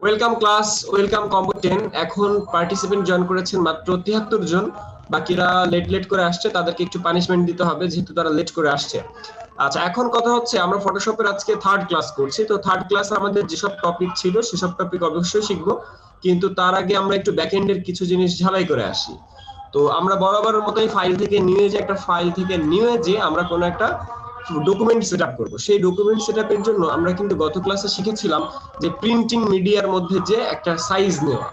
Welcome class, welcome combo 10। এখন participant join করেছেন মাত্র 73 জন। বাকিরা লেট লেট করে আসছে, তাদেরকে একটু পানিশমেন্ট দিতে হবে যেহেতু তারা লেট করে আসছে। আচ্ছা, এখন কথা হচ্ছে আমরা ফটোশপের আজকে থার্ড ক্লাস করছি। তো থার্ড ক্লাসে আমাদের যেসব টপিক ছিল সেসব টপিক অবশ্যই শিখবো, কিন্তু তার আগে আমরা একটু ব্যাকএন্ডের কিছু জিনিস ঝালাই করে আসি। তো আমরা বরাবরের মতোই ফাইল থেকে নিয়ে যে আমরা কোনো একটা ডকুমেন্ট সেটআপ করব। সেই ডকুমেন্ট সেটআপের জন্য আমরা কিন্তু গত ক্লাসে শিখেছিলাম যে প্রিন্টিং মিডিয়ার মধ্যে যে একটা সাইজ নেওয়া।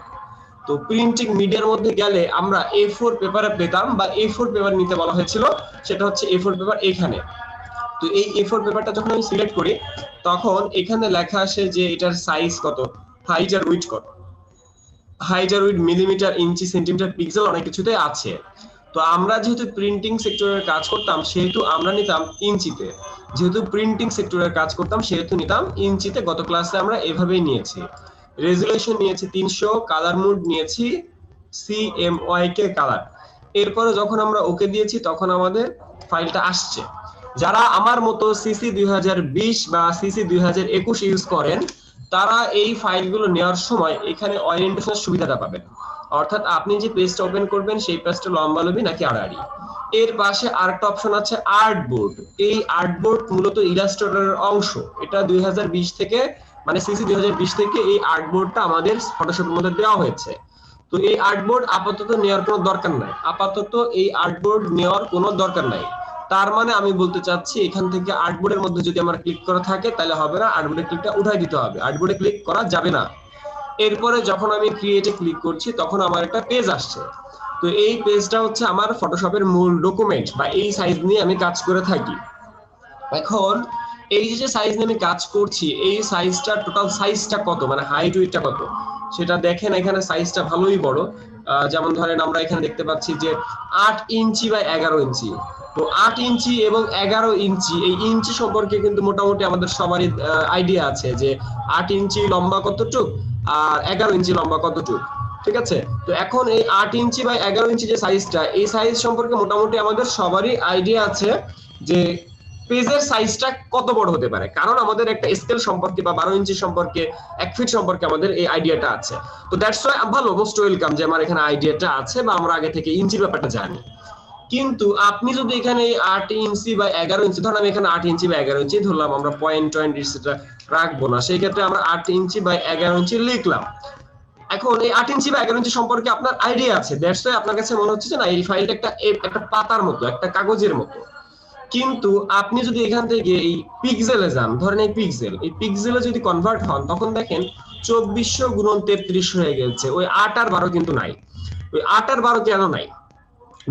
তো প্রিন্টিং মিডিয়ার মধ্যে গেলে আমরা A4 পেপারে পেতাম, বা A4 পেপার নিতে বলা হয়েছিল, সেটা হচ্ছে A4 পেপার এখানে। তো এই A4 পেপারটা যখন আমি সিলেক্ট করি তখন এখানে লেখা আসে যে এটার সাইজ কত, হাইট আর উইডথ কত। হাইট আর উইডথ মিলিমিটার, ইঞ্চি, সেন্টিমিটার, পিক্সেল অনেক কিছুতে আছে। তো আমরা যেহেতু প্রিন্টিং সেক্টরের কাজ করতাম সেহেতু আমরা নিতাম ইঞ্চিতে। যেহেতু প্রিন্টিং সেক্টরের কাজ করতাম সেহেতু নিতাম ইঞ্চিতে। গত ক্লাসে আমরা এভাবেই নিয়েছি। রেজুলেশন নিয়েছি 300, কালার মোড নিয়েছি CMYK কালার। এরপরে যখন আমরা ওকে দিয়েছি তখন আমাদের ফাইলটা আসছে। যারা আমার মতো CC 2020 বা CC 2021 ইউজ করেন তারা এই ফাইলগুলো নেওয়ার সময় এখানে ওরিয়েন্টেশনের সুবিধাটা পাবেন। অর্থাৎ আপনি যে পেজটা ওপেন করবেন সেই পেজটা লম্বালম্বি নাকি আড়াআড়ি। এর পাশে আরেকটা অপশন আছে আর্টবোর্ড। এই আর্টবোর্ড মূলত ইলাস্ট্রেটরের অংশ। এটা 2020 থেকে, মানে সিসি 2020 থেকে এই আর্টবোর্ডটা আমাদের ফটোশপের মধ্যে দেওয়া হয়েছে। তো এই আর্টবোর্ড আপাতত নেওয়ার কোনো দরকার নাই, তার মানে আমি বলতে চাচ্ছি এখান থেকে আর্টবোর্ডের মধ্যে যদি আমার ক্লিক করা থাকে তাহলে হবে না, আর্টবোর্ডে ক্লিকটা উঠাই দিতে হবে, আর্টবোর্ডে ক্লিক করা যাবে না। এরপরে যখন আমি ক্রিয়েটে ক্লিক করছি তখন আমার একটা পেজ আসছে। তো এই পেজটা হচ্ছে আমার ফটোশপের মূল ডকুমেন্ট, বা এই সাইজ নিয়ে আমি কাজ করে থাকি। এখন এই যে সাইজ নিয়ে আমি কাজ করছি, এই সাইজটা টোটাল সাইজটা কত, মানে হাইট উইডথটা কত সেটা দেখেন। এখানে সাইজটা ভালোই বড়। যেমন ধরেন আমরা এখানে দেখতে পাচ্ছি যে 8 ইঞ্চি বাই 11 ইঞ্চি। তো 8 ইঞ্চি এবং 11 ইঞ্চি, এই ইঞ্চি সম্পর্কে কিন্তু মোটামুটি আমাদের সবারই আইডিয়া আছে যে 8 ইঞ্চি লম্বা কতটুক আর 11 ইঞ্চি লম্বা কতটুক। ঠিক আছে, তো এখন এই 8 ইঞ্চি বাই 11 ইঞ্চি যে সাইজটা, এই সাইজ সম্পর্কে মোটামুটি আমাদের সবারই আইডিয়া আছে যে পেজের সাইজটা কত বড় হতে পারে, কারণ আমাদের একটা স্কেল সম্পর্কে বা 12 ইঞ্চি সম্পর্কে, 1 ফিট সম্পর্কে আমাদের এই আইডিয়াটা আছে। তো দ্যাটস ওয়াই ভালো, মোস্ট ওয়েলকাম যে আমার এখানে আইডিয়াটা আছে বা আমরা আগে থেকে ইঞ্চির ব্যাপারটা জানি। কিন্তু আপনি যদি এখানে 8 ইঞ্চি বা 11 ইঞ্চি, ধরুন আমি এখানে 8 ইঞ্চি বা 11 ইঞ্চি ধরলাম, আমরা পয়েন্ট সেটা রাখবো না, সেই ক্ষেত্রে আমরা 8 ইঞ্চি বা 11 ইঞ্চি লিখলাম। এখন এই 8 ইঞ্চি বা 11 ইঞ্চি সম্পর্কে আপনার আইডিয়া আছে, দ্যাটস ওয়াই আপনার কাছে মনে হচ্ছে যে না, এই ফাইলটা একটা পাতার মতো, একটা কাগজের মতো। কিন্তু আপনি যদি এখান থেকে এই পিক্সেলে যান, ধরেন এই পিক্সেলে যদি কনভার্ট হন তখন দেখেন 2400 গুণন 33 হয়ে গেছে। ওই 8 আর 12 কিন্তু নাই। ওই 8 আর 12 কেন নাই?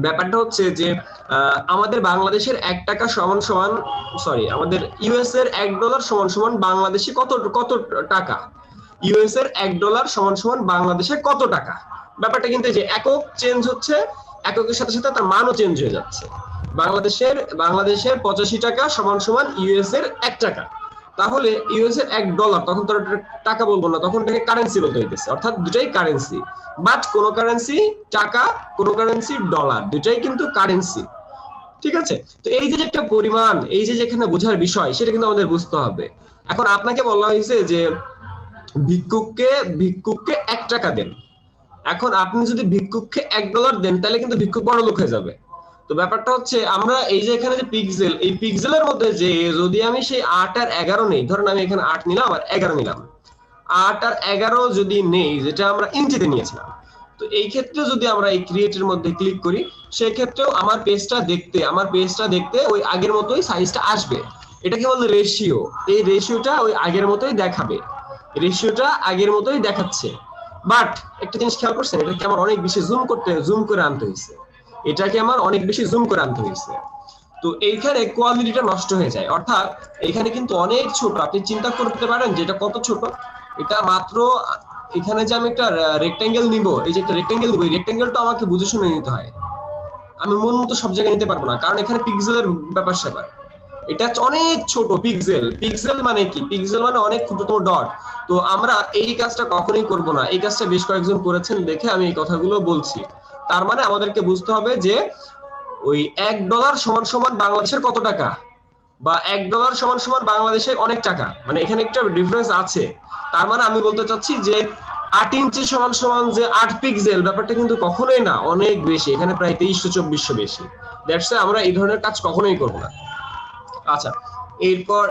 ব্যাপারটা হচ্ছে যে আমাদের বাংলাদেশের 1 টাকা সমান সমান, সরি, আমাদের ইউএস এর $1 সমান সমান বাংলাদেশে কত কত টাকা। ইউএস এর $1 সমান সমান বাংলাদেশে কত টাকা। ব্যাপারটা কিন্তু যে একক চেঞ্জ হচ্ছে, এককের সাথে সাথে তার মানও চেঞ্জ হয়ে যাচ্ছে। বাংলাদেশের 85 টাকা সমান সমান ইউএস এর 1 টাকা। তাহলে ইউএস এর $1, তখন তো টাকা বলবো না, তখন এটাকে কারেন্সি বলতে হইতেছে, অর্থাৎ দুটাই কারেন্সি। বাট কোন কারেন্সি টাকা, কোন কারেন্সি ডলার, দুটাই কিন্তু কারেন্সি। ঠিক আছে, তো এই যে একটা পরিমাণ, এই যে যেখানে বোঝার বিষয় সেটা কিন্তু আমাদের বুঝতে হবে। এখন আপনাকে বলা হয়েছে যে ভিক্ষুককে 1 টাকা দেন। এখন আপনি যদি ভিক্ষুককে $1 দেন তাহলে কিন্তু ভিক্ষুক বড় লোক হয়ে যাবে। তো ব্যাপারটা হচ্ছে আমরা এই যে এখানে যে পিক্সেল, এই পিক্সেলের মধ্যে যে যদি আমি সেই 8 আর 11 নেই, ধরুন আমি এখানে 8 নিলাম আর 11 নিলাম, 8 আর 11 যদি নেই, যেটা আমরা ইঞ্চিতে নিয়েছিলাম, তো এই ক্ষেত্রে যদি আমরা এই ক্রিয়েটের মধ্যে ক্লিক করি সেই ক্ষেত্রেও আমার পেজটা দেখতে ওই আগের মতোই সাইজটা আসবে। এটাকে বলে রেশিও। এই রেশিওটা ওই আগের মতোই দেখাবে, রেশিওটা আগের মতোই দেখাচ্ছে। বাট একটা জিনিস খেয়াল করছেন, এটাকে আমার অনেক বেশি জুম করে আনতে হয়েছে। তো এইখানে কোয়ালিটিটা নষ্ট হয়ে যায়, অর্থাৎ এখানে কিন্তু অনেক ছোট। আপনি চিন্তা করতে পারেন যে এটা কত ছোট। এটা মাত্র, এখানে যে আমি একটা রেক্টেঙ্গেল নিব, এই যে একটা রেক্টেঙ্গেল নিব, এই রেক্টেঙ্গেলটা আমাকে বুঝে শুনে নিতে হয়। আমি মন মতো সব জায়গায় নিতে পারবো না, কারণ এখানে পিক্সেলের ব্যাপার স্যাপার। এটা অনেক ছোট পিক্সেল মানে কি? পিক্সেল মানে অনেক ক্ষুদ্রতম ডট। তো আমরা এই কাজটা কখনোই করব না। এই কাজটা বেশ কয়েকজন করেছেন দেখে আমি এই কথাগুলো বলছি। তার মানে আমাদেরকে বুঝতে হবে যে ওই $1 সমান সমান বাংলাদেশের কত টাকা? বা $1 সমান সমান বাংলাদেশে অনেক টাকা, মানে এখানে একটা ডিফারেন্স আছে। তার মানে আমি বলতে চাচ্ছি যে 8 ইঞ্চি সমান সমান যে 8 পিক্সেল, ব্যাপারটা কিন্তু কখনোই না, অনেক বেশি, এখানে প্রায় 2300-2400 বেশি। দ্যাটস আমরা এই ধরনের কাজ কখনোই করবো না। আচ্ছা, এরপর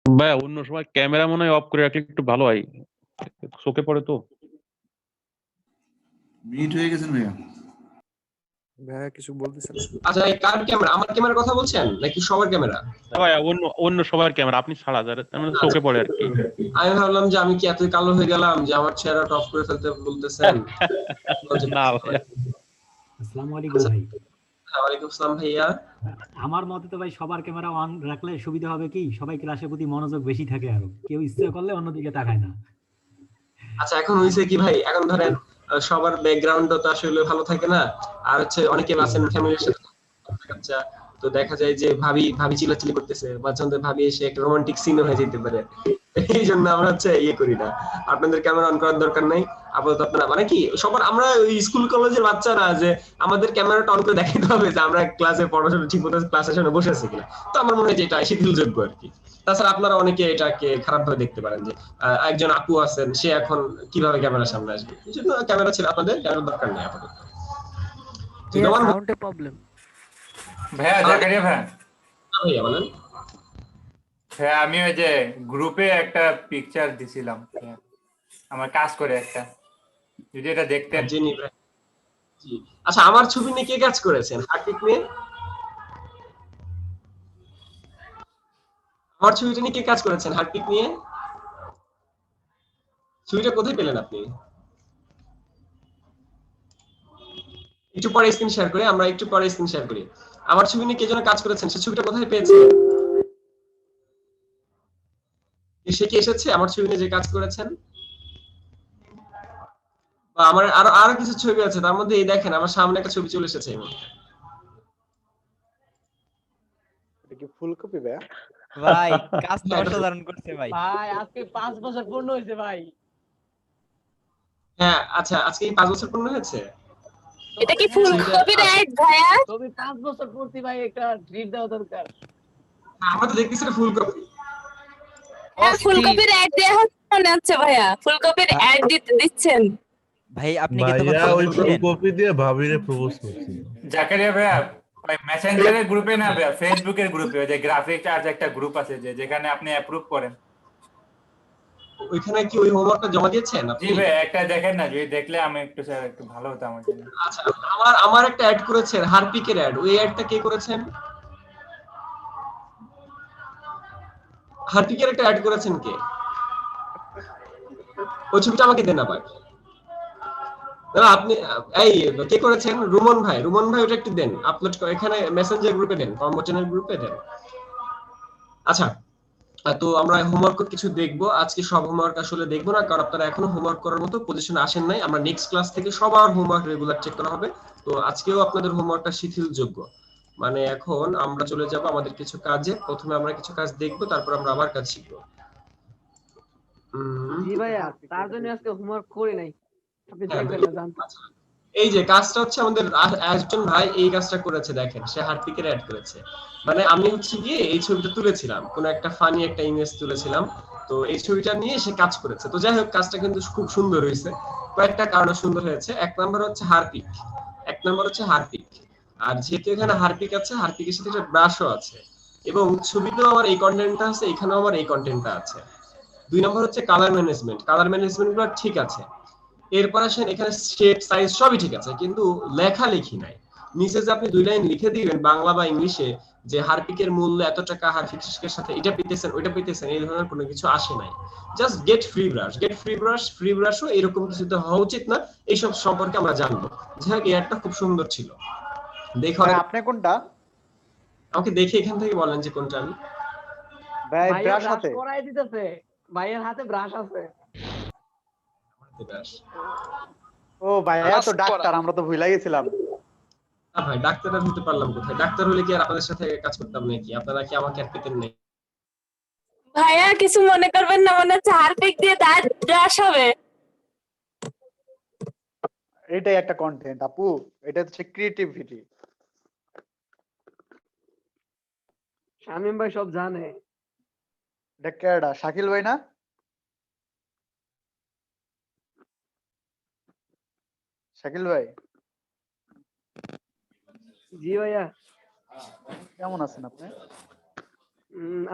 ভাইয়া অন্য সময় ক্যামেরা মনে হয় অফ করে রাখলে একটু ভালো হয়, চোখে পড়ে তো। মিট হয়ে গেছেন ভাইয়া। ভাইয়া কিছু বলতেছেন? আচ্ছা, এই কার ক্যামেরা, আমার ক্যামেরার কথা বলছেন নাকি সবার ক্যামেরা? ভাইয়া অন্য অন্য সবার ক্যামেরা, আপনি ছাড়া যারা মানে চোখে পড়ে আর কি। আমি ভাবলাম যে আমি কি এতই কালো হয়ে গেলাম যে আমার চেহারাটা অফ করে ফেলতে বলতেছেন। না ভাইয়া। আসসালামু আলাইকুম ভাই। ওয়ালাইকুম আসসালাম ভাইয়া। আমার মতে তো ভাই সবার ক্যামেরা অন রাখলে সুবিধা হবে কি, সবাই ক্লাসের প্রতি মনোযোগ বেশি থাকে, আরো কেউ ইচ্ছে করলে অন্যদিকে তাকায় না। আচ্ছা, এখন হইছে কি ভাই, এখন ধরেন সবার ব্যাকগ্রাউন্ডও তো আসলে ভালো থাকে না, আর হচ্ছে অনেকে আছেন ফ্যামিলির সাথে বাচ্চা, তো দেখা যায় যে ভাবি ভাবি চিল্লাচিল্লি করতেছে, মাঝে মধ্যে ভাবি এসে একটা রোমান্টিক সিন হয়ে যেতে পারে। এই জন্য আমরা হচ্ছে ইয়ে করি না, আপনাদের ক্যামেরা অন করার দরকার নাই আপাতত। আপনারা মানে কি সবার, আমরা ওই স্কুল কলেজের বাচ্চারা যে আমাদের ক্যামেরাটা অন করে দেখাতে হবে যে আমরা ক্লাসে পড়াশোনা ঠিক মতো ক্লাসের সামনে বসে আছি কিনা, তো আমার মনে হয় যে এটা শিথিলযোগ্য আর কি। তাছাড়া আপনারা অনেকে এটাকে খারাপ ভাবে দেখতে পারেন যে একজন আপু আছেন, সে এখন কিভাবে ক্যামেরার সামনে আসবে, এই জন্য ক্যামেরা ছিল, আপনাদের ক্যামেরার দরকার নেই আপাতত। সাউন্ডে প্রবলেম। ভাইয়া জাকারিয়া ভাই, ভাইয়া বলেন। হ্যাঁ আমি ওই যে গ্রুপে একটা পিকচার দিছিলাম, আমার কাজ করে একটা, যদি এটা দেখতেন। জেনি ভাই, জি। আচ্ছা, আমার ছবি নিয়ে কে কাজ করেছেন, হার্টবিট নিয়ে? আমার ছবিটা নিয়ে কে কাজ করেছেন, হার্টবিট নিয়ে? ছবিটা কোথায় পেলেন আপনি? একটু পরে স্ক্রিন শেয়ার করি, আমরা একটু পরে স্ক্রিন শেয়ার করি। আমার ছবি নিয়ে কে যেন কাজ করেছেন, সে ছবিটা কোথায় পেয়েছেন? সে কি এসেছে আমার ছবি নিয়ে যে কাজ করেছেন? বা আমার আরো আরো কিছু ছবি আছে, তার মধ্যে এই দেখেন আমার সামনে একটা ছবি চলে এসেছে এই মুহূর্তে। এটা কি ফুলকপি ভাইয়া? ভাই কাজ তো অসাধারণ করছে ভাই। ভাই আজকে 5 বছর পূর্ণ হয়েছে ভাই। হ্যাঁ, আচ্ছা, আজকে এই 5 বছর পূর্ণ হয়েছে। এটা কি ফুলকপির অ্যাড ভাইয়া? তবে 5 বছর পূর্তি ভাই একটা ট্রিট দেওয়া দরকার। আমরা তো দেখতেছি এটা ফুলকপি। হ্যাঁ, ফুলকপির অ্যাড দেয়া হচ্ছে মনে হচ্ছে ভাইয়া। ফুলকপির অ্যাড দিচ্ছেন। ভাই আপনি কি তখন ভাইয়া ওই single ছিলেন? ফুলকপি দিয়ে ভাবিরে প্রপোজ করছিল। জাকারিয়া ভাইয়া, ওই মেসেঞ্জারের গ্রুপে না ভাইয়া, ফেসবুকের গ্রুপে, ওই যে গ্রাফিক চার্জ একটা গ্রুপ আছে যে যেখানে আপনি অ্যাপ্রুভ করেন। ওইখানে কি ওই হোমওয়ার্কটা জমা দিয়েছেন আপনি? জি ভাই, একটা দেখেন না, যদি দেখলে আমি একটু স্যার একটু ভালো হতো আমার জন্য। আচ্ছা, আমার একটা অ্যাড করেছেন, হারপিকের অ্যাড, ওই অ্যাডটা কে করেছেন? হারপিকের একটা অ্যাড করেছেন কে? ওই ছবিটা আমাকে দেন আবার। না, আপনি এই কে করেছেন? রুমন ভাই, রুমন ভাই ওটা একটু দেন, আপলোড করে এখানে মেসেঞ্জার গ্রুপে দেন, কর্মচারীর গ্রুপে দেন। আচ্ছা, তো আমরা হোমওয়ার্ক কিছু দেখবো আজকে। সব হোমওয়ার্ক আসলে দেখবো না, কারণ আপনারা এখনো হোমওয়ার্ক করার মতো পজিশনে আসেন নাই। আমরা নেক্সট ক্লাস থেকে সবার হোমওয়ার্ক রেগুলার চেক করা হবে। তো আজকেও আপনাদের হোমওয়ার্কটা শিথিলযোগ্য, মানে এখন আমরা চলে যাব আমাদের কিছু কাজে। প্রথমে আমরা কিছু কাজ দেখবো, তারপর আমরা আবার কাজ শিখবো। জি ভাইয়া, তার জন্য আজকে হোমওয়ার্ক করি নাই। আপনি হ্যাঁ, দেখবেন না জানতে। আচ্ছা, এই যে কাজটা হচ্ছে আমাদের একজন ভাই এই কাজটা করেছে, দেখেন সে হারপিকের অ্যাড করেছে। মানে আমি হচ্ছে গিয়ে এই ছবিটা তুলেছিলাম, কোন একটা ফানি একটা ইমেজ তুলেছিলাম, তো এই ছবিটা নিয়ে সে কাজ করেছে। তো যাই হোক, কাজটা কিন্তু খুব সুন্দর হয়েছে, কয়েকটা কারণে সুন্দর হয়েছে। এক নাম্বার হচ্ছে হারপিক, এক নাম্বার হচ্ছে হারপিক। আর যেহেতু এখানে হারপিক আছে, হারপিকের সাথে একটা ব্রাশও আছে, এবং ছবিতেও আমার এই কন্টেন্টটা আছে, এখানেও আমার এই কন্টেন্টটা আছে। 2 নম্বর হচ্ছে কালার ম্যানেজমেন্ট, কালার ম্যানেজমেন্ট গুলো ঠিক আছে। এরপর আসেন এখানে শেপ সাইজ সবই ঠিক আছে, কিন্তু লেখালেখি নাই। নিচে যে আপনি 2 লাইন লিখে দিবেন বাংলা বা ইংলিশে যে হারপিকের মূল্য এত টাকা, হারপিকের সাথে এটা পেতেছেন ওইটা পেতেছেন, এই ধরনের কোনো কিছু আসে নাই। Just get free brush, get free brush, free ব্রাশও এরকম কিছু তো হওয়া উচিত না। এইসব সম্পর্কে আমরা জানবো। যাই হোক, এই অ্যাডটা খুব সুন্দর ছিল। দেখুন আপনি কোনটা? আমাকে দেখে এখান থেকে বলেন যে কোনটা। আমি ভাই ভাইয়া ব্রাশ ব্রাশ হাতে। করাই দিতেছে, ভাইয়ের হাতে ব্রাশ আছে। ব্রাশ। ও ভাইয়া তো ডাক্তার, আমরা তো ভুলে গেছিলাম। না ভাই, ডাক্তার আর হতে পারলাম কোথায়? ডাক্তার হলে কি আর আপনাদের সাথে কাজ করতাম নাকি? আপনারা কি আমাকে আর পেতেন নাকি? ভাইয়া কিছু মনে করবেন না, মনে হচ্ছে হারপিক দিয়ে দাঁত ব্রাশ হবে। এটাই একটা কন্টেন্ট আপু, এটা হচ্ছে ক্রিয়েটিভিটি। শামীম ভাই সব জানে। এটা কেডা? শাকিল ভাই না? শাকিল ভাই জি ভাইয়া। কেমন আছেন আপনি?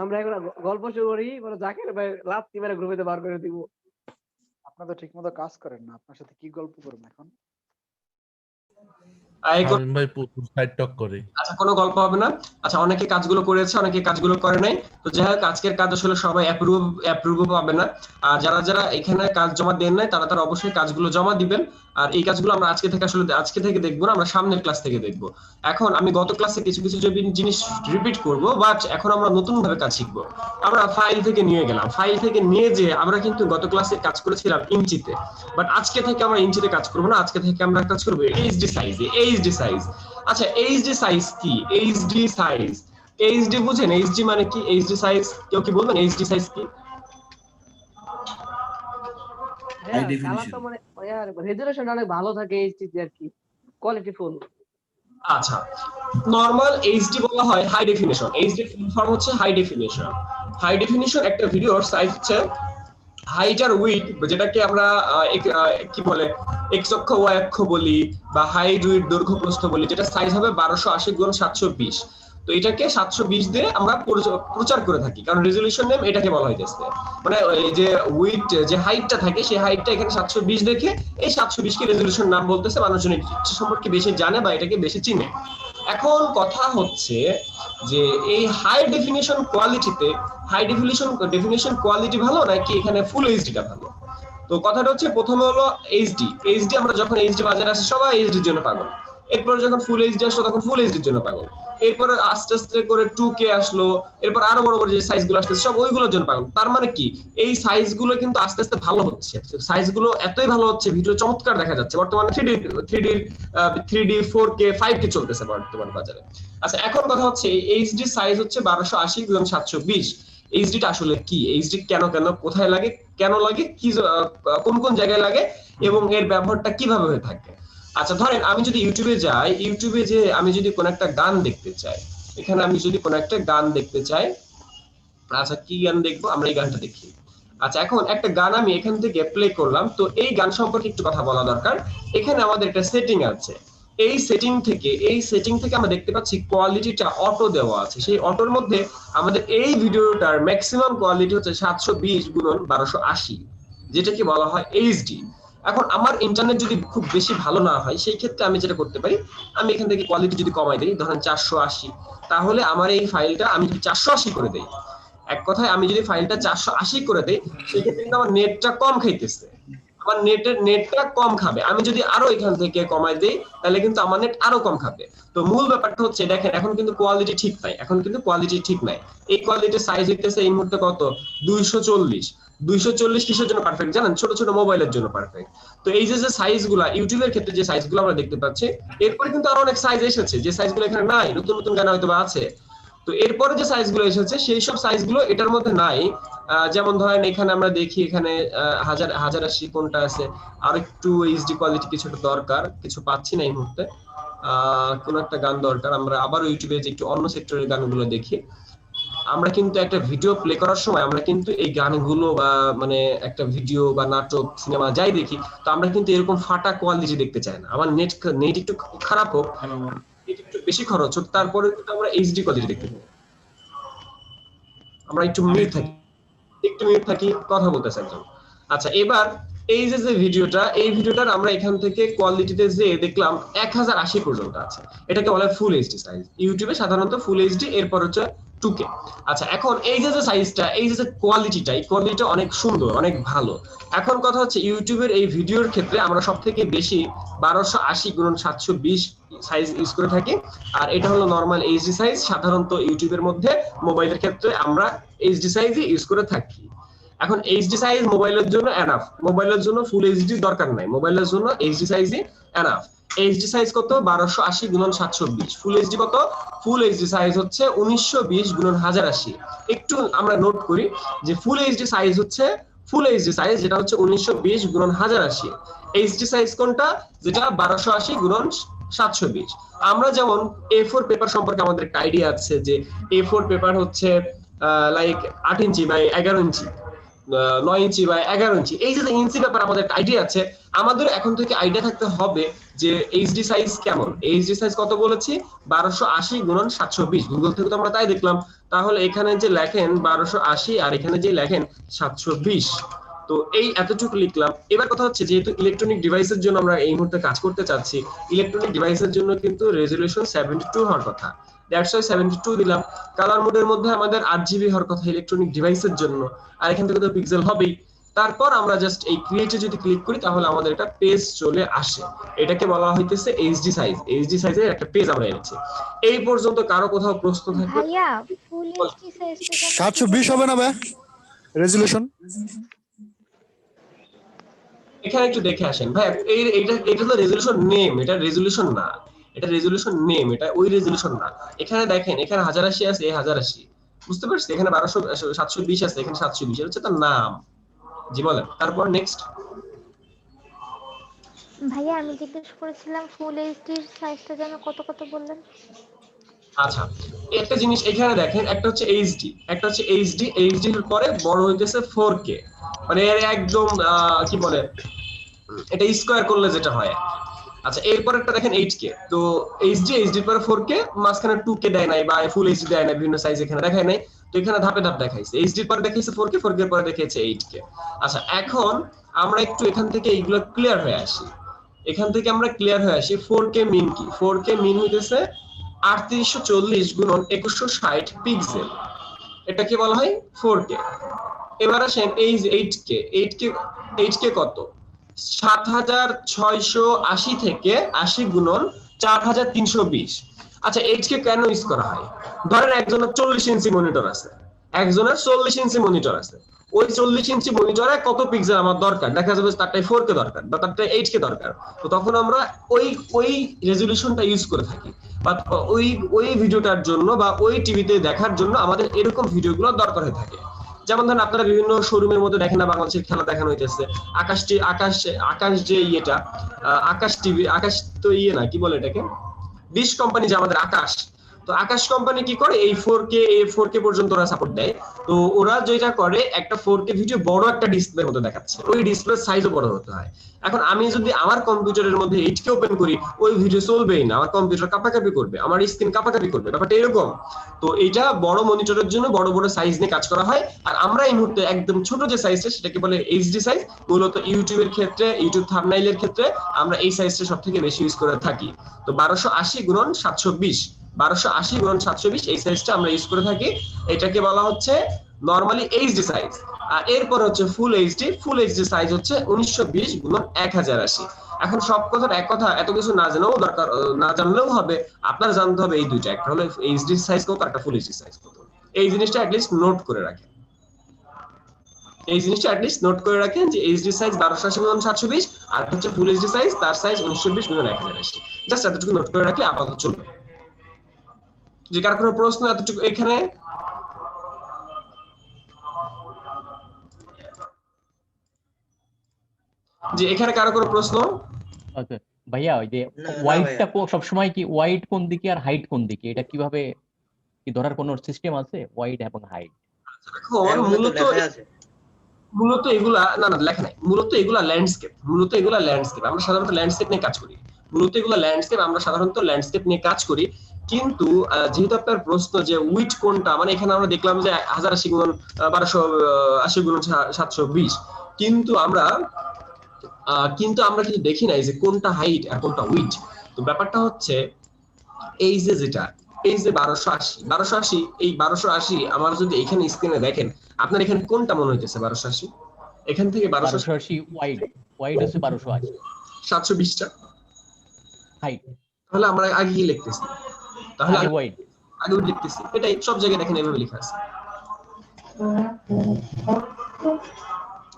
আমরা এখন গল্প শুরু করি, পরে জাকির ভাই লাত্তি মেরে গ্রুপেতে বার করে দিব। আপনারা তো ঠিক মতো কাজ করেন না, আপনার সাথে কি গল্প করবো এখন? শামীম ভাই প্রচুর সাইড টক করে। আচ্ছা, কোনো গল্প হবে না। আচ্ছা, অনেকে কাজগুলো করেছে, অনেকে কাজগুলো করে নাই। তো যাই হোক, আজকের কাজ আসলে সবাই অ্যাপ্রুভ পাবে না। আর যারা যারা এখানে কাজ জমা দেন নাই তারা তারা অবশ্যই কাজগুলো জমা দিবেন। আর এই কাজগুলো আমরা আজকে থেকে দেখবো না, আমরা সামনের ক্লাস থেকে দেখবো। এখন আমি গত ক্লাসে কিছু কিছু জিনিস রিপিট করব, বাট এখন আমরা নতুন ভাবে কাজ শিখবো। আমরা ফাইল থেকে নিয়ে গেলাম, ফাইল থেকে নিয়ে যে আমরা কিন্তু গত ক্লাসে কাজ করেছিলাম ইঞ্চিতে, বাট আজকে থেকে আমরা ইঞ্চিতে কাজ করবো না, আজকে থেকে আমরা কাজ করবো এইচডি সাইজে। এইচডি সাইজ, আচ্ছা এইচডি সাইজ কি? এইচডি সাইজ, এইচডি বুঝেন? এইচডি মানে কি? এইচডি সাইজ কেউ কি বলবেন? এইচডি সাইজ কি? হ্যাঁ, কালার তো মানে রেজুলেশন অনেক ভালো থাকে এইচডি আর কি, কোয়ালিটি ফুল। আচ্ছা, নরমাল এইচডি বলা হয় high definition. HD full form হচ্ছে হাই ডেফিনিশন। হাই ডেফিনিশন একটা ভিডিওর সাইজ হচ্ছে হাইট আর উইড, যেটাকে আমরা কি বলে এক্স অক্ষ ওয়াই অক্ষ বলি, বা হাইট উইড দৈর্ঘ্য প্রস্থ বলি, যেটা সাইজ হবে 1280 গুণ 720। তো এটাকে 720 দিয়ে আমরা প্রচার করে থাকি, কারণ রেজলিউশন নেম এটাকে বলা হইতেছে। মানে এই যে উইড যে হাইটটা থাকে, সেই হাইটটা এখানে 720 দেখে এই 720 কে রেজলিউশন নাম বলতেছে। মানুষজন এটা সম্পর্কে বেশি জানে বা এটাকে বেশি চিনে। এখন কথা হচ্ছে যে এই হাই ডেফিনিশন কোয়ালিটিতে ডেফিনিশন কোয়ালিটি ভালো নাকি এখানে ফুল এইচডিটা ভালো? তো কথাটা হচ্ছে, প্রথমে হলো এইচডি আমরা যখন এইচডি বাজারে আসে সবাই এইচডির জন্য পাগল। এরপর যখন ফুল এইচডি আসলো তখন ফুল এইচডির জন্য পাগল। এরপরে আস্তে আস্তে করে 2K আসলো, এরপর আরো বড় বড় যে সাইজগুলো আসতেছে সব ওইগুলোর জন্য পাগল। তার মানে কি, এই সাইজগুলো কিন্তু আস্তে আস্তে ভালো হচ্ছে। সাইজগুলো এতই ভালো হচ্ছে, ভিডিও চমৎকার দেখা যাচ্ছে। বর্তমানে 3D 4K 5K চলতেছে বর্তমান বাজারে। আচ্ছা, এখন কথা হচ্ছে এইচডি সাইজ হচ্ছে 1280 গুণ 720। এইচডিটা আসলে কি? এইচডি কেন কোথায় লাগে, কেন লাগে, কি কোন কোন জায়গায় লাগে, এবং এর ব্যবহারটা কিভাবে হয়ে থাকে? আচ্ছা, ধরেন আমি যদি ইউটিউবে যাই, ইউটিউবে যে আমি যদি কোন একটা গান দেখতে চাই, এখানে আমি যদি কোন একটা গান দেখতে চাই, আচ্ছা কি গান দেখবো? আমরা এই গানটা দেখি। আচ্ছা, এখন একটা গান আমি এখান থেকে প্লে করলাম, তো এই গান সম্পর্কে একটু কথা বলা দরকার। এখানে আমাদের একটা সেটিং আছে, এই সেটিং থেকে আমরা দেখতে পাচ্ছি কোয়ালিটিটা অটো দেওয়া আছে। সেই অটোর মধ্যে আমাদের এই ভিডিওটার ম্যাক্সিমাম কোয়ালিটি হচ্ছে 720 গুণন 1280, যেটাকে বলা হয় এইচডি। এখন আমার ইন্টারনেট যদি খুব বেশি ভালো না হয়, সেই ক্ষেত্রে আমি যেটা করতে পারি, আমি এখান থেকে কোয়ালিটি যদি কমাই দিই, ধরেন 480, তাহলে আমার এই ফাইলটা আমি যদি 480 করে দেই, এক কথায় আমি যদি ফাইলটা 480 করে দেই, সেক্ষেত্রে কিন্তু আমার নেটটা কম খাইতেছে, আমার নেটটা কম খাবে। আমি যদি আরো এখান থেকে কমাই দেই, তাহলে কিন্তু আমার নেট আরো কম খাবে। তো মূল ব্যাপারটা হচ্ছে, দেখেন এখন কিন্তু কোয়ালিটি ঠিক নাই, এই কোয়ালিটির সাইজ হইতেছে এই মুহূর্তে কত? 240 কিসের জন্য পারফেক্ট জানেন? ছোট ছোট মোবাইলের জন্য পারফেক্ট। তো এই যে সাইজগুলো ইউটিউবের ক্ষেত্রে, যে সাইজগুলো আমরা দেখতে পাচ্ছি, এরপরে কিন্তু আরো অনেক সাইজ এসেছে, যে সাইজগুলো এখানে নাই, নতুন নতুন গানে হয়তো আছে। তো এরপরে যে সাইজগুলো এসেছে, সেই সব সাইজগুলো এটার মধ্যে নাই। যেমন ধরেন এখানে আমরা দেখি, এখানে 1080 কোনটা আছে, আর একটু এইচডি কোয়ালিটি কিছুটা দরকার, কিছু পাচ্ছি না এই মুহূর্তে। কোন একটা গান দরকার, আমরা আবার ইউটিউবে যে একটু অন্য সেক্টরের গানগুলো দেখি। আমরা কিন্তু একটা ভিডিও প্লে করার সময় আমরা কিন্তু এই গানগুলো বা মানে একটা ভিডিও বা নাটক সিনেমা যাই দেখি, তো আমরা কিন্তু এরকম ফাটা কোয়ালিটি দেখতে চাই না। আমার নেট একটু খারাপ হোক, একটু বেশি খরচ হোক, তারপরে কিন্তু আমরা এইচডি কোয়ালিটি দেখতে পাই। আমরা একটু মিনিট থাকি কথা বলতেছে একজন। আচ্ছা, এবার এই যে ভিডিওটা, এই ভিডিওটার আমরা এখান থেকে কোয়ালিটিতে যে দেখলাম 1080 পর্যন্ত আছে, এটাকে বলে ফুল এইচডি সাইজ। ইউটিউবে সাধারণত ফুল এইচডি, এরপর হচ্ছে 2K। আচ্ছা, এখন এই যে সাইজটা, এই যে কোয়ালিটিটা, এই কোয়ালিটিটা অনেক সুন্দর, অনেক ভালো। এখন কথা হচ্ছে, ইউটিউবের এই ভিডিওর ক্ষেত্রে আমরা সব থেকে বেশি 1280 গুণ 720 সাইজ ইউজ করে থাকি, আর এটা হলো নরমাল এইচডি সাইজ। সাধারণত ইউটিউবের মধ্যে মোবাইলের ক্ষেত্রে আমরা এইচডি সাইজই ইউজ করে থাকি। এখন এইচডি সাইজ মোবাইলের জন্য এনাফ, মোবাইলের জন্য ফুল এইচডি দরকার নাই, মোবাইলের জন্য এইচডি সাইজই এনাফ। এইচডি সাইজ কত 1280 গুণন 720, ফুল এইচডি কত, ফুল এইচডি সাইজ হচ্ছে 1920 গুণন 1080। একটু আমরা নোট করি যে ফুল এইচডি সাইজ হচ্ছে, ফুল এইচডি সাইজ যেটা হচ্ছে 1920 গুণন 1080, এইচডি সাইজ কোনটা, যেটা 1280 গুণন 720। আমরা যেমন A4 পেপার সম্পর্কে আমাদের একটা আইডিয়া আছে যে A4 পেপার হচ্ছে like 8 inch by 11 inch, 9 inch by 11 inch, এই যে ইঞ্চি ব্যাপার আমাদের একটা আইডিয়া আছে। আমাদের এখন থেকে আইডিয়া থাকতে হবে যে এইচডি সাইজ কেমন। এইচডি সাইজ কত বলেছি, 1280 গুণন 720, গুগল থেকে তো আমরা তাই দেখলাম। তাহলে এখানে যে লেখেন 1280 আর এখানে যে লেখেন 720, তো এই এতটুকু লিখলাম। এবার কথা হচ্ছে যেহেতু ইলেকট্রনিক ডিভাইসের জন্য আমরা এই মুহূর্তে কাজ করতে চাচ্ছি, ইলেকট্রনিক ডিভাইসের জন্য কিন্তু রেজোলিউশন 72 হওয়ার কথা, দ্যাটস ওয়াই 72 দিলাম। কালার মোডের মধ্যে আমাদের 8GB হওয়ার কথা ইলেকট্রনিক ডিভাইসের জন্য, আর এখান থেকে তো পিক্সেল হবেই। তারপর আমরা জাস্ট এই ক্রিয়েটে যদি ক্লিক করি তাহলে আমাদের একটা পেজ চলে আসে, এটাকে বলা হইতেছে এইচডি সাইজ। এইচডি সাইজের একটা পেজ আমরা এনেছি। এই পর্যন্ত কারো কোথাও প্রশ্ন থাকবে? ভাইয়া ফুল এইচডি সাইজ 720 হবে না ভাই রেজোলিউশন? এখানে একটু দেখে আসেন ভাই, এটা তো রেজোলিউশন নেম, এটা রেজোলিউশন না, এটা রেজোলিউশন নেম, এটা ওই রেজোলিউশন না। এখানে দেখেন এখানে 1080 আছে, 1080 বুঝতে পারছি, এখানে 720 আছে, এখানে 720, এটা হচ্ছে তার নাম। জি বলেন, তারপর নেক্সট। ভাইয়া আমি জিজ্ঞেস করেছিলাম ফুল এইচডি সাইজটা যেন কত কত বললেন? আচ্ছা, একটা জিনিস এখানে দেখেন, একটা হচ্ছে এইচডি, একটা হচ্ছে এইচডি, এইচডি এর পরে বড় হইতেছে 4K, মানে এর একদম কি বলে এটা স্কয়ার করলে যেটা হয়। আচ্ছা, এরপর একটা দেখেন 8K, তো এইচডি, এইচডি পরে 4K, মাঝখানে 2K দেয় নাই বা ফুল এইচডি দেয় নাই, বিভিন্ন সাইজ এখানে দেখায় নাই, তো এখানে ধাপে ধাপ দেখাইছে। এইচডি পরে দেখাইছে 4K, 4K পরে দেখাইছে 8K। আচ্ছা, এখন আমরা একটু এখান থেকে এইগুলো ক্লিয়ার হয়ে আসি, এখান থেকে আমরা ক্লিয়ার হয়ে আসি 4K মিন কি। 4K মিন হইতেছে 3840 গুণন 2160 পিক্সেল, এটা কি বলা হয় 4K। এবার আসেন এই যে 8K, 8K কত, 7680 থেকে 80 গুণন 4320। আচ্ছা, 8K কেন ইউজ করা হয়? ধরেন একজনের 40 ইঞ্চি মনিটর আছে, একজনের 40 ইঞ্চি মনিটর আছে, ওই 40 ইঞ্চি মনিটরে কত পিক্সেল আমার দরকার, দেখা যাবে তারটাই 4K দরকার বা তারটাই 8K দরকার, তো তখন আমরা ওই রেজোলিউশনটা ইউজ করে থাকি। বা ওই ভিডিওটার জন্য বা ওই টিভিতে দেখার জন্য আমাদের এরকম ভিডিওগুলো দরকার হয়ে থাকে। যেমন ধরেন আপনারা বিভিন্ন শোরুমের মধ্যে দেখেন না, বাংলাদেশের খেলা দেখানো হইতেছে, আকাশ যে ইয়েটা, আকাশ টিভি, আকাশ তো ইয়ে না, কি বলে এটাকে, ডিশ কোম্পানি যে আমাদের আকাশ, তো আকাশ কোম্পানি কি করে এই 4K পর্যন্ত ওরা সাপোর্ট দেয়। তো ওরা যেটা করে একটা 4K ভিডিও বড় একটা ডিসপ্লের মধ্যে দেখাচ্ছে, ওই ডিসপ্লের সাইজও বড় হতে হয়। এখন আমি যদি আমার কম্পিউটারের মধ্যে 8K ওপেন করি, ওই ভিডিও চলবেই না, আমার কম্পিউটার কাঁপাকাঁপি করবে, আমার স্ক্রিন কাঁপাকাঁপি করবে, ব্যাপারটা এরকম। তো এটা বড় মনিটরের জন্য বড় বড় সাইজ নিয়ে কাজ করা হয়। আর আমরা এই মুহূর্তে একদম ছোট যে সাইজটা, সেটাকে বলে এইচডি সাইজ। মূলত ইউটিউবের ক্ষেত্রে, ইউটিউব থাম্বনেইলের ক্ষেত্রে আমরা এই সাইজটা সবথেকে বেশি ইউজ করে থাকি। তো 1280 গুণন 720, 1280 গুণন 720 এই সাইজটা আমরা ইউজ করে থাকি। এটাকে বলা হচ্ছে নরমালি এইচডি সাইজ। আর এরপর হচ্ছে full HD, full HD size হচ্ছে 1920 গুণন 1080। এখন সব কথার এক কথা, এত কিছু না জানাও দরকার, না জানলেও হবে, আপনার জানতে হবে এই দুইটা, একটা হলো এইচডি সাইজ কত, একটা ফুল এইচডি সাইজ কত। এই জিনিসটা অ্যাটলিস্ট নোট করে রাখেন, এই জিনিসটা অ্যাটলিস্ট নোট করে রাখেন যে এইচডি সাইজ 1280 গুণন 720 আর হচ্ছে ফুল এইচডি সাইজ, তার সাইজ 1920 গুণন 1080। জাস্ট এতটুকু নোট করে রাখলে আপাতত চলবে। যে কার কোনো প্রশ্ন এতটুকু এখানে? যে এখানে কারো কোনো প্রশ্ন? আচ্ছা ভাইয়া, ওই যে ওয়াইডটা সবসময় কি ওয়াইড কোন দিকে আর হাইট কোন দিকে, এটা কিভাবে কি ধরার কোনো সিস্টেম আছে, ওয়াইড এবং হাইট? মূলত এগুলা না লেখা নাই, মূলত এগুলা ল্যান্ডস্কেপ, মূলত এগুলা ল্যান্ডস্কেপ, আমরা সাধারণত ল্যান্ডস্কেপ নিয়ে কাজ করি, মূলত এগুলা ল্যান্ডস্কেপ, আমরা সাধারণত ল্যান্ডস্কেপ নিয়ে কাজ করি। কিন্তু যেহেতু আপনার প্রশ্ন যে উইড কোনটা, মানে এখানে আমরা দেখলাম যে 1080 গুণন 1280 গুণন 720, কিন্তু আমরা কিন্তু দেখি নাই যে কোনটা হাইট আর কোনটা উইড। তো ব্যাপারটা হচ্ছে এই যে যেটা, এই যে 1280, এই 1280 আমার যদি এখানে স্ক্রিনে দেখেন, আপনার এখানে কোনটা মনে হইতেছে 1280? এখান থেকে 1280 ওয়াইড হচ্ছে 1280, 720টা হাইট। তাহলে আমরা আগে কি লিখতেছি? তাহলে ওয়াইড আগে লিখতেছি, এটাই সব জায়গায় দেখেন এভাবে লেখা আছে।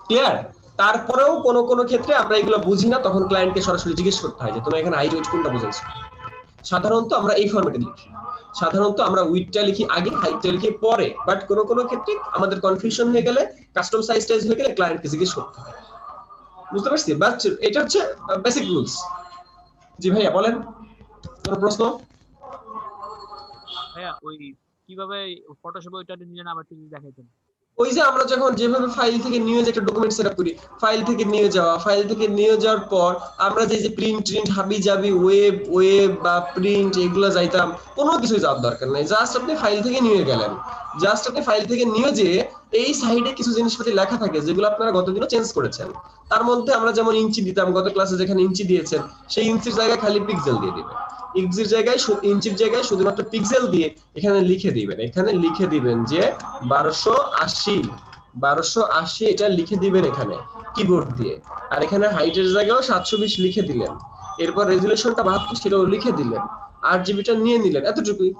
ক্লিয়ার? তারপরেও কোন কোন ক্ষেত্রে আমরা এগুলো বুঝি না, তখন ক্লায়েন্টকে সরাসরি জিজ্ঞেস করতে হয় যে তোমরা এখানে হাইট ওয়েট কোনটা বুঝাইছো। সাধারণত আমরা এই ফরম্যাটে লিখি, সাধারণত আমরা উইডটা লিখি আগে, হাইটটা লিখি পরে, বাট কোন কোন ক্ষেত্রে আমাদের কনফিউশন হয়ে গেলে, কাস্টম সাইজ টাইজ হয়ে গেলে ক্লায়েন্টকে জিজ্ঞেস করতে হয়। বুঝতে পারছি? বাট এটা হচ্ছে বেসিক রুলস। জি ভাইয়া বলেন, কোনো প্রশ্ন? ভাইয়া ওই কিভাবে ফটোশপে ওইটা নিলেন আবার ঠিক দেখাইতেন? ওই যে আমরা যখন যেভাবে ফাইল থেকে নিয়ে যে একটা ডকুমেন্ট সেটআপ করি, ফাইল থেকে নিয়ে যাওয়ার পর আমরা যে প্রিন্ট হাবি জাবি ওয়েব বা প্রিন্ট এগুলো যাইতাম, কোনো কিছু যাওয়ার দরকার নাই। জাস্ট আপনি ফাইল থেকে নিয়ে গেলেন, জাস্ট আপনি ফাইল থেকে নিয়ে যে এই সাইডে কিছু জিনিসপাতি লেখা থাকে যেগুলো আপনারা গতদিনও চেঞ্জ করেছেন। তার মধ্যে আমরা যেমন ইঞ্চি দিতাম, গত ক্লাসে যেখানে ইঞ্চি দিয়েছেন সেই ইঞ্চির জায়গায় খালি পিক্সেল দিয়ে দিবেন, ইঞ্চির জায়গায় শুধুমাত্র পিক্সেল দিয়ে এখানে লিখে দিবেন। এখানে লিখে দিবেন যে 1280 এটা লিখে দিবেন এখানে কিবোর্ড দিয়ে। আর এখানে হাইটের জায়গায়ও 720 লিখে দিলেন। এরপর রেজুলেশনটা 72 সেটাও লিখে দিলেন, 8 জিবিটা নিয়ে নিলেন, এতটুকুই।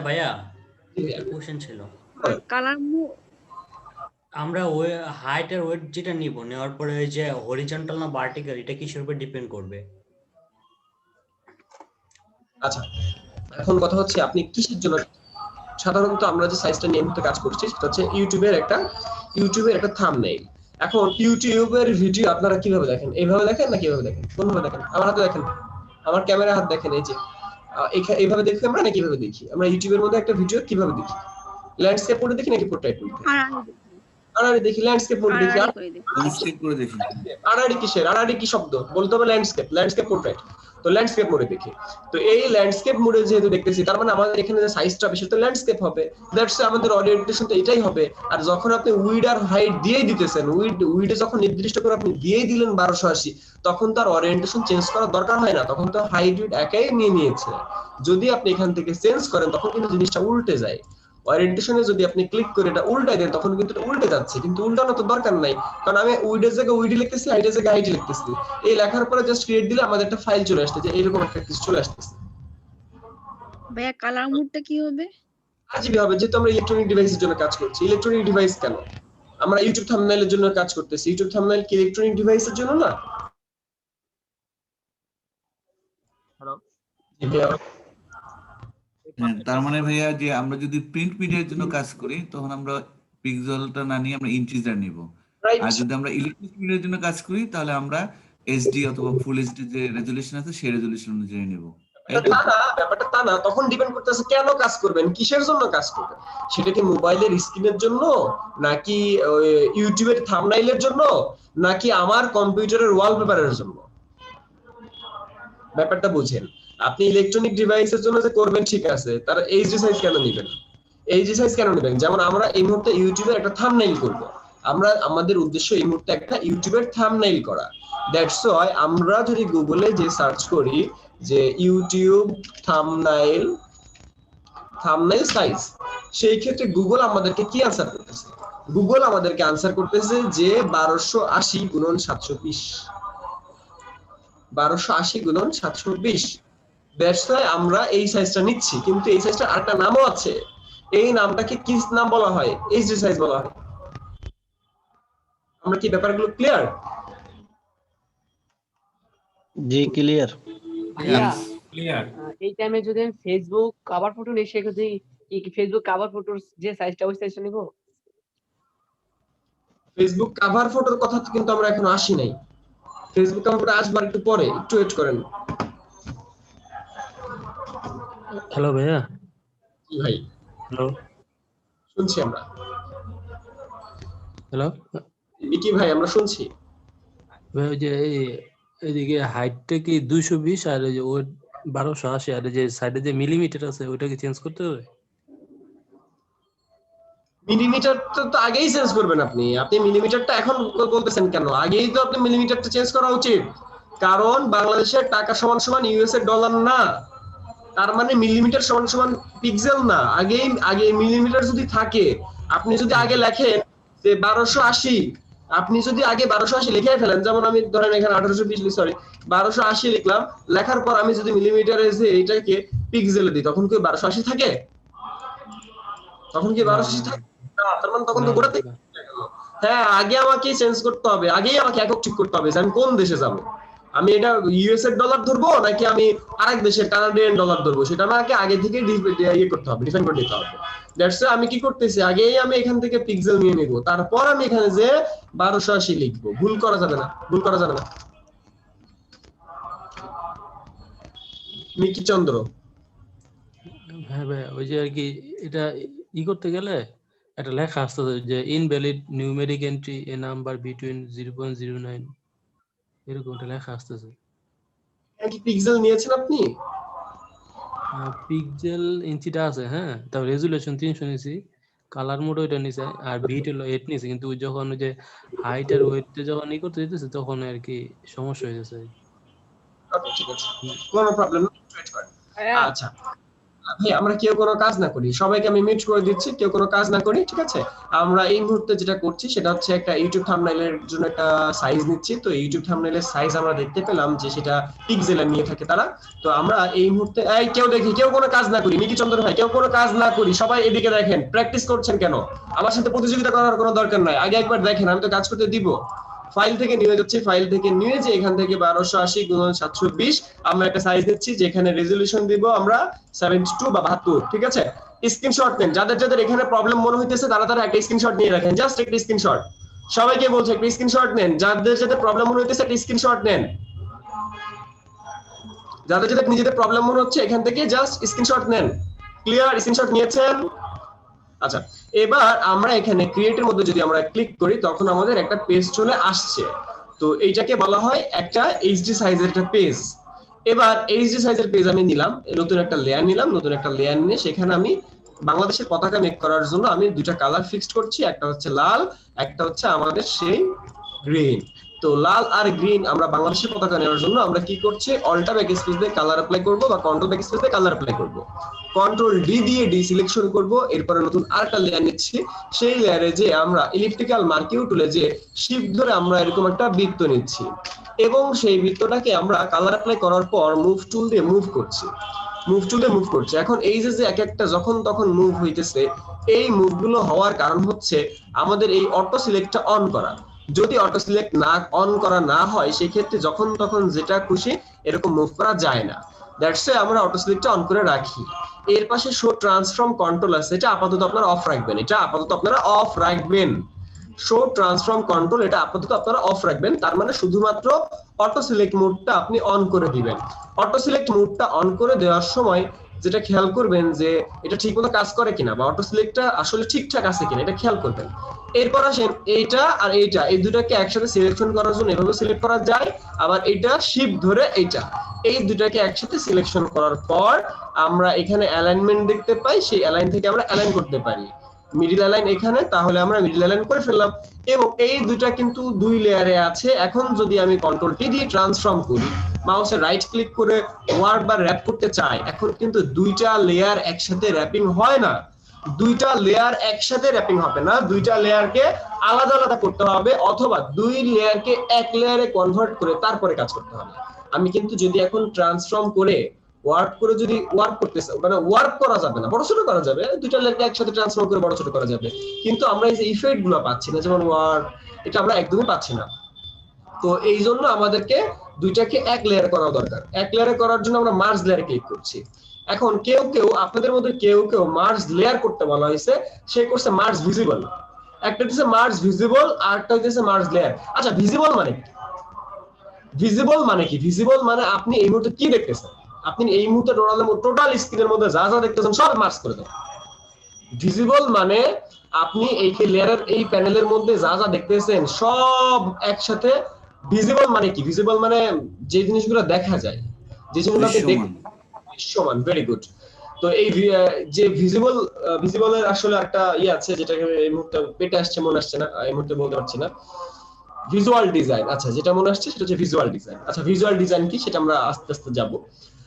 ভাইয়া কোশ্চেন ছিল, আমরা হাইট আর ওয়েট যেটা নিব, নেওয়ার পরে ওই যে হরিজন্টাল না ভার্টিক্যাল এটা কিসের উপর ডিপেন্ড করবে? আচ্ছা, এখন কথা হচ্ছে আপনি কিসের জন্য, সাধারণত আমরা যে সাইজটা নিয়ে কাজ করছি সেটা হচ্ছে ইউটিউবের একটা থাম্বনেইল। এখন ইউটিউবের ভিডিও আপনারা কিভাবে দেখেন? এইভাবে দেখেন না কিভাবে দেখেন? কোনভাবে দেখেন? আমার হাতে দেখেন, আমার ক্যামেরা হাত দেখেন, এই যে এইভাবে দেখি আমরা না কিভাবে দেখি? আমরা ইউটিউবের মধ্যে একটা ভিডিও কিভাবে দেখি? ল্যান্ডস্কেপ মোডে দেখি নাকি পোর্ট্রেট মোডে? আড়াআড়ি দেখি, ল্যান্ডস্কেপ মোডে দেখি। ল্যান্ডস্কেপ করে দেখি। আড়াআড়ি কিসের? আড়াআড়ি কি শব্দ? বলতে হবে ল্যান্ডস্কেপ পোর্ট্রেট। তো ল্যান্ডস্কেপ মোডে দেখি। তো এই ল্যান্ডস্কেপ মোডে যেহেতু দেখতেছি, তার মানে আমাদের এখানে যে সাইজটা বেশি তো ল্যান্ডস্কেপ হবে, দ্যাটস আমাদের ওরিয়েন্টেশনটা এটাই হবে। আর যখন আপনি উইড আর হাইট দিয়েই দিতেছেন, উইডে যখন নির্দিষ্ট করে আপনি দিয়েই দিলেন 1280, তখন তো আর ওরিয়েন্টেশন চেঞ্জ করার দরকার হয় না, তখন তো হাইট উইড একাই নিয়ে নিয়েছে। যদি আপনি এখান থেকে চেঞ্জ করেন তখন কিন্তু জিনিসটা উল্টে যায়। ওরিয়েন্টেশনে যদি আপনি ক্লিক করে এটা উল্টাই দেন তখন কিন্তু এটা উল্টে যাচ্ছে, কিন্তু উল্টানো তো দরকার নাই, কারণ আমি উইডের জায়গায় উইডি লিখতেছি, হাইটের জায়গায় হাইট লিখতেছি। এই লেখার পরে জাস্ট ক্রিয়েট দিলে আমাদের একটা ফাইল চলে আসছে, যে এরকম একটা কিছু চলে আসতেছে। ভাইয়া কালার মোডটা কি হবে? আরজিবি হবে, যেহেতু আমরা ইলেকট্রনিক ডিভাইসের জন্য কাজ করছি। ইলেকট্রনিক ডিভাইস কেন? আমরা ইউটিউব থাম্বনেইলের জন্য কাজ করতেছি, ইউটিউব থাম্বনেইল কি ইলেকট্রনিক ডিভাইসের জন্য না? হ্যালো, তার মানে ভাইয়া যে আমরা যদি প্রিন্ট মিডিয়ার জন্য কাজ করি তখন আমরা পিক্সেলটা না নিয়ে আমরা ইঞ্চিটা নিব, আর যদি আমরা ইলেকট্রিক মিডিয়ার জন্য কাজ করি তাহলে আমরা এইচডি অথবা ফুল এইচডি যে রেজুলেশন আছে সেই রেজুলেশন অনুযায়ী নিব। ব্যাপারটা তা না, তখন ডিপেন্ড করতেছে কেন কাজ করবেন, কিসের জন্য কাজ করবেন। সেটা কি মোবাইলের স্ক্রিনের জন্য, নাকি ইউটিউবের থাম্বনেইলের জন্য, নাকি আমার কম্পিউটারের ওয়ালপেপারের জন্য? ব্যাপারটা বুঝেন। আপনি ইলেকট্রনিক ডিভাইসের জন্য যে করবেন ঠিক আছে, তার এইচডি সাইজ কেন নেবেন? এইচডি সাইজ কেন নেবেন? যেমন আমরা এই মুহূর্তে ইউটিউবের একটা থাম্বনেইল করব, আমাদের উদ্দেশ্য এই মুহূর্তে একটা ইউটিউবের থাম্বনেইল করা। দ্যাটস ওয়াই আমরা যদি গুগলে যে সার্চ করি যে ইউটিউব থাম্বনেইল সাইজ, সেই ক্ষেত্রে গুগল আমাদেরকে কি আনসার করতেছে? গুগল আমাদেরকে আনসার করতেছে যে 1280 গুণন 720, 1280 গুণন 720। দ্যাটস ওয়াই আমরা এই সাইজটা নিচ্ছি, কিন্তু এই সাইজটা আরেকটা নামও আছে। এই নামটাকে কি নাম বলা হয়? এইচডি সাইজ বলা হয়। আমরা কি ব্যাপারগুলো ক্লিয়ার? জি ক্লিয়ার। ভাইয়া ক্লিয়ার। এই টাইমে যদি আমি ফেসবুক কভার ফটো নিই, সেক্ষেত্রে কি ফেসবুক কভার ফটোর যে সাইজটা ওই সাইজটা নিব? ফেসবুক কভার ফটোর কথা কিন্তু আমরা এখন আসি নাই। ফেসবুক কভার ফটো আসবার একটু পরে, একটু ওয়েট করেন। হ্যালো ভাইয়া। জি ভাই, হ্যালো, শুনছি আমরা। হ্যালো বিকি ভাই, আমরা শুনছি। ভাই ওই যে এদিকে হাইটটা কি 220 আর ওই যে ওয়েট 1280, আর যে সাইডে যে মিলিমিটার আছে ওইটা কি চেঞ্জ করতে হবে? মিলিমিটার তো আগেই চেঞ্জ করবেন আপনি মিলিমিটারটা এখন বলতেছেন কেন? আগেই তো আপনি মিলিমিটারটা চেঞ্জ করা উচিত, কারণ বাংলাদেশের টাকা সমান সমান ইউএস এর ডলার না, তার মানে মিলিমিটার সমান সমান পিক্সেল না। আগে মিলিমিটার যদি থাকে, আপনি যদি আগে লেখেন যে 1280, আপনি যদি আগে 1280 লিখে ফেলেন, যেমন আমি ধরেন এখানে 1280 লিখলাম, লেখার পর আমি যদি মিলিমিটারে যে এটাকে পিক্সেলে দিই, তখন কি 1280 থাকে? তখন কি 1280 থাকে না, তার মানে তখন তো গোটা থেকে গেল। হ্যাঁ, আগে আমাকে চেঞ্জ করতে হবে, আগেই আমাকে একক ঠিক করতে হবে যে আমি কোন দেশে যাব। আমি এটা ইউএস এর ডলার ধরবো নাকি আমি আরেক দেশের কানাডিয়ান ডলার ধরবো, সেটা আমাকে আগে থেকে ইয়ে করতে হবে, ডিফাইন করে দিতে হবে। দ্যাটস আমি কি করতেছি, আগেই আমি এখান থেকে পিক্সেল নিয়ে নেব, তারপর আমি এখানে যে 1280 লিখবো। ভুল করা যাবে না, ভুল করা যাবে না। মিকি চন্দ্র, হ্যাঁ ভাই, ওই যে আর কি এটা করতে গেলে একটা লেখা আসতেছে যে ইনভ্যালিড নিউমেরিক এন্ট্রি এ নাম্বার বিটুইন 0.09, এরকম একটা লেখা আসতেছে। কি পিক্সেল নিয়েছেন আপনি? পিক্সেল ইঞ্চিটা আছে, হ্যাঁ, তারপর রেজুলেশন 300 নিছি, কালার মোড ওইটা নিছে, আর বিট হলো 8 নিছে, কিন্তু যখন ওই যে হাইট আর ওয়েটটা যখন করতে দিতেছে তখন আর কি সমস্যা হয়ে গেছে। ওকে, ঠিক আছে, কোনো প্রবলেম না, ওয়েট করেন। আচ্ছা ভাই, আমরা কেউ কোনো কাজ না করি, সবাইকে আমি মিউট করে দিচ্ছি, কেউ কোনো কাজ না করি, ঠিক আছে? আমরা এই মুহূর্তে যেটা করছি সেটা হচ্ছে একটা ইউটিউব থাম্বনেইলের জন্য একটা সাইজ নিচ্ছি। তো ইউটিউব থাম্বনেইলের সাইজ আমরা দেখতে পেলাম যে সেটা পিক্সেলে নিয়ে থাকে তারা। তো আমরা এই মুহূর্তে কেউ দেখি, কেউ কোনো কাজ না করি, মিকি চন্দ্র ভাই, কেউ কোনো কাজ না করি, সবাই এদিকে দেখেন। প্র্যাকটিস করছেন কেন? আমার সাথে প্রতিযোগিতা করার কোনো দরকার নাই, আগে একবার দেখেন, আমি তো কাজ করতে দিব। ফাইল থেকে নিয়ে যাচ্ছি, ফাইল থেকে নিয়ে যে এখান থেকে 1280 গুণন 720 আমরা একটা সাইজ দিচ্ছি, যেখানে রেজোলিউশন দিব আমরা 72 বা 72, ঠিক আছে? স্ক্রিনশট নেন, যাদের যাদের এখানে প্রবলেম মনে হইতেছে তারা তারা একটা স্ক্রিনশট নিয়ে রাখেন, জাস্ট একটা স্ক্রিনশট। সবাইকে বলছি একটা স্ক্রিনশট নেন, যাদের যাদের প্রবলেম মনে হইতেছে একটা স্ক্রিনশট নেন। যাদের যাদের নিজেদের প্রবলেম মনে হচ্ছে এখান থেকে জাস্ট স্ক্রিনশট নেন। ক্লিয়ার? স্ক্রিনশট নিয়েছেন? আচ্ছা, এবার আমরা এখানে ক্রিয়েটের মধ্যে যদি আমরা ক্লিক করি তখন আমাদের একটা পেজ চলে আসছে। তো এইটাকে বলা হয় একটা এইচডি সাইজের একটা পেজ। এবার এইচডি সাইজের পেজ আমি নিলাম, নতুন একটা লেয়ার নিলাম, নতুন একটা লেয়ার নিয়ে সেখানে আমি বাংলাদেশের পতাকা মেক করার জন্য আমি দুইটা কালার ফিক্সড করছি, একটা হচ্ছে লাল, একটা হচ্ছে আমাদের সেই গ্রিন। তো লাল আর গ্রিন আমরা বাংলাদেশের পতাকা নেওয়ার জন্য আমরা কি করছি, অল্টা ব্যাকস্পেস দিয়ে কালার অ্যাপ্লাই করব বা কন্ট্রোল ব্যাকস্পেস দিয়ে কালার অ্যাপ্লাই করব। কন্ট্রোল ডি দিয়ে ডি সিলেকশন করব, এরপরে নতুন আরেকটা লেয়ার নিচ্ছি, সেই লেয়ারে যে আমরা ইলেকট্রিক্যাল মার্কিউ টুলে যে শিফট ধরে আমরা এরকম একটা বৃত্ত নিচ্ছি এবং সেই বৃত্তটাকে আমরা কালার অ্যাপ্লাই করার পর মুভ টুল দিয়ে মুভ করছি, মুভ টুল দিয়ে মুভ করছি। এখন এই যে এক একটা যখন তখন মুভ হইতেছে, এই মুভগুলো হওয়ার কারণ হচ্ছে আমাদের এই অটো সিলেক্টটা অন করা। যদি অটো সিলেক্ট না অন করা না হয় সেই ক্ষেত্রে যখন তখন যেটা খুশি এরকম মুভ করা যায় না। দ্যাটস ওয়াই আমরা অটো সিলেক্টটা অন করে রাখি। এর পাশে শো ট্রান্সফর্ম কন্ট্রোল আছে, এটা আপাতত আপনারা অফ রাখবেন, এটা আপাতত আপনারা অফ রাখবেন। শো ট্রান্সফর্ম কন্ট্রোল এটা আপাতত আপনারা অফ রাখবেন, তার মানে শুধুমাত্র অটো সিলেক্ট মোডটা আপনি অন করে দিবেন। অটো সিলেক্ট মোডটা অন করে দেওয়ার সময় যেটা খেয়াল করবেন যে এটা ঠিকমতো কাজ করে কিনা বা অটো সিলেক্টটা আসলে ঠিকঠাক আছে কিনা এটা খেয়াল করবেন। এরপর আসেন এইটা আর এইটা, এই দুটাকে একসাথে সিলেকশন করার জন্য এভাবে সিলেক্ট করা যায়, আবার এইটা শিফট ধরে এইটা, এই দুটাকে একসাথে সিলেকশন করার পর আমরা এখানে অ্যালাইনমেন্ট দেখতে পাই, সেই অ্যালাইন থেকে আমরা অ্যালাইন করতে পারি। মিডল অ্যালাইন এখানে, তাহলে আমরা মিডল অ্যালাইন করে ফেললাম। এবং এই দুটা কিন্তু দুই লেয়ারে আছে। এখন যদি আমি কন্ট্রোল টি দিয়ে ট্রান্সফর্ম করি, মাউসে রাইট ক্লিক করে ওয়ার্প বা র‍্যাপ করতে চাই, এখন কিন্তু দুইটা লেয়ার একসাথে র‍্যাপিং হয় না, দুইটা লেয়ার একসাথে র‍্যাপিং হবে না, দুইটা লেয়ারকে আলাদা আলাদা করতে হবে, অথবা দুই লেয়ারকে এক লেয়ারে কনভার্ট করে তারপরে কাজ করতে হবে। আমি কিন্তু যদি এখন ট্রান্সফর্ম করে ওয়ার্প করে যদি ওয়ার্প করতে মানে ওয়ার্প করা যাবে না, বড় ছোট করা যাবে, দুইটা লেয়ারকে একসাথে ট্রান্সফর্ম করে বড় ছোট করা যাবে, কিন্তু আমরা এই যে ইফেক্ট গুলো পাচ্ছি না, যেমন ওয়ার্প, এটা আমরা একদমই পাচ্ছি না। তো এই জন্য আমাদেরকে দুইটাকে এক লেয়ারে করা দরকার। এক লেয়ারে করার জন্য আমরা মার্জ লেয়ারে ক্লিক করছি। এখন কেউ কেউ আপনাদের মধ্যে কেউ কেউ মার্জ লেয়ার করতে বলা হয়েছে, সে করছে মার্জ ভিজিবল। একটা হচ্ছে মার্জ ভিজিবল আর একটা হচ্ছে মার্জ লেয়ার। আচ্ছা, ভিজিবল মানে কি? ভিজিবল মানে কি? ভিজিবল মানে আপনি এই মুহূর্তে কি দেখতেছেন, আপনি এই মুহূর্তে টোটাল স্ক্রিনের মধ্যে যা যা দেখতেছেন সব মার্জ করে দেন। ভিজিবল মানে আপনি এই লেয়ারের এই প্যানেলের মধ্যে যা যা দেখতেছেন সব একসাথে। ভিজিবল মানে কি? ভিজিবল মানে যে জিনিসগুলো দেখা যায়, যে জিনিসগুলো আপনি দেখতে দৃশ্যমান। Very good. তো এই যে ভিজিবলের আসলে একটা আছে, যেটা এই মুহূর্তে পেটে আসছে, মনে আসছে না, এই মুহূর্তে বলতে পারছি না। ভিজুয়াল ডিজাইন, আচ্ছা, যেটা মনে আসছে সেটা হচ্ছে ভিজুয়াল ডিজাইন। আচ্ছা, ভিজুয়াল ডিজাইন কি সেটা আমরা আস্তে আস্তে যাবো।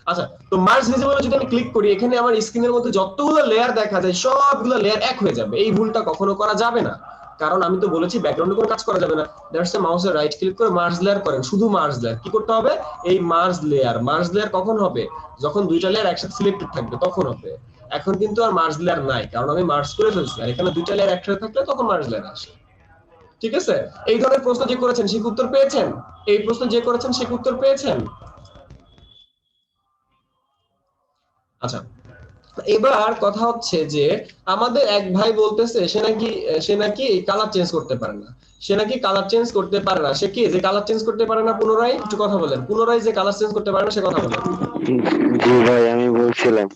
আচ্ছা, তো মার্জ ভিজিবলে যদি আমি ক্লিক করি, এখানে আমার স্ক্রিনের মধ্যে যতগুলো লেয়ার দেখা যায় সবগুলো লেয়ার এক হয়ে যাবে। এই ভুলটা কখনো করা যাবে না, কারণ আমি তো বলেছি ব্যাকগ্রাউন্ডে কোনো কাজ করা যাবে না। দ্যাটস ওয়াই মাউসের রাইট ক্লিক করে মার্জ লেয়ার করেন, শুধু মার্জ লেয়ার। কি করতে হবে? এই মার্জ লেয়ার কখন হবে? যখন দুইটা লেয়ার একসাথে সিলেক্টেড থাকবে তখন হবে। এখন কিন্তু আর মার্জ লেয়ার নাই, কারণ আমি মার্জ করে ফেলছি। আর এখানে দুইটা লেয়ার একসাথে থাকলে তখন মার্জ লেয়ার আসে। ঠিক আছে, এই ধরনের প্রশ্ন যে করেছেন সে উত্তর পেয়েছেন? এই প্রশ্ন যে করেছেন সে উত্তর পেয়েছেন? আচ্ছা, এবার কথা হচ্ছে যে আমাদের এক ভাই বলতেছে সে নাকি কালার চেঞ্জ করতে পারে না। সে কি যে কালার চেঞ্জ করতে পারে না? পুনরায় একটু কথা বলেন, পুনরায় যে কালার চেঞ্জ করতে পারে না সে কথা বলেন। জি ভাই আমি বলছিলাম।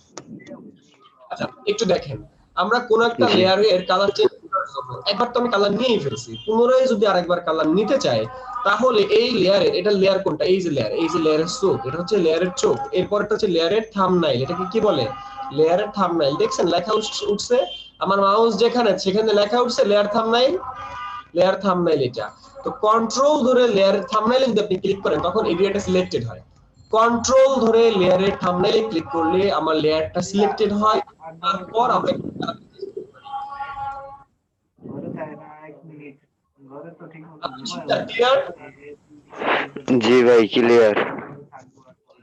আচ্ছা, একটু দেখেন, আমরা কোন একটা লেয়ারের কালার চেঞ্জ করার জন্য একবার তো আমি কালার নিয়েই ফেলছি, পুনরায় যদি আরেকবার কালার নিতে চাই তাহলে এই লেয়ারের, এটা লেয়ার কোনটা? এই যে লেয়ারের চোখ, এটা হচ্ছে লেয়ারের চোখ। এরপর এটা হচ্ছে লেয়ারের থাম্বনেইল। এটাকে কি বলে? লেয়ারের থাম্বনেইল। দেখছেন লেখা উঠছে, আমার মাউস যেখানে সেখানে লেখা উঠছে লেয়ার থাম্বনেইল এটা। তো কন্ট্রোল ধরে লেয়ারের থাম্বনেইলে যদি আপনি ক্লিক করেন তখন এরিয়াটা সিলেক্টেড হয়। কন্ট্রোল ধরে লেয়ারের থাম্বনেইলে ক্লিক করলে আমার লেয়ারটা সিলেক্টেড হয়। তারপর আমরা জি ভাই ক্লিয়ার।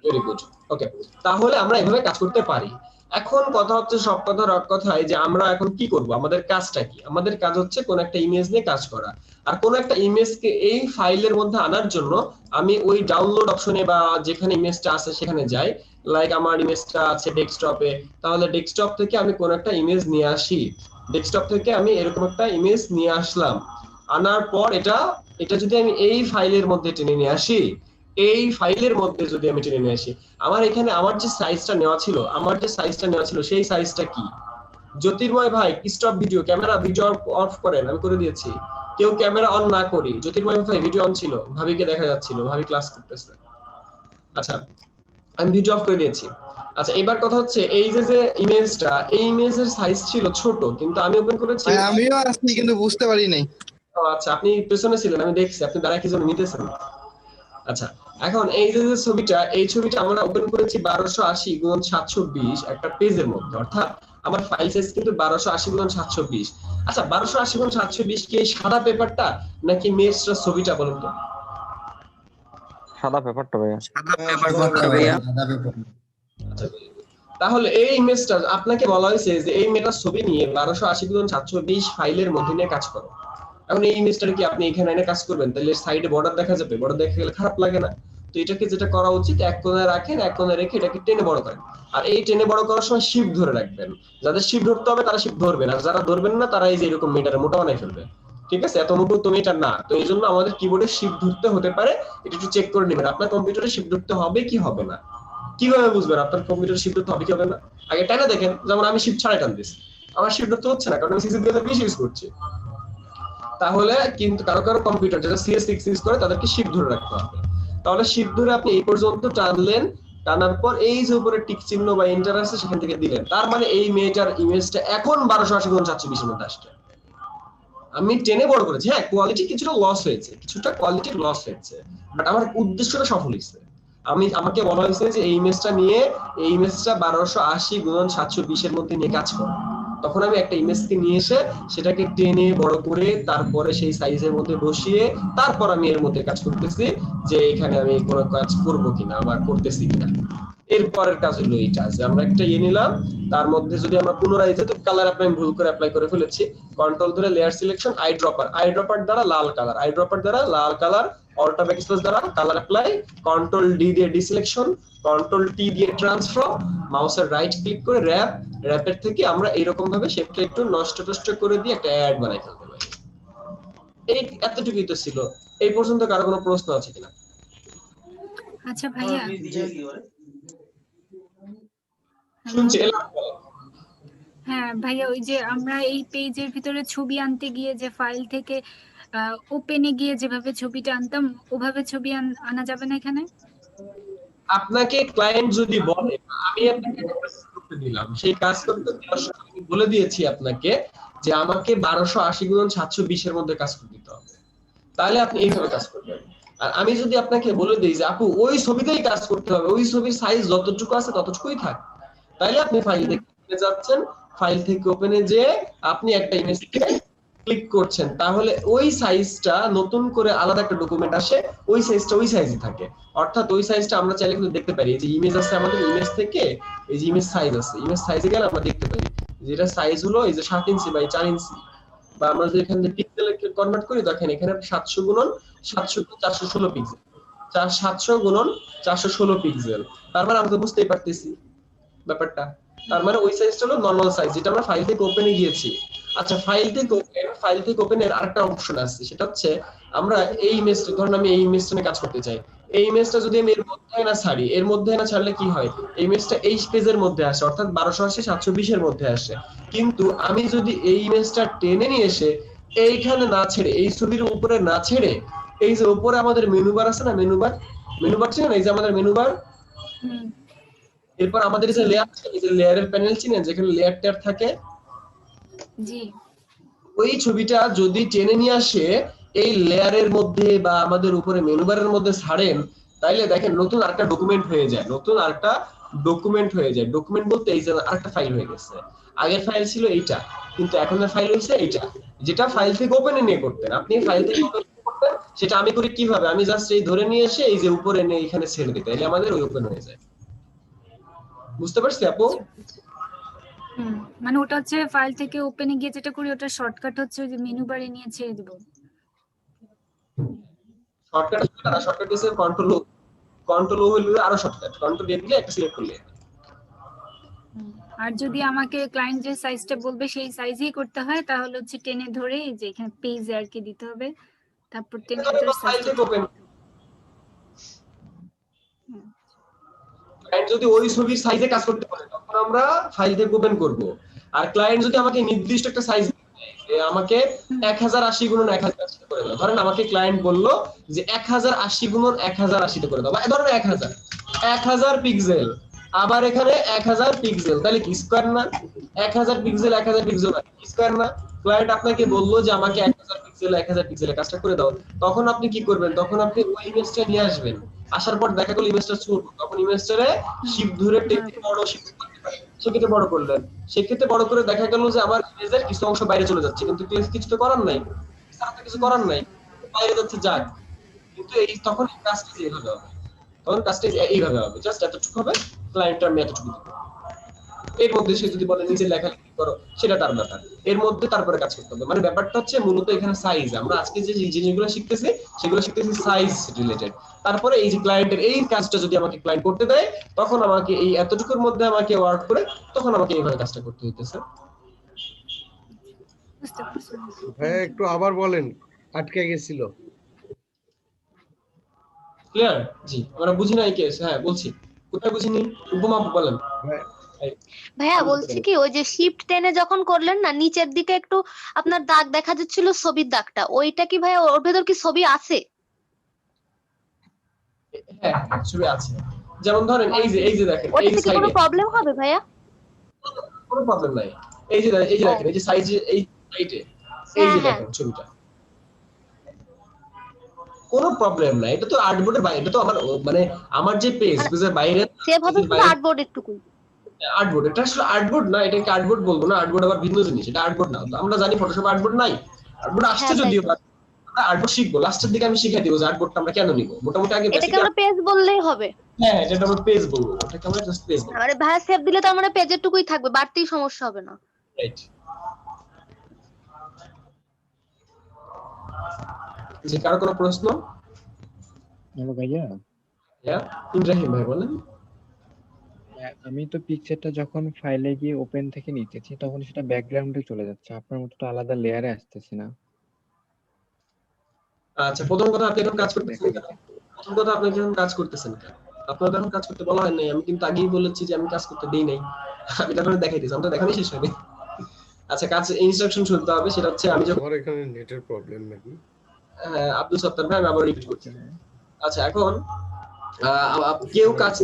ভেরি গুড, ওকে। তাহলে আমরা এভাবে কাজ করতে পারি। এখন কথা হচ্ছে সব কথাই যে আমরা এখন কি করব, আমাদের কাজটা কি? আমাদের কাজ হচ্ছে কোন একটা ইমেজ নিয়ে কাজ করা। আর কোন একটা ইমেজকে এই ফাইলের মধ্যে আনার জন্য আমি ওই ডাউনলোড অপশনে বা যেখানে ইমেজটা আছে সেখানে যাই। লাইক আমার ইমেজটা আছে ডেস্কটপে, তাহলে ডেস্কটপ থেকে আমি কোন একটা ইমেজ নিয়ে আসি। ডেস্কটপ থেকে আমি এরকম একটা ইমেজ নিয়ে আসলাম, আনার পর এটা যদি আমি এই ফাইলের মধ্যে টেনে নিয়ে আসি, আমার এখানে আমার যে সাইজটা নেওয়া ছিল সেই সাইজটা কি? জ্যোতির্ময় ভাই stop video, camera video of করেন, আমি করে দিয়েছি। কেউ ক্যামেরা অন না করি। জ্যোতির্ময় ভাই ভিডিও অন ছিল, ভাবিকে দেখা যাচ্ছিল, ভাবি ক্লাস করতেছে। আচ্ছা, আমি ভিডিও অফ করে দিয়েছি। আচ্ছা, এবার কথা হচ্ছে এই যে ইমেজটা, এই ইমেজের সাইজ ছিল ছোট, কিন্তু আমি ওপেন করেছি। আমিও আসছি কিন্তু বুঝতে পারি নাই। আচ্ছা, আপনি পেছনে ছিলেন, আমি দেখছি আপনি দাঁড়ায় কি জন্য নিতেছেন। আচ্ছা, এখন এই যে ছবিটা আমরা ওপেন করেছি 1280x720 একটা পেজের মধ্যে, অর্থাৎ আমার ফাইল সাইজ কিন্তু 1280x720। আচ্ছা, 1280x720 কি সাদা পেপারটা নাকি মেজটার ছবিটা বলুন তো? সাদা পেপারটা ভাইয়া। আচ্ছা, তাহলে এই ইমেজটা আপনাকে বলা হয়েছে যে এই মেটার ছবি নিয়ে 1280x720 ফাইলের মধ্যে নিয়ে কাজ করো। এখন এই ইমেজটার কি আপনি এখানে এনে কাজ করবেন? তাহলে সাইডে বর্ডার দেখা যাবে, বর্ডার দেখা গেলে খারাপ লাগে না? তো এটাকে যেটা করা উচিত, এক কোণে রাখেন, এক কোণে রেখে এটাকে টেনে বড় করেন। আর এই টেনে বড় করার সময় শিফট ধরে রাখবেন। যাদের শিফট ধরতে হবে তারা শিফট ধরবেন, আর যারা ধরবেন না তারা এই যে এরকম মিটারে মোটা বানাই ফেলবে। ঠিক আছে, এত মোটো তো মিটার না। তো এই জন্য আমাদের কিবোর্ডে শিফট ধরতে হতে পারে, এটা একটু চেক করে নেবেন। আপনার কম্পিউটারে শিফট ধরতে হবে কি হবে না, কিভাবে বুঝবেন আপনার কম্পিউটারে শিফট ধরতে হবে কি হবে না? আগে টানা দেখেন, যেমন আমি শিফট ছাড়াই টান দিচ্ছি, আমার শিফট ধরতে হচ্ছে না, কারণ আমি সিসি বেশি ইউজ করছি। তাহলে কিন্তু কারো কম্পিউটার যেটা CS6 ইউজ করে তাদেরকে শিফট ধরে রাখতে হবে। তাহলে শিফট ধরে আপনি এই পর্যন্ত টানলেন, টানার পর এই যে উপরে টিক চিহ্ন বা এন্টার আছে সেখান থেকে দিলেন। তার মানে এই মেয়েটার ইমেজটা এখন 1280x720 এর মধ্যে আসছে। আমি টেনে বড় করেছি, হ্যাঁ কোয়ালিটি কিছুটা লস হয়েছে, বাট আমার উদ্দেশ্যটা সফল হয়েছে। আমাকে বলা হয়েছে যে এই ইমেজটা 1280x720 এর মধ্যে নিয়ে কাজ করো। তখন আমি একটা ইমেজকে নিয়ে এসে সেটাকে টেনে বড় করে তারপরে সেই সাইজের মধ্যে বসিয়ে তারপর আমি এর মধ্যে কাজ করতেছি যে এখানে আমি কোনো কাজ করব কিনা বা করতেছি কিনা। এরপরের কাজ হলো এইটা যে আমরা একটা নিলাম, তার মধ্যে যদি আমরা পুনরায় যেহেতু কালার আমি ভুল করে অ্যাপ্লাই করে ফেলেছি, কন্ট্রোল ধরে লেয়ার সিলেকশন, আই ড্রপার দ্বারা লাল কালার, অল্টা ব্যাকস্পেস দ্বারা কালার অ্যাপ্লাই, কন্ট্রোল ডি দিয়ে ডিসিলেকশন, কন্ট্রোল টি দিয়ে ট্রান্সফর্ম, মাউসের রাইট ক্লিক করে র‍্যাপের থেকে আমরা এইরকম ভাবে শেপটা একটু নষ্ট করে দিয়ে একটা অ্যাড বানাই ফেলতে পারি। এই এতটুকুই তো ছিল। এই পর্যন্ত কারো কোনো প্রশ্ন আছে কিনা? আচ্ছা ভাইয়া, শুনছি। হ্যাঁ ভাইয়া, ওই যে আমরা এই পেজের ভিতরে ছবি আনতে গিয়ে যে ফাইল থেকে ওপেনে গিয়ে যেভাবে ছবিটা আনতাম ওভাবে ছবি আনা যাবে না এখানে? আপনাকে ক্লায়েন্ট যদি বলে, আমি আপনাকে করতে দিলাম, সেই কাজ করতে আমি বলে দিয়েছি আপনাকে যে আমাকে 1280x720 এর মধ্যে কাজ করতে দিতে হবে, তাহলে আপনি এইভাবে কাজ করবেন। আর আমি যদি আপনাকে বলে দিই যে আপু ওই ছবিতেই কাজ করতে হবে, ওই ছবির সাইজ যতটুকু আছে ততটুকুই থাক, তাহলে আপনি ফাইল থেকে যাচ্ছেন, ফাইল থেকে ওপেনে যে আপনি একটা ইমেজ ক্লিক করছেন তাহলে ওই সাইজটা নতুন করে আলাদা একটা ডকুমেন্ট আসে, ওই সাইজটা ওই সাইজই থাকে। অর্থাৎ ওই সাইজটা আমরা চাইলে কিন্তু দেখতে পারি। এই যে ইমেজ আছে আমাদের, ইমেজ থেকে এই যে ইমেজ সাইজ আছে, ইমেজ সাইজে গেলে আমরা দেখতে পারি যেটা সাইজ হলো এই যে 7 ইঞ্চি বাই 4 ইঞ্চি। বা আমরা যদি এখানে পিক্সেলে কনভার্ট করি দেখেন এখানে 700 গুণন 700 416 পিক্সেল, 700 গুণন 416 পিক্সেল। তার মানে আমরা তো বুঝতেই পারতেছি ব্যাপারটা। তার মানে ওই সাইজটা হলো নরমাল সাইজ যেটা আমরা ফাইল থেকে ওপেনে গিয়েছি। আচ্ছা ফাইল থেকে ওপেনের আরেকটা অপশন আছে, সেটা হচ্ছে আমরা এই ইমেজটা, ধরুন আমি এই ইমেজটা নিয়ে কাজ করতে চাই, এই ইমেজটা যদি আমি এর মধ্যে না ছাড়ি, এর মধ্যে না ছাড়লে কি হয়, এই ইমেজটা এই পেজের মধ্যে আসে, অর্থাৎ 1280 720 এর মধ্যে আসে। কিন্তু আমি যদি এই ইমেজটা টেনে নিয়ে এসে এইখানে না ছেড়ে, এই ছবির উপরে না ছেড়ে, এই যে উপরে আমাদের মেনু বার আছে না, মেনু বার চিনেন, এই যে আমাদের মেনু বার, এরপর আমাদের যে লেয়ার, এই যে লেয়ারের প্যানেল চিনেন যেখানে লেয়ার ট্যাব থাকে, জি ওই ছবিটা যদি টেনে নিয়ে আসে এই লেয়ারের মধ্যে বা আমাদের উপরে মেনু বারের মধ্যে ছাড়েন, তাইলে দেখেন নতুন আরেকটা ডকুমেন্ট হয়ে যায়, ডকুমেন্ট বলতে এই যে আরেকটা ফাইল হয়ে গেছে। আগের ফাইল ছিল এইটা, কিন্তু এখনের ফাইল হয়েছে এইটা, যেটা ফাইল থেকে ওপেনে নিয়ে করতেন আপনি, ফাইল থেকে ওপেন করতেন, সেটা আমি করি কিভাবে, আমি জাস্ট এই ধরে নিয়ে এসে এই যে উপরে নিয়ে এখানে ছেড়ে দিই, তাইলে আমাদের ওই ওপেন হয়ে যায়। বুঝতে পারছি আপু? মানে ওটা হচ্ছে ফাইল থেকে ওপেনে গিয়ে যেটা করি ওটা শর্টকাট হচ্ছে ওই যে মেনু বারে নিয়ে ছেড়ে দিব। শর্টকাট দিছে কন্ট্রোল ও হইলো আরো শর্টকাট, কন্ট্রোল দিয়ে দিলে একটা সিলেক্ট করলে। আর যদি আমাকে ক্লায়েন্ট যে সাইজটা বলবে সেই সাইজই করতে হয় তাহলে হচ্ছে টেনে ধরে এই যে এখানে পেজে আর কি দিতে হবে, তারপর টেনে ধরে ফাইল থেকে ওপেন, ক্লায়েন্ট যদি ওই ছবির সাইজে কাজ করতে পারে তখন আমরা ফাইল থেকে ওপেন করব। আর ক্লায়েন্ট যদি আমাকে নির্দিষ্ট একটা সাইজ আমাকে 1080 গুণন 1080 করে দাও, ধরেন আমাকে ক্লায়েন্ট বললো যে 1080 গুণন 1080 করে দাও, বা ধরেন 1000 পিক্সেল, আবার এখানে 1000 পিক্সেল, তাহলে কি স্কয়ার না? 1000 পিক্সেল স্কয়ার না? ক্লায়েন্ট আপনাকে বললো যে আমাকে 1000 পিক্সেলের কাজটা করে দাও, তখন আপনি কি করবেন? তখন আপনি ওই ইমেজটা নিয়ে আসবেন, আসার পর দেখা গেল ইমেজটা ছোট, তখন ইমেজটারে শিফট ধরে টেনে বড় শিফট করতে পারেন, সেক্ষেত্রে বড় করলেন, সেক্ষেত্রে বড় করে দেখা গেল যে আমার ইমেজের কিছু অংশ বাইরে চলে যাচ্ছে, কিন্তু কিছু তো করার নাই, কিছু করার নাই, বাইরে যাচ্ছে যাক, কিন্তু এই তখন কাজটা এইভাবে হবে, তখন কাজটা এইভাবে হবে, জাস্ট এতটুকু হবে, ক্লায়েন্টটা আমি এতটুকু দেব। এর মধ্যে সে যদি বলে নিচে লেখালেখি করো সেটা তার ব্যাপার, এর মধ্যে তারপরে কাজ করতে হবে। মানে ব্যাপারটা হচ্ছে মূলত এখানে সাইজ, আমরা আজকে যে জিনিসগুলো শিখতেছি সেগুলো শিখতেছি সাইজ রিলেটেড। তারপরে এই যে ক্লায়েন্টের এই কাজটা যদি আমাকে ক্লায়েন্ট করতে দেয় তখন আমাকে এই এতটুকুর মধ্যে আমাকে ওয়ার্ক করে তখন আমাকে এইভাবে কাজটা করতে হইতেছে। ভাইয়া একটু আবার বলেন, আটকে গেছিল। ক্লিয়ার? জি, আমরা বুঝি নাই কেস, হ্যাঁ বলছি, কোথায় বুঝিনি উপমা বলেন। ভাইয়া বলছি কি ওই যে শিফট টেনে যখন করলেন না নিচের দিকে একটু আপনার দাগ দেখা যাচ্ছিল, ছবির দাগটা, ওইটা কি ভাইয়া ওর ভেতর কি ছবি আছে? হ্যাঁ ছবি আছে, যেমন ধরেন এই যে দেখেন এই সাইডে কোনো প্রবলেম হবে ভাইয়া? কোনো প্রবলেম নাই, এই যে দেখেন এই যে সাইজে এই সাইডে এই যে দেখেন ছবিটা, কোনো প্রবলেম নাই, এটা তো আর্টবোর্ডের বাইরে, এটা তো আমার মানে আমার যে পেজের বাইরে সেভ হবে শুধু আর্টবোর্ড একটুকুই। আর্টবোর্ড, এটা আসলে আর্টবোর্ড না, এটাকে আর্টবোর্ড বলবো না, আর্টবোর্ড আবার ভিন্ন জিনিস, এটা আর্টবোর্ড না। আমরা জানি ফটোশপ আর্টবোর্ড নাই, আর্টবোর্ড আসছে যদিও, আমরা আর্টবোর্ড শিখবো, লাস্টের দিকে আমি শিখাই দিব যে আর্টবোর্ডটা আমরা কেন নিব, মোটামুটি আগে এটাকে আমরা পেজ বললেই হবে। হ্যাঁ এটা আমরা পেজ বলবো, এটাকে আমরা জাস্ট পেজ বলবো। আরে ভাইয়া সেভ দিলে তো আমরা পেজের টুকুই থাকবে, বাড়তি সমস্যা হবে না। রাইট। যে কারো কোনো প্রশ্ন? হ্যালো ভাইয়া। হ্যাঁ ইব্রাহিম ভাই বলেন। আমি তো পিকচারটা যখন ফাইলে গিয়ে ওপেন থেকে নিতেছি তখন সেটা ব্যাকগ্রাউন্ডে চলে যাচ্ছে, আপনার মতো তো আলাদা লেয়ারে আসতেছে না। আচ্ছা প্রথম কথা আপনি এখন কাজ করতেছেন কেন? আপনার তো এখন কাজ করতে বলা হয় নাই, আমি কিন্তু আগেই বলেছি যে আমি কাজ করতে দেই নাই, আমি তারপরে দেখাইতেছি, আমরা দেখানি শেষ হয়নি। আচ্ছা কাজ ইনস্ট্রাকশন শুনতে হবে, সেটা হচ্ছে আমি যখন আমার এখানে নেটের প্রবলেম নাকি? আব্দুল সত্তার ভাই আমি আবার রিপিট করছি। আচ্ছা এখন কেউ কাজ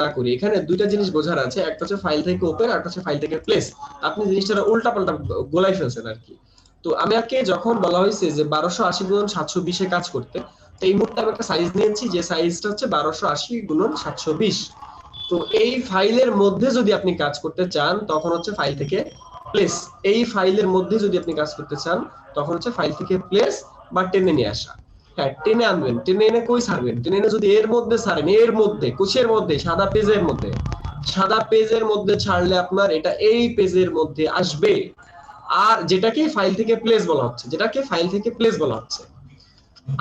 না করি এখানে দুইটা জিনিস বোঝার আছে, একটা হচ্ছে ফাইল থেকে ওপেন আর একটা হচ্ছে ফাইল থেকে প্লেস। আপনি জিনিসটা উল্টা পাল্টা গোলাই ফেলছেন আর কি। তো আমাকে যখন বলা হয়েছে যে 1280 গুণন 720 এ কাজ করতে, তো এই মুহূর্তে আমি একটা সাইজ নিয়েছি যে সাইজটা হচ্ছে 1280 গুণন 720। তো এই ফাইলের মধ্যে যদি আপনি কাজ করতে চান তখন হচ্ছে ফাইল থেকে প্লেস, এই ফাইলের মধ্যে যদি আপনি কাজ করতে চান তখন হচ্ছে ফাইল থেকে প্লেস বা টেনে নিয়ে আসা। হ্যাঁ, টেনে আনবেন, টেনে এনে কই ছাড়বেন? টেনে এনে যদি এর মধ্যে ছাড়েন, এর মধ্যে কোষের মধ্যে সাদা পেজের মধ্যে, সাদা পেজের মধ্যে ছাড়লে আপনার এটা এই পেজের মধ্যে আসবে। আর যেটাকে ফাইল থেকে প্লেস বলা হচ্ছে, যেটাকে ফাইল থেকে প্লেস বলা হচ্ছে।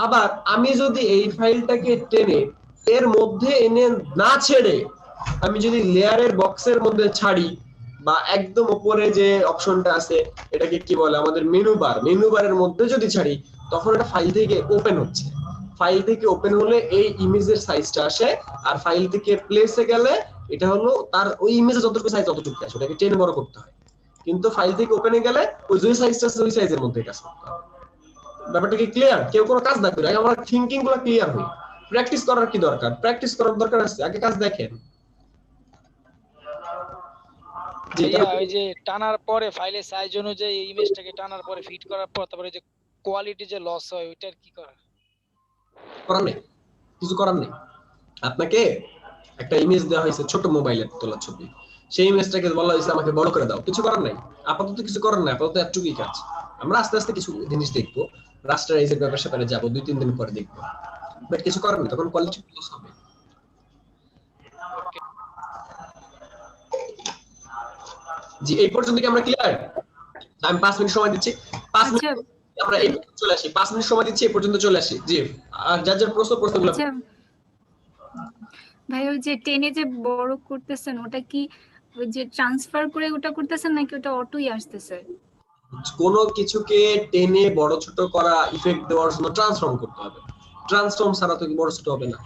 আবার আমি যদি এই ফাইলটাকে টেনে এর মধ্যে এনে না ছেড়ে আমি যদি লেয়ারের বক্সের মধ্যে ছাড়ি বা একদম উপরে যে অপশনটা আছে এটাকে কি বলে আমাদের মেনু বারের মধ্যে যদি ছাড়ি তখন এটা ফাইল থেকে ওপেন হচ্ছে। ফাইল থেকে ওপেন হলে এই ইমেজের সাইজটা আসে, আর ফাইল থেকে প্লেসে গেলে এটা হলো তার ওই ইমেজে যতটুকু সাইজ ততটুকু আসে, ওটাকে টেনে বড় করতে হয়। কিন্তু ফাইল থেকে ওপেনে গেলে ওই যে সাইজটা আছে ওই সাইজের মধ্যে কাজ করতে হবে। ব্যাপারটা কি ক্লিয়ার? কেউ কোনো কাজ না করে আমার থিংকিং গুলো ক্লিয়ার হয়। প্র্যাকটিস করার কি দরকার? প্র্যাকটিস করার দরকার আছে, আগে কাজ দেখেন। ওই যে টানার পরে ফাইলের সাইজ অনুযায়ী ইমেজটাকে টানার পরে ফিট করার পর তারপরে যে কোয়ালিটি যে লস হয় ওইটার কি করার নেই, কিছু করার নেই। আপনাকে একটা ইমেজ দেওয়া হয়েছে ছোট মোবাইলের তোলা ছবি, সেই ইমেজটাকে বলা হয়েছে আমাকে বড় করে দাও, কিছু করার নাই। আপাতত কিছু করার নাই, আপাতত এতটুকুই কাজ। আমরা আস্তে আস্তে কিছু জিনিস দেখবো, রাস্টারাইজের ব্যাপার স্যাপারে যাবো 2-3 দিন পরে দেখবো, বাট কিছু করার নেই, তখন কোয়ালিটি লস হবে। জি, এই পর্যন্ত কি আমরা ক্লিয়ার? আমি 5 মিনিট সময় দিচ্ছি, 5 মিনিট আমরা এই চলে আসি, 5 মিনিট সময় দিচ্ছি, এই পর্যন্ত চলে আসি। জি, আর যার যার প্রশ্নগুলো। ভাই ওই যে টেনে যে বড় করতেছেন ওটা কি ওই যে ট্রান্সফার করে ওটা করতেছেন নাকি ওটা অটোই আসতেছে? কোনো কিছুকে টেনে বড় ছোট করা, ইফেক্ট দেওয়ার জন্য ট্রান্সফর্ম করতে হবে। ট্রান্সফর্ম ছাড়া তো বড় ছোট হবে না।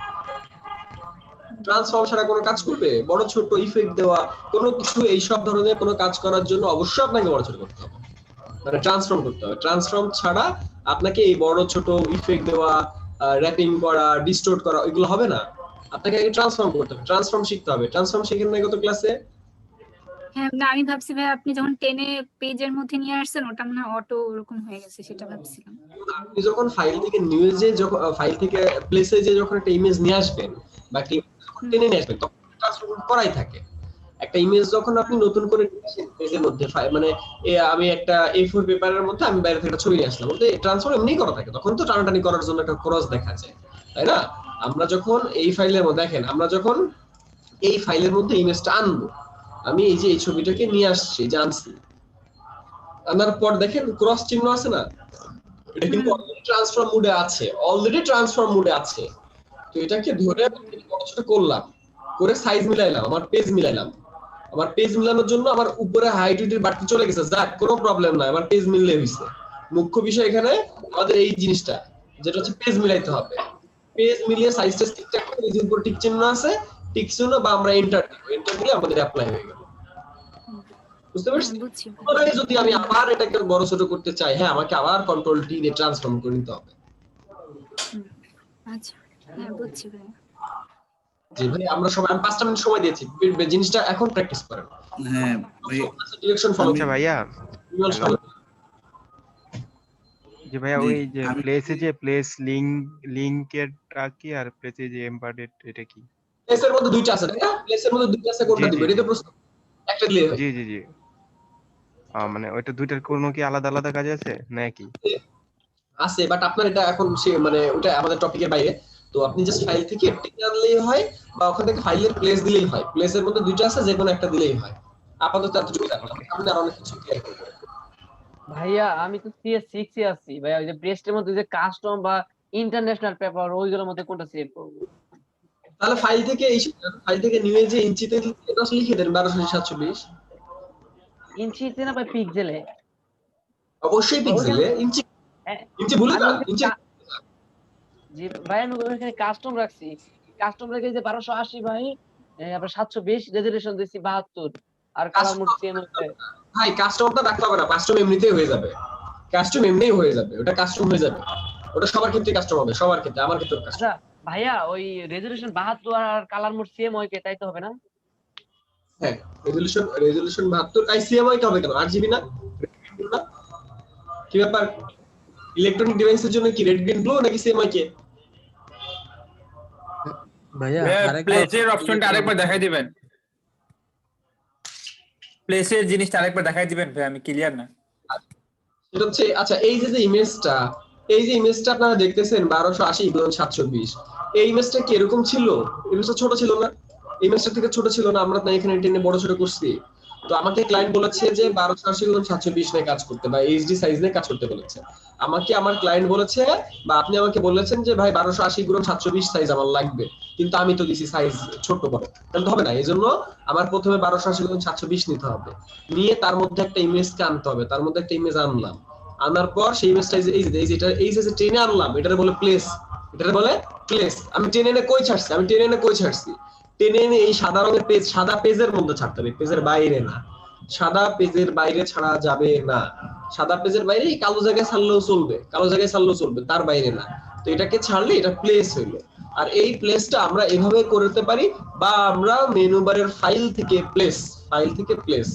ট্রান্সফর্ম ছাড়া কোনো কাজ করবে? বড় ছোট ইফেক্ট দেওয়া কোনো কিছু এই সব ধরনের কোনো কাজ করার জন্য অবশ্যই আপনাকে বড় ছোট করতে হবে, মানে ট্রান্সফর্ম করতে হবে। ট্রান্সফর্ম ছাড়া আপনাকে এই বড় ছোট ইফেক্ট দেওয়া, র‍্যাপিং করা, ডিস্টোর্ট করা এগুলো হবে না। আপনাকে আগে ট্রান্সফর্ম করতে হবে, ট্রান্সফর্ম শিখতে হবে। ট্রান্সফর্ম শিখেন না গত ক্লাসে? হ্যাঁ, না আমি ভাবছি ভাই আপনি যখন টেনে পেজের মধ্যে নিয়ে আসছেন ওটা মনে হয় অটো ওরকম হয়ে গেছে, সেটা ভাবছিলাম। আপনি যখন ফাইল থেকে নিউজে যখন ফাইল থেকে প্লেসে যে যখন একটা ইমেজ নিয়ে আসবেন বা একটা যখন টেনে নিয়ে আসবেন তখন ট্রান্সফর্ম করাই থাকে। একটা ইমেজ যখন আপনি নতুন করে পেজের মধ্যে মানে আমি একটা A4 পেপারের মধ্যে আমি বাইরে থেকে ছবি নিয়ে আসলাম, বলতে ট্রান্সফর্ম এমনি করা থাকে, তখন তো টানাটানি করার জন্য একটা ক্রস দেখা যায়, তাই না? আমরা যখন এই ফাইলের মধ্যে দেখেন, আমরা যখন এই ফাইলের মধ্যে ইমেজটা আনবো, আমি এই যে এই ছবিটাকে নিয়ে আসছি, যে আনছি, আনার পর দেখেন ক্রস চিহ্ন আছে না, এটা কিন্তু অলরেডি ট্রান্সফর্ম মোডে আছে, অলরেডি ট্রান্সফর্ম মোডে আছে। তো এটাকে ধরে বড় ছোট করলাম, করে সাইজ মিলাইলাম, আমার পেজ মিলাইলাম। আমার পেজ মিলানোর জন্য আমার উপরে হাইট উইডের বাড়তি চলে গেছে, যাক কোনো প্রবলেম নাই, আমার পেজ মিললে হইছে। মুখ্য বিষয় এখানে আমাদের এই জিনিসটা, যেটা হচ্ছে পেজ মিলাইতে হবে। পেজ মিলিয়ে সাইজটা ঠিকঠাক করে এই যে উপরে টিক চিহ্ন আছে, টিক চিহ্ন বা আমরা এন্টার দিব, এন্টার দিলে আমাদের অ্যাপ্লাই হয়ে গেল। বুঝতে পারছেন? পুনরায় যদি আমি আবার এটাকে বড় ছোট করতে চাই, হ্যাঁ আমাকে আবার কন্ট্রোল টি দিয়ে ট্রান্সফর্ম করে নিতে হবে। আচ্ছা, হ্যাঁ বুঝছি ভাই। জি ভাই, আমরা সবাই 5টা মিনিট সময় দিয়েছি, জিনিসটা এখন প্র্যাকটিস করেন। হ্যাঁ ভাই, ডিরেকশন ফলো। আচ্ছা ভাইয়া, যে ভাইয়া ওই যে প্লেসে যে প্লেস লিংকের ট্র্যাক কি আর প্লেসে যে এমবেডেড এটা কি? প্লেসের মধ্যে দুইটা আছে, তাই না? প্লেসের মধ্যে দুইটা আছে, কোনটা দিবেন? এটা প্রশ্ন। একটা দিলে হয়। জি জি জি, মানে ওইটা দুইটার কোনো কি আলাদা আলাদা কাজ আছে নাকি? আছে, বাট আপনার এটা এখন মানে ওটা আমাদের টপিকের বাইরে। তো আপনি জাস্ট ফাইল থেকে টেনে আনলেই হয় বা ওখান থেকে ফাইলের প্লেস দিলেই হয়। প্লেসের মধ্যে দুইটা আছে, যে কোনো একটা দিলেই হয়। আপাতত এতটুকু রাখলাম, আপনি আর অনেক কিছু ক্লিয়ার করবেন। ভাইয়া আমি তো CS6 এ আছি ভাইয়া, ওই যে ব্রেস্টের মধ্যে যে কাস্টম বা ইন্টারন্যাশনাল পেপার ওইগুলোর মধ্যে কোনটা সেভ করব? তাহলে ফাইল থেকে ফাইল থেকে নিউ যে ইঞ্চিতে এটা লিখে দেন 1247। ইঞ্চিতে না ভাই পিক্সেলে? অবশ্যই পিক্সেলে। ইঞ্চি ভুলে যান, ইঞ্চি। জি ভাই, আমি ওখানে কাস্টম রাখছি, কাস্টম রেখে যে 1280 ভাই, আমরা 720 রেজোলিউশন দিছি 72, আর কালার মোড সেম হচ্ছে ভাই। কাস্টমটা রাখতে হবে না, কাস্টম এমনিতেই হয়ে যাবে, কাস্টম এমনিই হয়ে যাবে, ওটা কাস্টম হয়ে যাবে, ওটা সবার ক্ষেত্রে কাস্টম হবে, সবার ক্ষেত্রে, আমার ক্ষেত্রে কাস্টম। আচ্ছা ভাইয়া, ওই রেজোলিউশন 72 আর কালার মোড সেম হয় কে, তাই তো হবে না? হ্যাঁ, রেজোলিউশন 72 আইসিএমআই কে হবে কেন? আরজিবি না? কি ব্যাপার? ইলেকট্রনিক ডিভাইসের জন্য কি রেড গ্রিন ব্লু নাকি সিএমআই কে? ভাইয়া প্লেসের অপশনটা আরেকবার দেখাই দিবেন। প্লেসের জিনিসটা আরেকবার দেখাই দিবেন ভাই, আমি ক্লিয়ার না। এটা হচ্ছে আচ্ছা এই যে ইমেজটা, এই যে ইমেজটা আপনারা দেখতেছেন 1280 × 720, এই ইমেজটা কি এরকম ছিল? ইমেজটা ছোট ছিল না? ইমেজটা থেকে ছোট ছিল না? আমরা না এখানে টেনে বড় ছোট করছি। তো আমাকে ক্লায়েন্ট বলেছে যে 1280 × 720 নিয়ে কাজ করতে বা এইচডি সাইজ নিয়ে কাজ করতে বলেছে। আমাকে আমার ক্লায়েন্ট বলেছে বা আপনি আমাকে বলেছেন যে ভাই 1280 × 720 সাইজ আমার লাগবে, কিন্তু আমি তো দিছি সাইজ ছোট বড়, তাহলে তো হবে না। এজন্য আমার প্রথমে 1280 × 720 নিতে হবে, নিয়ে তার মধ্যে একটা ইমেজকে আনতে হবে। তার মধ্যে একটা ইমেজ আনলাম, আনার পর সেই ইমেজটা এই যে টেনে আনলাম, এটারে বলে প্লেস, এটারে বলে প্লেস। আমি টেনে এনে কই ছাড়ছি? আমি টেনে এনে কই ছাড়ছি? টেনে এনে এই সাদা রঙের পেজ, সাদা পেজের মধ্যে ছাড়তে হবে, পেজের বাইরে না। সাদা পেজের বাইরে ছাড়া যাবে না। সাদা পেজের বাইরে এই কালো জায়গায় ছাড়লেও চলবে, কালো জায়গায় ছাড়লেও চলবে, তার বাইরে না। তো এটাকে ছাড়লে এটা প্লেস হইলো। আর এই প্লেসটা আমরা এভাবে করতে পারি, বা আমরা মেনু বারের ফাইল থেকে প্লেস, ফাইল থেকে প্লেস।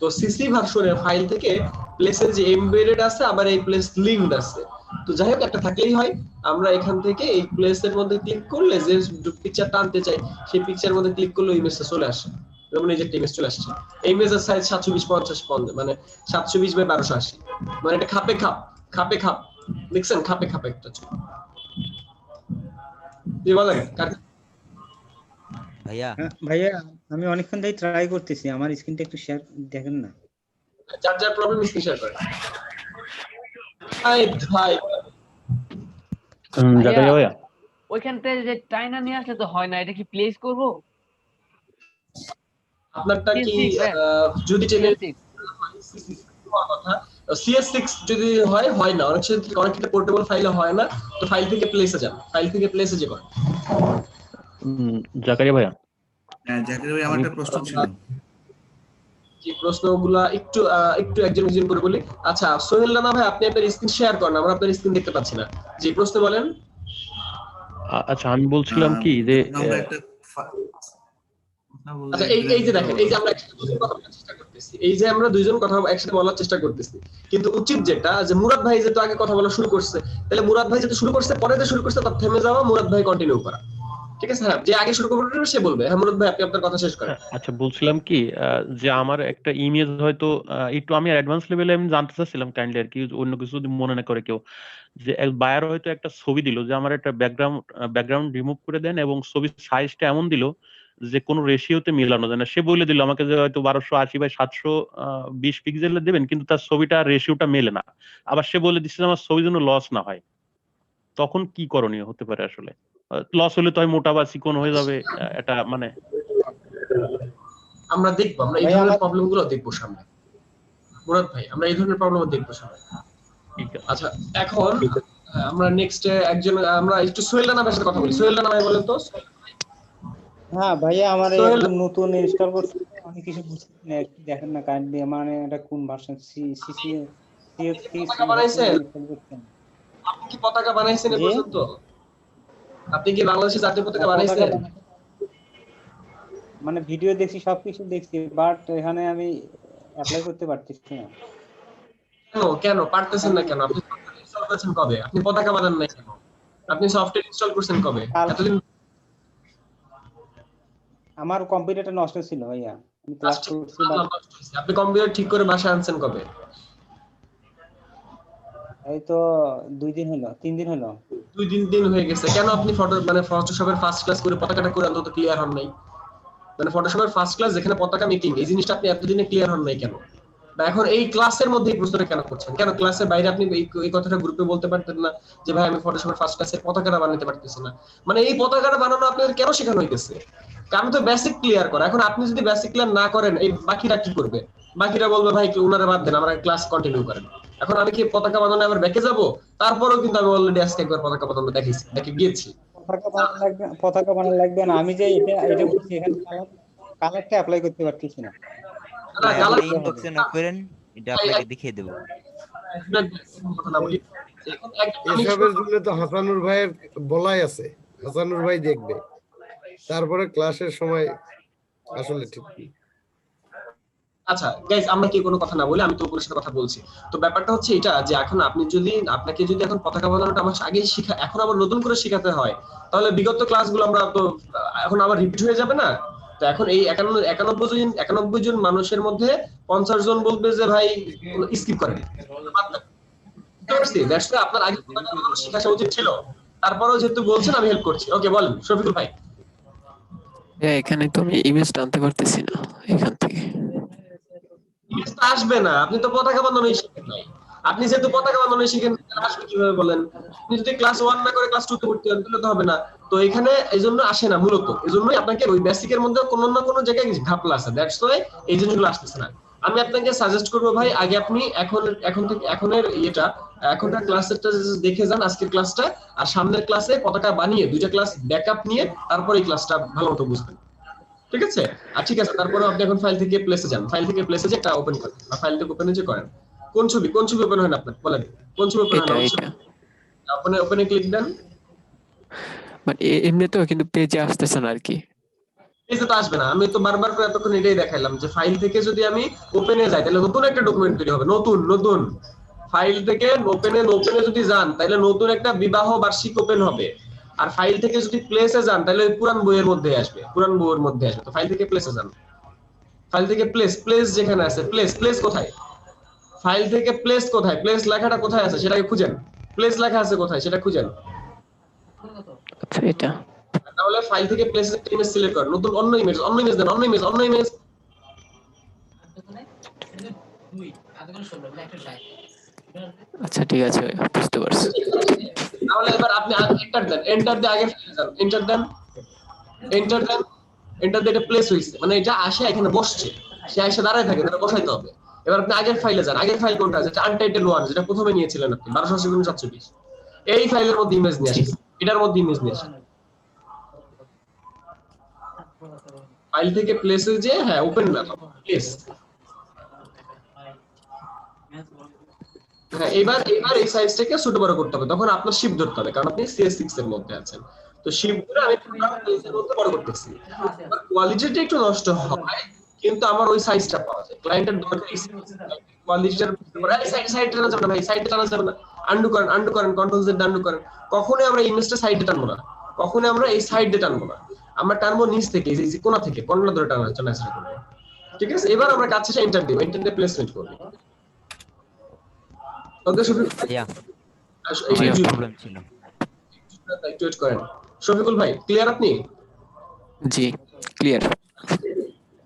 তো সিসি ভার্সনের ফাইল থেকে প্লেসের যে এমবেডেড আছে, আবার এই প্লেস লিঙ্কড আছে। তো যাই হোক একটা থাকলেই হয়। আমরা এখান থেকে এই প্লেসের মধ্যে ক্লিক করলে যে পিকচারটা আনতে চাই সেই পিকচারের মধ্যে ক্লিক করলে ইমেজটা চলে আসে। যেমন এই যে ইমেজ চলে আসছে, এই ইমেজের সাইজ 720 × 50 মানে 720 × 1280, মানে এটা খাপে খাপ, খাপে খাপ। দেখছেন খাপে খাপে একটা ছবি। কি বলেন ভাইয়া? ভাইয়া আমি অনেকক্ষণ ধরে ট্রাই করতেছি, আমার স্ক্রিনটা একটু শেয়ার দেখেন না। যার যার প্রবলেম স্ক্রিন শেয়ার করে। ভাই জাকারিয়া ভাইয়া ওইখানতে যে টাইনা নিয়ে আসলে তো হয় না, এটা কি প্লেস করব? আপনারটা কি যদি কথা CS6 যদি হয় না, অনেক ক্ষেত্রে অনেকটা পোর্টেবল ফাইলে হয় না, তো ফাইল থেকে প্লেসে যান, ফাইল থেকে প্লেসে যে করেন। জাকারিয়া ভাইয়া, হ্যাঁ জাকারিয়া ভাই, আমার একটা প্রশ্ন ছিল। যে প্রশ্নগুলা একটু একটু একজন একজন করে বলি। আচ্ছা সোহেল রানা ভাই, আপনি আপনার স্ক্রিন শেয়ার করেন, আমরা আপনার স্ক্রিন দেখতে পাচ্ছি না। যে প্রশ্ন বলেন। আচ্ছা আমি বলছিলাম কি যে আচ্ছা এই যে দেখেন, এই যে আমরা একসাথে দুজন কথা বলার চেষ্টা করতেছি, এই যে আমরা দুইজন কথা একসাথে বলার চেষ্টা করতেছি, কিন্তু উচিত যেটা যে মুরাদ ভাই যেহেতু আগে কথা বলা শুরু করছে, তাহলে মুরাদ ভাই যেহেতু শুরু করছে, পরে যে শুরু করছে তার থেমে যাওয়া, মুরাদ ভাই কন্টিনিউ করা। ঠিক আছে? হ্যাঁ, যে আগে শুরু করবে সে বলবে। হ্যাঁ মুরাদ ভাই, আপনি আপনার কথা শেষ করেন। আচ্ছা বলছিলাম কি যে আমার একটা ইমেজ হয়তো একটু আমি অ্যাডভান্স লেভেলে আমি জানতে চাচ্ছিলাম কাইন্ডলি আর কি, অন্য কিছু যদি মনে না করে কেউ, যে বায়ার হয়তো একটা ছবি দিল যে আমার একটা ব্যাকগ্রাউন্ড রিমুভ করে দেন এবং ছবির সাইজটা এমন দিল যে কোনো রেশিওতে মিলানো যায় না। সে বলে দিল আমাকে যে হয়তো 1280 × 720 পিক্সেলে দেবেন, কিন্তু তার ছবিটা রেশিওটা মেলে না। আবার সে বলে দিচ্ছে আমার ছবির জন্য লস না হয়, তখন কি করণীয় হতে পারে আসলে? লস হলে তো হয় মোটা বা চিকন হয়ে যাবে, এটা মানে আমরা দেখবো, আমরা এই ধরনের প্রবলেমগুলো দেখবো সামনে। মুরাদ ভাই, আমরা এই ধরনের প্রবলেম দেখবো সামনে। আচ্ছা এখন আমরা নেক্সট একজন, আমরা একটু সোহেল রানা ভাইয়ের সাথে কথা বলি। সোহেল রানা ভাই বলেন তো। হ্যাঁ ভাইয়া, আমার নতুন ইনস্টল করতে অনেক কিছু বুঝতে না, একটু দেখেন না কাইন্ডলি, মানে এটা কোন ভার্সন? সিসি বানাইছেন? আপনি কি পতাকা বানাইছেন এ পর্যন্ত? আপনি কি বাংলাদেশের জাতীয় পতাকা বানাইছেন? মানে ভিডিও দেখছি, সবকিছু দেখছি, বাট এখানে আমি অ্যাপ্লাই করতে পারতেছি না। কেন পারতেছেন না? কেন আপনি ইনস্টল করেছেন কবে? আপনি পতাকা বানান নাই কেন? আপনি সফটওয়্যার ইনস্টল করেছেন কবে? এতদিন আমার কম্পিউটারটা নষ্ট ছিল ভাইয়া, আমি ক্লাস করছি। আপনি কম্পিউটার ঠিক করে বাসায় আনছেন কবে? এই তো 2 দিন হলো, 3 দিন হলো। 2-3 দিন হয়ে গেছে। কেন আপনি ফটোশপের ফার্স্ট ক্লাস করে পতাকাটা করে অন্তত ক্লিয়ার হন নাই? মানে ফটোশপের ফার্স্ট ক্লাস যেখানে পতাকা মেকিং, এই জিনিসটা আপনি এতদিনে ক্লিয়ার হন নাই কেন? বা এখন এই ক্লাসের মধ্যে এই প্রশ্নটা কেন করছেন? কেন ক্লাসের বাইরে আপনি এই কথাটা গ্রুপে বলতে পারতেন না যে ভাই আমি ফটোশপের ফার্স্ট ক্লাসের পতাকাটা বানাতে পারতেছি না? মানে এই পতাকাটা বানানো আপনাদের কেন শেখানো হইতেছে? কারণ তো বেসিক ক্লিয়ার করা। এখন আপনি যদি বেসিক ক্লিয়ার না করেন, এই বাকিরা কি করবে? বাকিরা বলবে ভাই ওনারা বাদ দেন, আমরা ক্লাস কন্টিনিউ করেন। এখন আমি কি পতাকা বানানো আবার ব্যাকে যাব? তারপরেও কিন্তু আমি অলরেডি আজকে একবার পতাকা বানানো দেখে গিয়েছি। পতাকা বানানো লাগবে না, আমি যে এটা বলছি এখানে কালারটা অ্যাপ্লাই করতে পারতেছি না। ইনবক্সে নক করেন, এটা আপনাকে দেখিয়ে দেব। এসবের জন্য তো হাসানুর ভাইয়ের বলাই আছে, হাসানুর ভাই দেখবে, তারপরে ক্লাসের সময় আসলে ঠিক। আচ্ছা গাইস, আমরা কি কোনো কথা না বলে আমি তো উপরের সাথে কথা বলছি। তো ব্যাপারটা হচ্ছে এটা যে এখন আপনাকে যদি এখন পতাকা বানানোটা আমার আগে এখন আবার নতুন করে শেখাতে হয়, তাহলে বিগত ক্লাসগুলো আমরা তো এখন আবার রিপিট হয়ে যাবে না? তো তো এখন এই 91 জন মানুষের মধ্যে 50 জন বলবে যে ভাই স্কিপ করেন, দ্যাটস ওয়াই আপনার আগে শেখা উচিত ছিল। তারপরেও যেহেতু বলছেন আমি হেল্প করছি। ওকে বলেন শফিকুল ভাই। এখানে তো আমি ইমেজ টানতে পারতেছি না এখান থেকে। ইমেজটা আসবে না, আপনি তো পতাকা বানানোই শিখেন নাই। আপনি যেহেতু পতাকা বানানোই শিখেন তাহলে আসবে কিভাবে বলেন? আপনি যদি ক্লাস 1 না করে ক্লাস 2 তে ভর্তি হন তাহলে তো হবে না। তো এখানে এইজন্য আসে না মূলত, এইজন্যই আপনাকে ওই বেসিকের মধ্যে কোনো না কোনো জায়গায় ঘাপলা আছে, দ্যাটস ওয়াই এই জিনিসগুলো আসতেছে না। আমি আপনাকে সাজেস্ট করবো ভাই, আগে আপনি এখনকার ক্লাসেরটা দেখে যান, আজকের ক্লাসটা, আর সামনের ক্লাসে পতাকা বানিয়ে 2টা ক্লাস ব্যাকআপ নিয়ে তারপরে এই ক্লাসটা ভালো মতো বুঝবেন, ঠিক আছে? আর ঠিক আছে, তারপরে আপনি এখন ফাইল থেকে প্লেসে যান, ফাইল থেকে প্লেসে যে একটা ওপেন করেন, বা ফাইল থেকে ওপেনে যে করেন, কোন ছবি ওপেন হয় না আপনার বলেন? কোন ছবি ওপেন হয় না? ওপেনে ক্লিক দেন। বাট এমনি তো কিন্তু পেজে আসতেছে না আর কি। পেজে তো আসবে না, আমি তো বারবার করে এতক্ষণ এটাই দেখাইলাম যে ফাইল থেকে যদি আমি ওপেনে যাই তাহলে নতুন একটা ডকুমেন্ট তৈরি হবে, নতুন ফাইল থেকে ওপেনে যদি যান তাহলে নতুন একটা বিবাহ বার্ষিক ওপেন হবে। আর ফাইল থেকে যদি প্লেসে যান তাহলে ওই পুরান বইয়ের মধ্যে আসবে, তো ফাইল থেকে প্লেসে যান, ফাইল থেকে প্লেস যেখানে আছে, প্লেস কোথায়? ফাইল থেকে প্লেস কোথায়? প্লেস লেখাটা কোথায় আছে সেটাকে খুঁজেন, প্লেস লেখা আছে কোথায় সেটা খুঁজেন। আচ্ছা এটা তাহলে ফাইল থেকে প্লেস একটা ইমেজ সিলেক্ট করেন, নতুন অন্য ইমেজ দেন, অন্য ইমেজ। আচ্ছা ঠিক আছে বুঝতে পারছি। তাহলে এবার আপনি এন্টার দিয়ে আগে ফাইলে যান, এন্টার দিয়ে এটা প্লেস হইছে, মানে এটা আসে এখানে বসছে, সে এসে দাঁড়ায় থাকে, তাহলে বসাইতে হবে। এবার আপনি আগের ফাইলে যান, আগের ফাইল কোনটা? যেটা আনটাইটেল 1, যেটা প্রথমে নিয়েছিলেন আপনি 1280x720, এই ফাইলের মধ্যে ইমেজ নিয়ে আসেন, এটার মধ্যে ইমেজ নিয়ে আসেন। ফাইল থেকে প্লেসে যে ওপেন না প্লেস। এবার এই সাইজটাকে ছোট বড় করতে হবে, তখন আপনার শিফট ধরতে হবে কারণ আপনি CS6 এর মধ্যে আছেন। তো শিফট ধরে আমি পুরো পেজের মধ্যে বড় করতেছি, কোয়ালিটিটা একটু নষ্ট হয় কিন্তু আমার ওই সাইজটা পাওয়া যায়। ক্লায়েন্টের দরকার কোয়ালিটিটার পরে সাইডে টানা যাবে না ভাই, সাইডে টানা যাবে না। আন্ডু করেন কন্ট্রোল জেড আন্ডু করেন। কখনোই আমরা ইমেজটা সাইডে টানবো না, কখনোই আমরা এই সাইডে টানবো না, আমরা টানবো নিচ থেকে, এই যে কোণা থেকে, কোণা ধরে টানা করব, ঠিক আছে? এবার আমরা কাছে এন্টার দিব, এন্টার দিয়ে প্লেসমেন্ট করব। ওকে প্রবলেম ছিল, একটু ওয়েট করেন। শফিকুল ভাই ক্লিয়ার আপনি? জি ক্লিয়ার।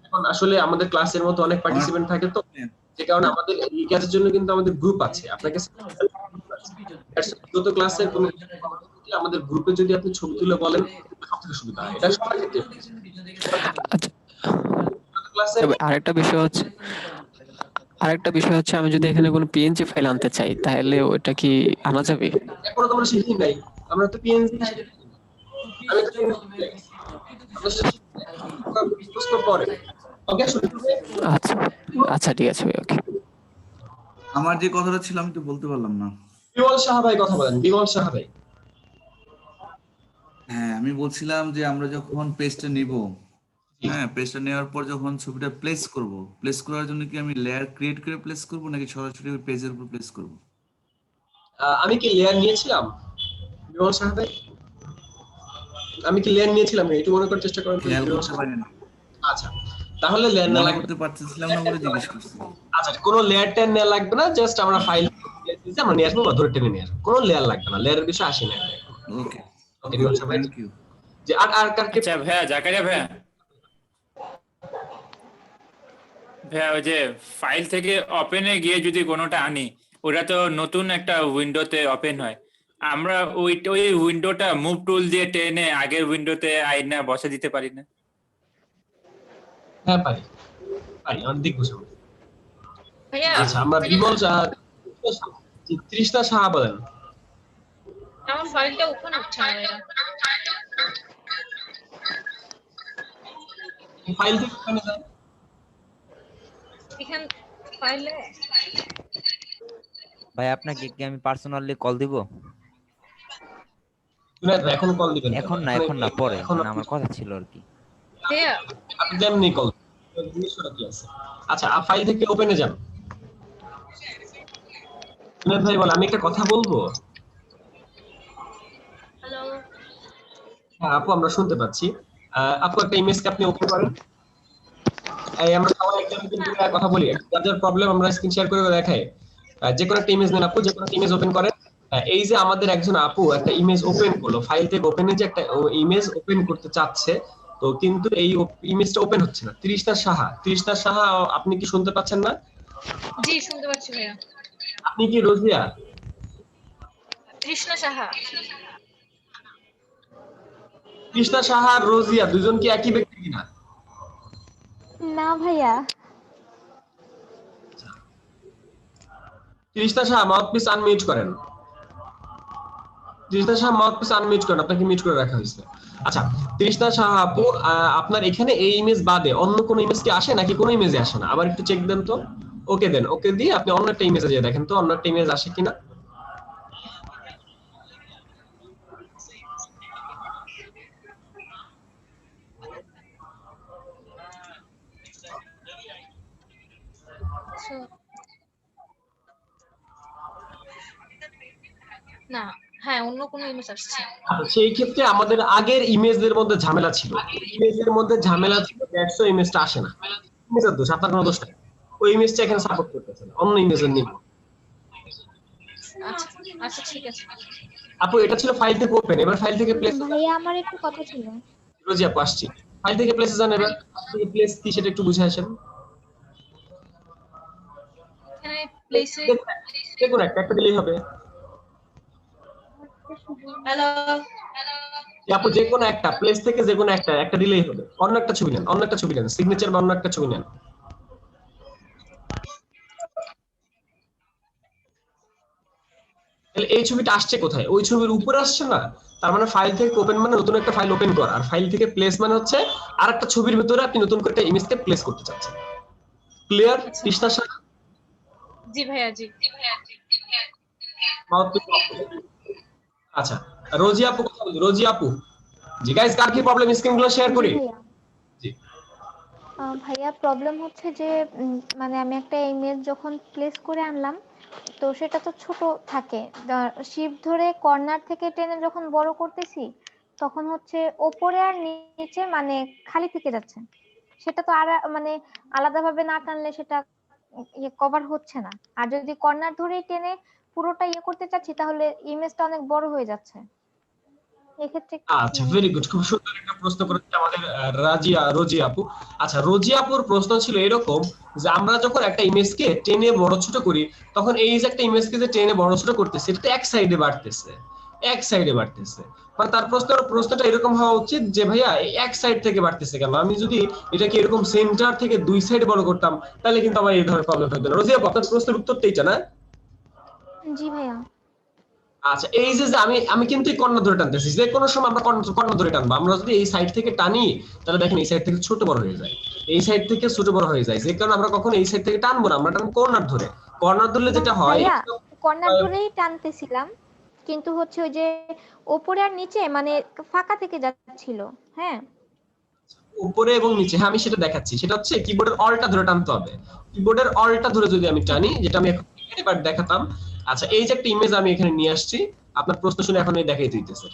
এখন আসলে আমাদের ক্লাসের মতো অনেক পার্টিসিপেন্ট থাকে, তো যে কারণে আমাদের এই কাজের জন্য কিন্তু আমাদের গ্রুপ আছে। আপনাকে বিগত ক্লাসের কোন আমাদের গ্রুপে যদি আপনি ছবি তুলে বলেন সবথেকে সুবিধা হয়, এটা সবার ক্ষেত্রে। আরেকটা বিষয় হচ্ছে আমি যদি এখানে কোনো PNG ফাইল আনতে চাই তাহলে ওটা কি আনা যাবে? এখনো তো আমরা শিখি নাই, আমরা তো PNG আচ্ছা ঠিক আছে ভাই, ওকে। আমার যে কথাটা ছিল আমি তো বলতে পারলাম না। বিমল সাহা ভাই কথা বলেন, বিমল সাহা ভাই। হ্যাঁ আমি বলছিলাম যে আমরা যখন পেজটা নিব, পেজটা নেওয়ার পর যখন ছবিটা প্লেস করার জন্য কি আমি লেয়ার ক্রিয়েট করে প্লেস করব নাকি সরাসরি পেজের উপর প্লেস করব? আমি কি লেয়ার নিয়েছিলাম বিমল সাহা ভাই? আমি কি লেয়ার নিয়েছিলাম একটু মনে করার চেষ্টা করেন। আচ্ছা তাহলে লেয়ার না করতে পারতেছিলাম না বলে জিজ্ঞেস করছি। আচ্ছা কোনো লেয়ার টেন নেওয়া লাগবে না, জাস্ট আমরা ফাইল আমরা নিয়ে আসবো বা ধরে টেনে নিয়ে আসবো, কোনো লেয়ার লাগবে না, লেয়ারের বিষয় আসে না। ওকে ওকে বিমল সাহা ভাই, থ্যাংক ইউ। যে আর কাকে? আচ্ছা ভাইয়া জাকারিয়া ভাইয়া, ওই যে ফাইল থেকে ওপেনে গিয়ে যদি কোনোটা আনি, ওটা তো নতুন একটা উইন্ডোতে ওপেন হয়, আমরা ওই উইন্ডোটা মুভ টুল দিয়ে টেনে আগের উইন্ডোতে আইনা বসে দিতে পারি না? হ্যাঁ পারি, অনেক বুঝাবো। আচ্ছা আমরা বিমল তৃষ্ণা সাহা বলেন। আমার ফাইলটা ওপেন হচ্ছে না। ফাইল থেকে ওপেনে যান, এখান ফাইলে ভাই আপনাকে কি আমি পার্সোনালি কল দিব? এখন কল দিবেন? এখন না পরে, আমার কথা ছিল আর কি। আপনি যেমনি কল কি আছে। আচ্ছা ফাইল থেকে ওপেনে যান। সুনেদ ভাই বল, আমি একটা কথা বলবো। হ্যাঁ আপু আমরা শুনতে পাচ্ছি। আপু একটা ইমেজকে আপনি ওপেন করেন। এই আমরা সবাই একজন কিন্তু কথা বলি, যাদের প্রবলেম আমরা স্ক্রিন শেয়ার করে দেখাই। যে কোনো একটা ইমেজ নেন আপু, যে কোনো একটা ইমেজ ওপেন করেন। এই যে আমাদের একজন আপু একটা ইমেজ ওপেন করলো, ফাইল থেকে ওপেনে যে একটা ইমেজ ওপেন করতে চাচ্ছে, তো কিন্তু এই ইমেজটা ওপেন হচ্ছে না। তৃষ্ণা সাহা, আপনি কি শুনতে পাচ্ছেন না? জি শুনতে পাচ্ছি ভাইয়া। আপনি কি রোজিয়া? তৃষ্ণা সাহা। তৃষ্ণা সাহা আর রোজিয়া দুজন কি একই ব্যক্তি কিনা? না ভাইয়া। তৃষ্ণা সাহা মাউথপিস আনমিউট করেন। তৃষ্ণা সাহা মাউথপিস আনমিউট করেন, আপনাকে মিউট করে রাখা হয়েছে। আচ্ছা তৃষ্ণা সাহা আপু, আপনার এখানে এই ইমেজ বাদে অন্য কোন ইমেজ কি আসে নাকি কোনো ইমেজে আসে না? আবার একটু চেক দেন তো। ওকে দেন, ওকে দিয়ে আপনি অন্য একটা ইমেজে যেয়ে দেখেন তো অন্য একটা ইমেজ আসে কিনা। না, হ্যাঁ অন্য কোনো ইমেজ আসছে। সেই ক্ষেত্রে আমাদের আগের ইমেজের মধ্যে ঝামেলা ছিল, দ্যাটস ইমেজটা আসে না। ইমেজের দোষ, আপনার কোনো দোষ নাই। ওই ইমেজটা এখানে সাপোর্ট করতেছে না, অন্য ইমেজের নিব। আচ্ছা আচ্ছা ঠিক আছে। আপু এটা ছিল ফাইল থেকে ওপেন, এবার ফাইল থেকে প্লেস। ভাইয়া আমার একটু কথা ছিল। রোজি আপু আসছি, ফাইল থেকে প্লেসে যান। এবার প্লেস কি সেটা একটু বুঝে আসেন। এখানে প্লেসে দেখুন একটা দিলেই হবে। হ্যালো আপু যে কোনো একটা প্লেস থেকে যে কোনো একটা দিলেই হবে। অন্য একটা ছবি নেন, সিগনেচার বা অন্য একটা ছবি নেন। এই ছবিটা আসছে কোথায়? ওই ছবির উপরে আসছে না? তার মানে ফাইল থেকে ওপেন মানে নতুন একটা ফাইল ওপেন করা, আর ফাইল থেকে প্লেস মানে হচ্ছে আর একটা ছবির ভিতরে আপনি নতুন করে একটা ইমেজকে প্লেস করতে চাচ্ছেন। ক্লিয়ার? তৃষ্ণা সাহা? জি ভাইয়া জি। আচ্ছা রোজি আপু কথা বলি। রোজি আপু জি, গাইস কার কি প্রবলেম স্ক্রিনগুলো শেয়ার করি। জি ভাইয়া প্রবলেম হচ্ছে যে মানে আমি একটা ইমেজ যখন প্লেস করে আনলাম তো সেটা তো ছোট থাকে, শিফট ধরে কর্নার থেকে টেনে যখন বড় করতেছি তখন হচ্ছে ওপরে আর নিচে মানে খালি থেকে যাচ্ছে। সেটা তো আর মানে আলাদাভাবে না টানলে সেটা কভার হচ্ছে না। আর যদি কর্নার ধরেই টেনে পুরোটা করতে চাচ্ছি তাহলে ইমেজটা অনেক বড় হয়ে যাচ্ছে। এক্ষেত্রে আচ্ছা ভেরি গুড, খুব সুন্দর একটা প্রশ্ন করেছে আমাদের রোজি আপু। আচ্ছা রোজি আপুর প্রশ্ন ছিল এরকম যে আমরা যখন একটা ইমেজকে টেনে বড় ছোট করি তখন এই যে একটা ইমেজকে যে টেনে বড় ছোট করতেছে এটা এক সাইডে বাড়তেছে, মানে তার প্রশ্নটা এরকম হওয়া উচিত যে ভাইয়া এক সাইড থেকে বাড়তেছে কেন? আমি যদি এটাকে এরকম সেন্টার থেকে দুই সাইডে বড় করতাম তাহলে কিন্তু আমার এই ধরনের প্রবলেম হতো না। রোজি আপু আপনার প্রশ্নের উত্তরটা এইটা না? জি ভাইয়া। আচ্ছা এই যে আমি কিন্তু এই কর্ণ ধরে টানতেছি, যে কোনো সময় আমরা কর্ণ ধরে টানবো। আমরা যদি এই সাইড থেকে টানি তাহলে দেখেন এই সাইড থেকে ছোট বড় হয়ে যায়, এই সাইড থেকে ছোট বড় হয়ে যায়, যে কারণে আমরা কখনো এই সাইড থেকে টানবো না, আমরা টানবো কর্নার ধরে। কর্নার ধরলে যেটা হয় ভাইয়া কর্নার ধরেই টানতেছিলাম কিন্তু হচ্ছে ওই যে উপরে আর নিচে মানে ফাঁকা থেকে যাচ্ছিল। হ্যাঁ উপরে এবং নিচে, হ্যাঁ আমি সেটা দেখাচ্ছি। সেটা হচ্ছে কিবোর্ডের অলটা ধরে টানতে হবে। কিবোর্ডের অলটা ধরে যদি আমি টানি, যেটা আমি এখন এবার দেখাতাম। আচ্ছা এই যে একটা ইমেজ আমি এখানে নিয়ে আসছি, আপনার প্রশ্ন শুনে এখন এই দেখাই দিতেছে।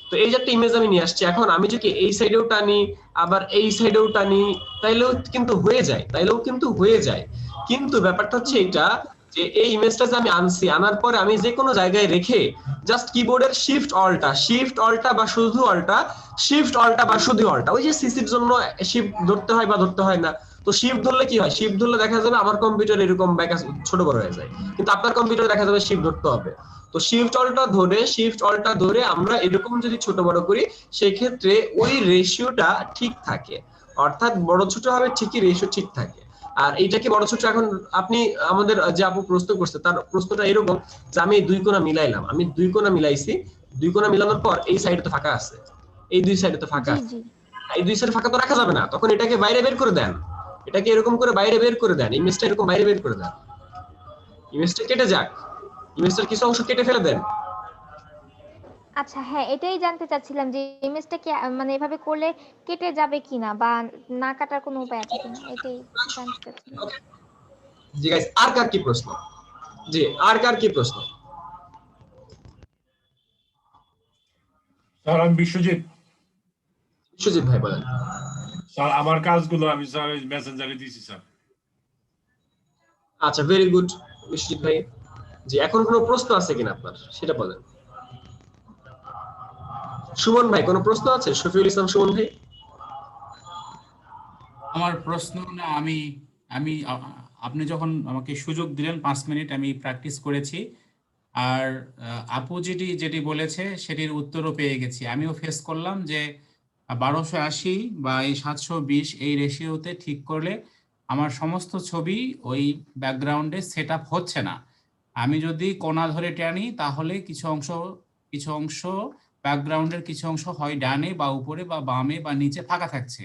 তো এই যে একটা ইমেজ আমি নিয়ে আসছি, এখন আমি যদি এই সাইডেও টানি আবার এই সাইডেও টানি তাইলেও কিন্তু হয়ে যায়। কিন্তু ব্যাপারটা হচ্ছে এটা যে এই ইমেজটা যে আমি আনছি, আনার পরে আমি যে কোনো জায়গায় রেখে জাস্ট কিবোর্ডের শিফট অল্টা বা শুধু অল্টা, ওই যে সিসির জন্য শিফট ধরতে হয় বা ধরতে হয় না। তো শিফট ধরলে কি হয়? শিফট ধরলে দেখা যাবে আমার কম্পিউটার এরকম ছোট বড় হয়ে যায়, কিন্তু আপনার কম্পিউটারে দেখা যাবে শিফট ধরতে হবে। তো শিফট অল্টা ধরে আমরা এরকম যদি ছোট বড় করি সেই ক্ষেত্রে ওই রেশিওটা ঠিক থাকে, অর্থাৎ বড় ছোট হবে ঠিকই, রেশিও ঠিক থাকে। আর এইটাকে বড় ছোট এখন আপনি আমাদের যে আপু প্রশ্ন করছে তার প্রশ্নটা এরকম যে আমি দুই কোণা মিলাইলাম, আমি দুই কোণা মিলাইছি, দুই কোণা মিলানোর পর এই সাইডে তো ফাঁকা আছে, এই দুই সাইডে তো ফাঁকা আছে, এই দুই সাইডে ফাঁকা তো রাখা যাবে না, তখন এটাকে বাইরে বের করে দেন, এটাকে এরকম করে বাইরে বের করে দেন, ইমেজটা এরকম বাইরে বের করে দেন, ইমেজটা কেটে যাক, ইমেজটার কিছু অংশ কেটে ফেলে দেন। আচ্ছা হ্যাঁ এটাই জানতে চাচ্ছিলাম যে ইমেজটা কি মানে এভাবে করলে কেটে যাবে কিনা বা না কাটার কোনো উপায় আছে কিনা, এটাই জানতে চাচ্ছিলাম। জি গাইস আর কার কি প্রশ্ন? জি আর কার কি প্রশ্ন? স্যার আমি বিশ্বজিৎ। সুজিত ভাই বলেন। স্যার আমার কাজগুলো আমি স্যার মেসেঞ্জারে দিয়েছি স্যার। আচ্ছা, ভেরি গুড সুজিত ভাই। জি, এখন কোনো প্রশ্ন আছে কিনা আপনার সেটা বলেন। সুমন ভাই কোনো প্রশ্ন আছে? শফিউল ইসলাম সুমন ভাই। আমার প্রশ্ন না, আমি আমি আপনি যখন আমাকে সুযোগ দিলেন 5 মিনিট আমি প্র্যাকটিস করেছি, আর আপু যেটি বলেছে সেটির উত্তরও পেয়ে গেছি। আমিও ফেস করলাম যে 1280 বা এই 720 এই রেশিওতে ঠিক করলে আমার সমস্ত ছবি ওই ব্যাকগ্রাউন্ডে সেট আপ হচ্ছে না। আমি যদি কোণা ধরে টানি তাহলে কিছু অংশ ব্যাকগ্রাউন্ডের কিছু অংশ হয় ডানে বা উপরে বা বামে বা নিচে ফাঁকা থাকছে।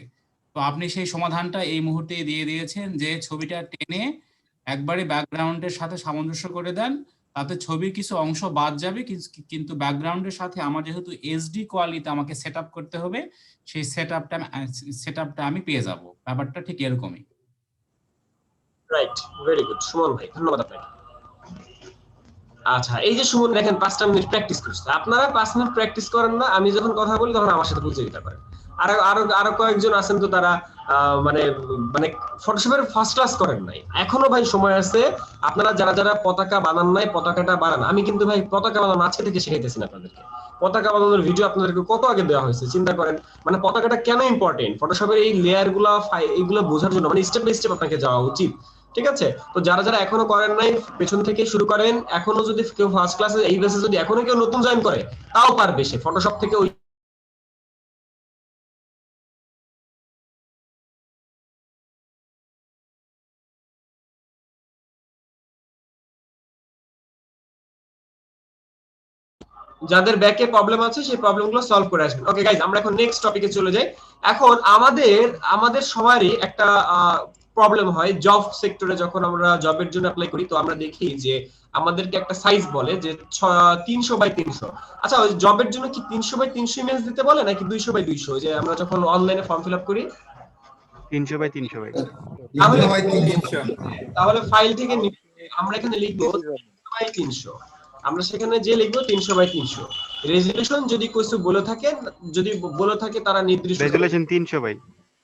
তো আপনি সেই সমাধানটা এই মুহূর্তে দিয়ে দিয়েছেন যে ছবিটা টেনে একবারে ব্যাকগ্রাউন্ডের সাথে সামঞ্জস্য করে দেন, তাতে ছবির কিছু অংশ বাদ যাবে, কিন্তু ব্যাকগ্রাউন্ডের সাথে আমার যেহেতু এইচডি কোয়ালিটি আমাকে সেট আপ করতে হবে, সেই সেট আপটা আমি পেয়ে যাব। ব্যাপারটা ঠিক এরকমই। রাইট, ভেরি গুড সুমন ভাই, ধন্যবাদ আপনাকে। আচ্ছা, এই যে সুমন দেখেন 5টা মিনিট প্র্যাকটিস করছে। আপনারা 5 মিনিট প্র্যাকটিস করেন না, আমি যখন কথা বলি তখন আমার সাথে প্রতিযোগিতা করেন। আরো কয়েকজন আছেন তো তারা মানে ফটোশপের ফার্স্ট ক্লাস করেন নাই। এখনো ভাই সময় আছে, আপনারা যারা পতাকা বানান নাই পতাকাটা বানান। আমি কিন্তু ভাই পতাকা বানানো আজকে থেকে শিখাইতেছি না আপনাদেরকে। পতাকা বানানোর ভিডিও আপনাদেরকে কত আগে দেওয়া হয়েছে, চিন্তা করেন। মানে পতাকাটা কেন ইম্পর্টেন্ট, ফটোশপের এই লেয়ার গুলা এইগুলো বোঝার জন্য মানে স্টেপ বাই স্টেপ আপনাকে যাওয়া উচিত। ঠিক আছে, তো যারা এখনো করেন নাই পেছন থেকে শুরু করেন। এখনো যদি কেউ ফার্স্ট ক্লাসে এই বেসে যদি এখনো কেউ নতুন জয়েন করে তাও পারবে সে ফটোশপ থেকে ওই যাদের ব্যাকে প্রবলেম আছে সেই প্রবলেমগুলো সলভ করে আসবেন। ওকে গাইস, আমরা এখন নেক্সট টপিকে চলে যাই। এখন আমাদের সবারই একটা প্রবলেম হয় জব সেক্টরে, যখন আমরা জবের জন্য অ্যাপ্লাই করি তো আমরা দেখি যে আমাদেরকে একটা সাইজ বলে যে 300x300। আচ্ছা, ওই জবের জন্য কি 300x300 ইমেজ দিতে বলে নাকি 200x200? যে আমরা যখন অনলাইনে ফর্ম ফিল আপ করি 300x300 ভাই। তাহলে ফাইল থেকে আমরা এখানে লিখবো 300x300। আমরা সেখানে যে লিখবো 300x300। রেজোলিউশন যদি কিছু বলে থাকে তারা নির্দিষ্ট রেজোলিউশন 300 ভাই।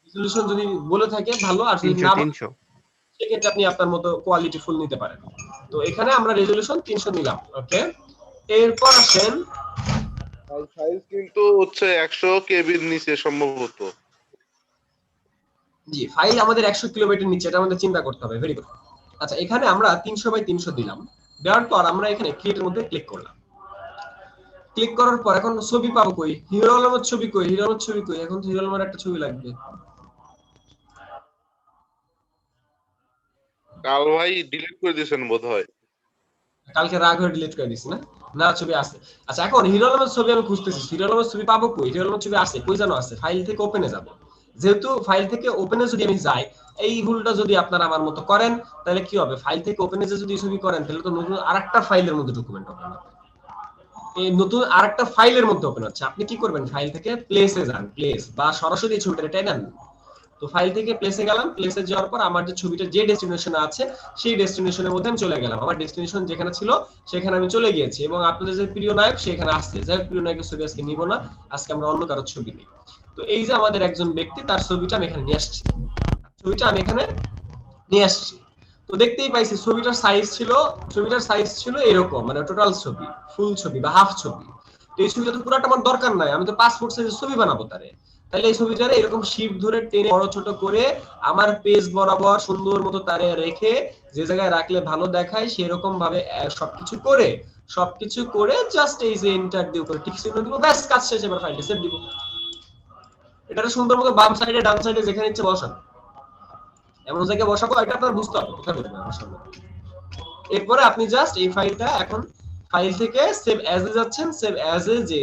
রেজোলিউশন যদি বলে থাকে ভালো, আর যদি না 300 সেক্ষেত্রে আপনি আপনার মতো কোয়ালিটি ফুল নিতে পারেন। তো এখানে আমরা রেজোলিউশন 300 নিলাম। ওকে, এরপর আসেন সাইজ কিন্তু হচ্ছে 100 কেবির নিচে সম্ভবত। জি, ফাইল আমাদের 100 কিলোবাইটের নিচে, এটা আমাদের চিন্তা করতে হবে। Very good. আচ্ছা, এখানে আমরা 300x300 দিলাম। দেওয়ার পর আমরা এখানে ক্রিয়েটের মধ্যে ক্লিক করলাম। ক্লিক করার পর এখন ছবি পাবো কই? হিরো আলমের ছবি কই? হিরো আলমের ছবি কই? এখন হিরো আলমের একটা ছবি লাগবে। কাল ভাই ডিলিট করে দিয়েছেন বোধহয়। কালকে রাগ হয়ে ডিলিট করে দিছি না? না, ছবি আছে। আচ্ছা, এখন হিরো আলমের ছবি আমি খুঁজতেছি। হিরো আলমের ছবি পাবো কই? হিরো আলমের ছবি আছে কই জানো? আছে ফাইল থেকে ওপেনে যাব। যেহেতু ফাইল থেকে ওপেনে যদি আমি যাই, এই ভুলটা যদি আপনারা আমার মতো করেন তাহলে কি হবে? ফাইল থেকে ওপেনে যদি ছবি করেন তাহলে তো নতুন আরেকটা ফাইলের মধ্যে ডকুমেন্ট ওপেন হবে। এই নতুন আরেকটা ফাইলের মধ্যে ওপেন হচ্ছে। আপনি কি করবেন? ফাইল থেকে প্লেসে যান, প্লেস বা সরাসরি ছবিটা টেনে আনবেন। তো ফাইল থেকে প্লেসে গেলাম। প্লেসে যাওয়ার পর আমার যে ছবিটা যে ডেস্টিনেশনে আছে সেই ডেস্টিনেশনের মধ্যে আমি চলে গেলাম। আমার ডেস্টিনেশন যেখানে ছিল সেখানে আমি চলে গিয়েছি এবং আপনাদের যে প্রিয় নায়ক সেখানে আসছে। যাই হোক, প্রিয় নায়কের ছবি আজকে নিব না, আজকে আমরা অন্য কারোর ছবি নিই। তো এই যে আমাদের একজন ব্যক্তি, তার ছবিটা আমি এখানে নিয়ে আসছি। তো দেখতেই পাইছি ছবিটার সাইজ ছিল এরকম, মানে টোটাল ছবি, ফুল ছবি বা হাফ ছবি। তো এই ছবিটা তো পুরোটা আমার দরকার নাই, আমি তো পাসপোর্ট সাইজের ছবি বানাবো তারে। তাহলে এই ছবিটারে এরকম শিফট ধরে টেনে বড় ছোট করে আমার পেজ বরাবর সুন্দর মতো তারে রেখে যে জায়গায় রাখলে ভালো দেখায় সেরকম ভাবে সবকিছু করে জাস্ট এই যে এন্টার দিয়ে উপরে টিক চিহ্ন দিব, ব্যাস কাজ শেষ। এবার ফাইলটা সেভ দিব। এটারে সুন্দর মতো বাম সাইডে ডান সাইডে যেখানে ইচ্ছে বসান, এমন জায়গায় বসাবো। এটা আপনার বুঝতে হবে কোথায় বসবেন বসাবো। এরপরে আপনি জাস্ট এই ফাইলটা এখন ফাইল থেকে সেভ অ্যাজ এ যাচ্ছেন। সেভ অ্যাজ এ যে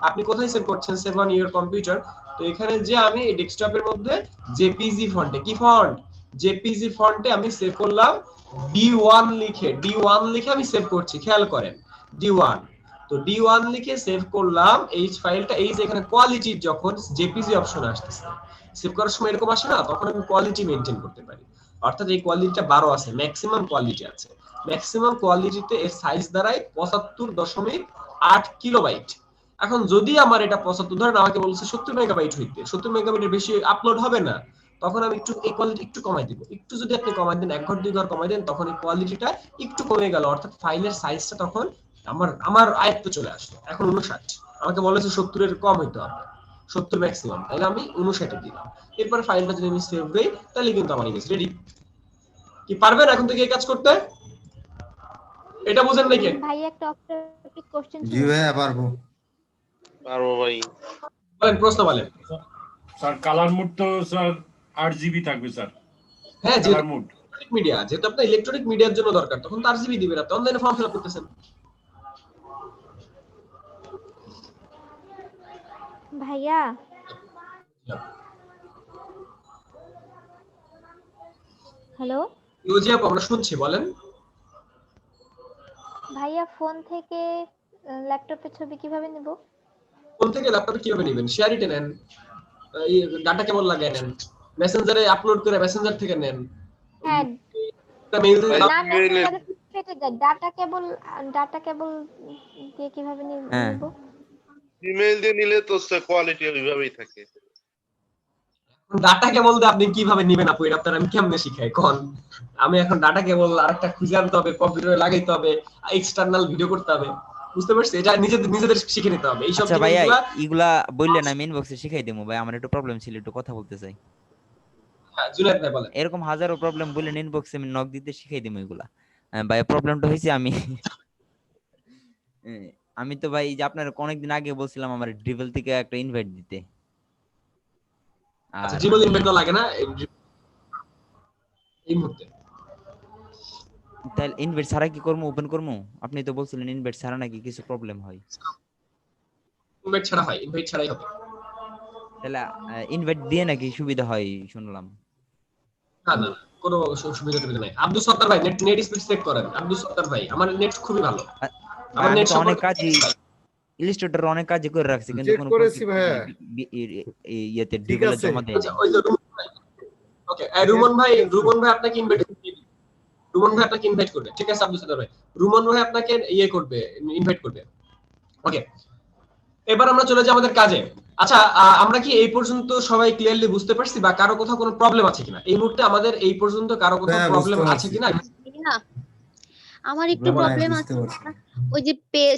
আপনি কোথায় সেভ করছেন? Save on your computer. তো এখানে যে আমি এই ডেস্কটপের মধ্যে জেপিজি ফন্টে, কি ফন্ট? জেপিজি ফন্টে আমি সেভ করলাম D1 লিখে আমি সেভ করছি। খেয়াল করেন D1। তো D1 লিখে সেভ করলাম এই ফাইলটা। এই যে এখানে কোয়ালিটির যখন জেপিজি অপশন আসতেছে, সেভ করার সময় এরকম আসে না, তখন আমি কোয়ালিটি মেইনটেইন করতে পারি। অর্থাৎ এই কোয়ালিটিটা 12 আছে, ম্যাক্সিমাম কোয়ালিটি আছে। ম্যাক্সিমাম কোয়ালিটিতে এর সাইজ দাঁড়ায় 75.8 কিলোবাইট। এখন যদি আমার এটা 75 ধরেন আমাকে বলছে 70 মেগাবাইট হইতে, 70 মেগাবাইটের বেশি আপলোড হবে না, তখন আমি একটু এই কোয়ালিটি একটু কমাই দিব। একটু যদি আপনি কমাই দেন, 1 ঘর 2 ঘর কমাই দেন, তখন এই কোয়ালিটিটা একটু কমে গেল, অর্থাৎ ফাইলের সাইজটা তখন আমার আয়ত্তে চলে আসলো। এখন 59, আমাকে বলেছে 70 এর কম হইতে হবে, 70 ম্যাক্সিমাম, তাহলে আমি 59 দিলাম। এরপর ফাইলটা যদি আমি সেভ দেই তাহলে কিন্তু আমার ইমেজ রেডি। কি পারবেন এখন থেকে এই কাজ করতে? এটা বুঝেন নাকি? ভাই একটা অফ টপিক কোশ্চেন ছিল। জি ভাইয়া পারবো ভাই। বলেন, প্রশ্ন বলেন। স্যার কালার মোড তো স্যার 8 জিবি থাকবে স্যার। হ্যাঁ, কালার মোড মিডিয়া যেহেতু আপনার ইলেকট্রনিক মিডিয়ার জন্য দরকার, তখন তো RGB দিবেন, আপনি অনলাইনে ফর্ম ফিল আপ করতেছেন। ভাইয়া হ্যালো ইউজি আপু, আমরা শুনছি, বলেন। ভাইয়া ফোন থেকে ল্যাপটপে ছবি কিভাবে নিব? ফোন থেকে ল্যাপটপে কিভাবে নেবেন? শেয়ার ইটে নেন, এই ডাটা কেবল লাগায় নেন, মেসেঞ্জারে আপলোড করে মেসেঞ্জার থেকে নেন। হ্যাঁ, ডাটা কেবল দিয়ে কিভাবে নিব? ইমেইল দিয়ে নিলে তো কোয়ালিটি ওইভাবেই থাকে। ডাটা কেবল দিয়ে আপনি কিভাবে নেবেন আপু? এটা আপনার আমি কেমনে শিখাই কোন? আমি এখন ডাটা কেবল আরেকটা খুঁজে আনতে হবে, কম্পিউটারে লাগাইতে হবে, এক্সটার্নাল ভিডিও করতে হবে, বুঝতে পারছি? এটা নিজেদের শিখে নিতে হবে। এইসব আচ্ছা ভাইয়া, এগুলা বললেন আমি ইনবক্সে শিখাই দেবো ভাই, আমার একটু প্রবলেম ছিল, একটু কথা বলতে চাই। হ্যাঁ জুনায়েদ ভাই বলেন। এরকম হাজারো প্রবলেম বললেন, ইনবক্সে আমি নক দিতে শিখাই দেবো এগুলা। ভাই প্রবলেমটা হয়েছে আমি তো ভাই যে আপনার অনেকদিন আগে বলছিলাম আমার ড্রিবল থেকে একটা ইনভাইট দিতে। আচ্ছা, ড্রিবল ইনভাইট তো লাগে না এই মুহূর্তে। তাহলে ইনভাইট ছাড়া কি করবো? ওপেন করবো? আপনি তো বলছিলেন ইনভাইট ছাড়া নাকি কিছু প্রবলেম হয়। ইনভাইট ছাড়া হয়, ইনভাইট ছাড়াই হবে। তাহলে ইনভাইট দিয়ে নাকি সুবিধা হয় শুনলাম। না না, কোনো সুবিধা নাই। আব্দুল সত্তার ভাই নেট স্পিড চেক করেন। আব্দুল সত্তার ভাই, আমার নেট খুবই ভালো, আমার নেট অনেক কাজই ইলাস্ট্রেটর অনেক কাজ করে রাখছি, কিন্তু কোনো করেছি ভাইয়া ইয়েতে ড্রিবলে জমা দেয় না। ওকে, রুমন ভাই আপনাকে ইনভাইট করবে, ঠিক আছে আব্দুল সত্তার ভাই? রুমন ভাই আপনাকে করবে, ইনভাইট করবে। ওকে, এবার আমরা চলে যাই আমাদের কাজে। আচ্ছা, আমরা কি এই পর্যন্ত সবাই ক্লিয়ারলি বুঝতে পারছি, বা কারো কোথাও কোনো প্রবলেম আছে কিনা? এই মুহূর্তে আমাদের এই পর্যন্ত কারো কোথাও প্রবলেম আছে কিনা? আমার একটু প্রবলেম আছে। ওই যে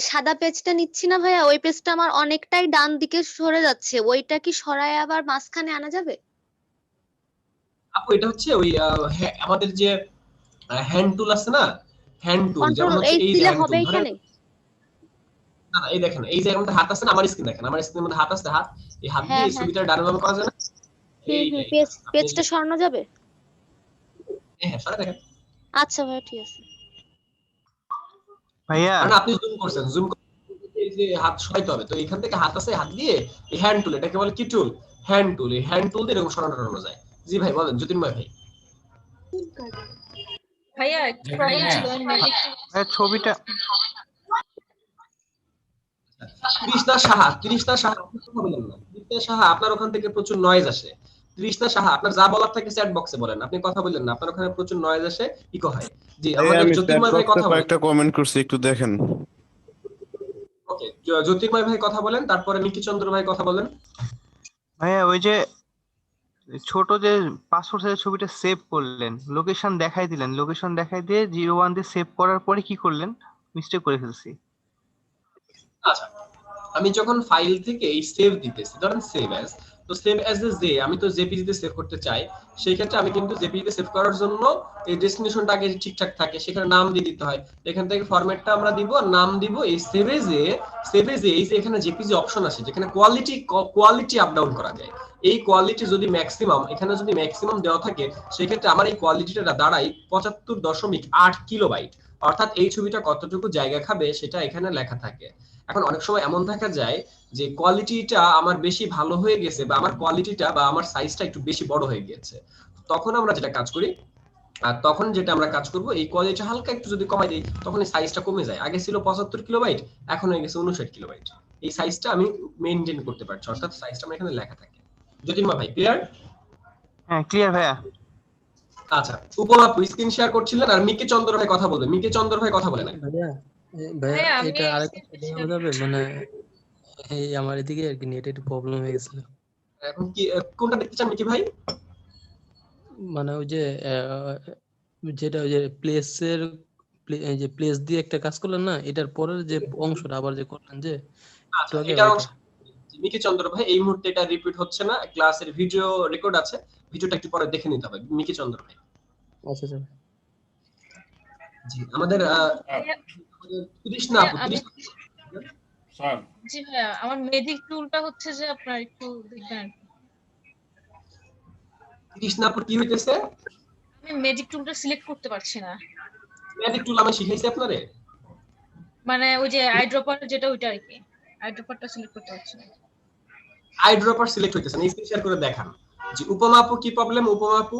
সাদা পেজটা নিচ্ছি না ভাইয়া, ওই পেজটা আমার অনেকটাই ডান দিকে সরে যাচ্ছে, ওইটা কি সরায় আবার মাঝখানে আনা যাবে? আপু এটা হচ্ছে ওই আমাদের যে হ্যান্ড টুল আছে না, হ্যান্ড টুল, যেমন হচ্ছে এই যে হবে এখানে। না এই দেখেন, এই যে আমাদের হাত আছে না, আমার স্ক্রিন দেখেন, আমার স্ক্রিনের মধ্যে হাত আছে, হাত, এই হাত দিয়ে ছবিটা ডানে বামে করা যায় না? পেজটা সরানো যাবে? হ্যাঁ, সরাই দেখেন। আচ্ছা ভাইয়া, ঠিক আছে ভাইয়া। মানে আপনি জুম করছেন, এই যে হাত সরাইতে হবে, তো এখান থেকে হাত আছে, হাত দিয়ে এই হ্যান্ড টুল, এটাকে বলে কি টুল? হ্যান্ড টুল। এই হ্যান্ড টুল দিয়ে এরকম সরানো যায়। জি ভাই বলেন, জ্যোতির্ময় ভাই। ভাইয়া ছবিটা তৃষ্ণা সাহা, আপনার ওখান থেকে প্রচুর নয়েজ আসে। তৃষ্ণা সাহা, আপনার যা বলার থাকে চ্যাট বক্সে বলেন, আপনি কথা বললেন না, আপনার ওখানে প্রচুর নয়েজ আসে, ইকো হয়। জি, আমাদের জ্যোতির্ময় ভাই কথা বলেন। একটা কমেন্ট করছি, একটু দেখেন। ওকে, জ্যোতির্ময় ভাই কথা বলেন, তারপরে মিকি চন্দ্র ভাই কথা বলেন। ভাইয়া ওই যে ছোট যে পাসপোর্ট সাইজের ছবিটা সেভ করলেন, লোকেশন দেখাই দিলেন, লোকেশন দেখাই দিয়ে 01 দিয়ে সেভ করার পরে কি করলেন? মিস্টেক করে ফেলছি। আচ্ছা, আমি যখন ফাইল থেকে এই সেভ দিতেছি, ধরেন সেভ অ্যাজ, তো সেভ অ্যাজ এ যে আমি তো জেপিজি তে সেভ করতে চাই, সেই ক্ষেত্রে আমি কিন্তু জেপিজি তে সেভ করার জন্য এই ডেস্টিনেশনটা আগে ঠিকঠাক থাকে, সেখানে নাম দিয়ে দিতে হয়। এখান থেকে ফরম্যাটটা আমরা দিব, নাম দিব। এই সেভে এই যে এখানে জেপিজি অপশন আছে, যেখানে কোয়ালিটি আপ ডাউন করা যায়। এই কোয়ালিটি যদি ম্যাক্সিমাম, এখানে যদি ম্যাক্সিমাম দেওয়া থাকে, সেই ক্ষেত্রে আমার এই কোয়ালিটিটা দাঁড়ায় 75.8 কিলোবাইট, অর্থাৎ এই ছবিটা কতটুকু জায়গা খাবে সেটা এখানে লেখা থাকে। এখন অনেক সময় এমন দেখা যায় যে কোয়ালিটিটা আমার বেশি ভালো হয়ে গেছে, বা আমার কোয়ালিটিটা বা আমার সাইজটা একটু বেশি বড় হয়ে গিয়েছে, তখন আমরা যেটা কাজ করি, আমরা কাজ করব, এই কোয়ালিটি হালকা একটু যদি কমাই দেই, তখন এই সাইজটা কমে যায়। আগে ছিল 75 কিলোবাইট, এখন হয়ে গেছে 59 কিলোবাইট। এই সাইজটা আমি মেইনটেইন করতে পারছি, অর্থাৎ সাইজটা আমার এখানে লেখা থাকে। জ্যোতির্ময় ভাই ক্লিয়ার? হ্যাঁ ক্লিয়ার ভাইয়া। আচ্ছা, উপমা স্ক্রিন শেয়ার করছিলেন, আর মিকি চন্দ্র ভাই কথা বলবেন। মিকি চন্দ্র ভাই কথা বলেন। ভাইয়া এটা আরেকটা দেওয়া যাবে, মানে এই আমার এদিকে আর কি নেটে একটু প্রবলেম হয়ে গেছিল। এখন কি কোনটা দেখতে চান নাকি ভাই? মানে ওই যে যেটা ওই যে প্লেসের এই যে প্লেস দিয়ে একটা কাজ করলেন না, এটার পরের যে অংশটা আবার যে করলেন যে একটু আচ্ছা আগে এটা ওইটা। মিকি চন্দ্র ভাই এই মুহূর্তে এটা রিপিট হচ্ছে না, ক্লাসের ভিডিও রেকর্ড আছে, ভিডিওটা একটু পরে দেখে নিতে হবে মিকি চন্দ্র ভাই। আচ্ছা আচ্ছা। জি আমাদের তৃষ্ণা আপু, তৃষ্ণা স্যার জি ভাইয়া, আমার ম্যাজিক টুলটা হচ্ছে যে আপনার একটু দেখবেন। তৃষ্ণা আপু কি হইতেছে? আমি ম্যাজিক টুলটা সিলেক্ট করতে পারছি না। ম্যাজিক টুল আমি শিখাইছি আপনারে? মানে ওই যে আইড্রপার যেটা ওইটা আর কি, আইড্রপারটা সিলেক্ট করতে পারছি না। আইড্রপার সিলেক্ট হইতেছে না, স্ক্রিন শেয়ার করে দেখান। জি উপমা আপু কি প্রবলেম? উপমা আপু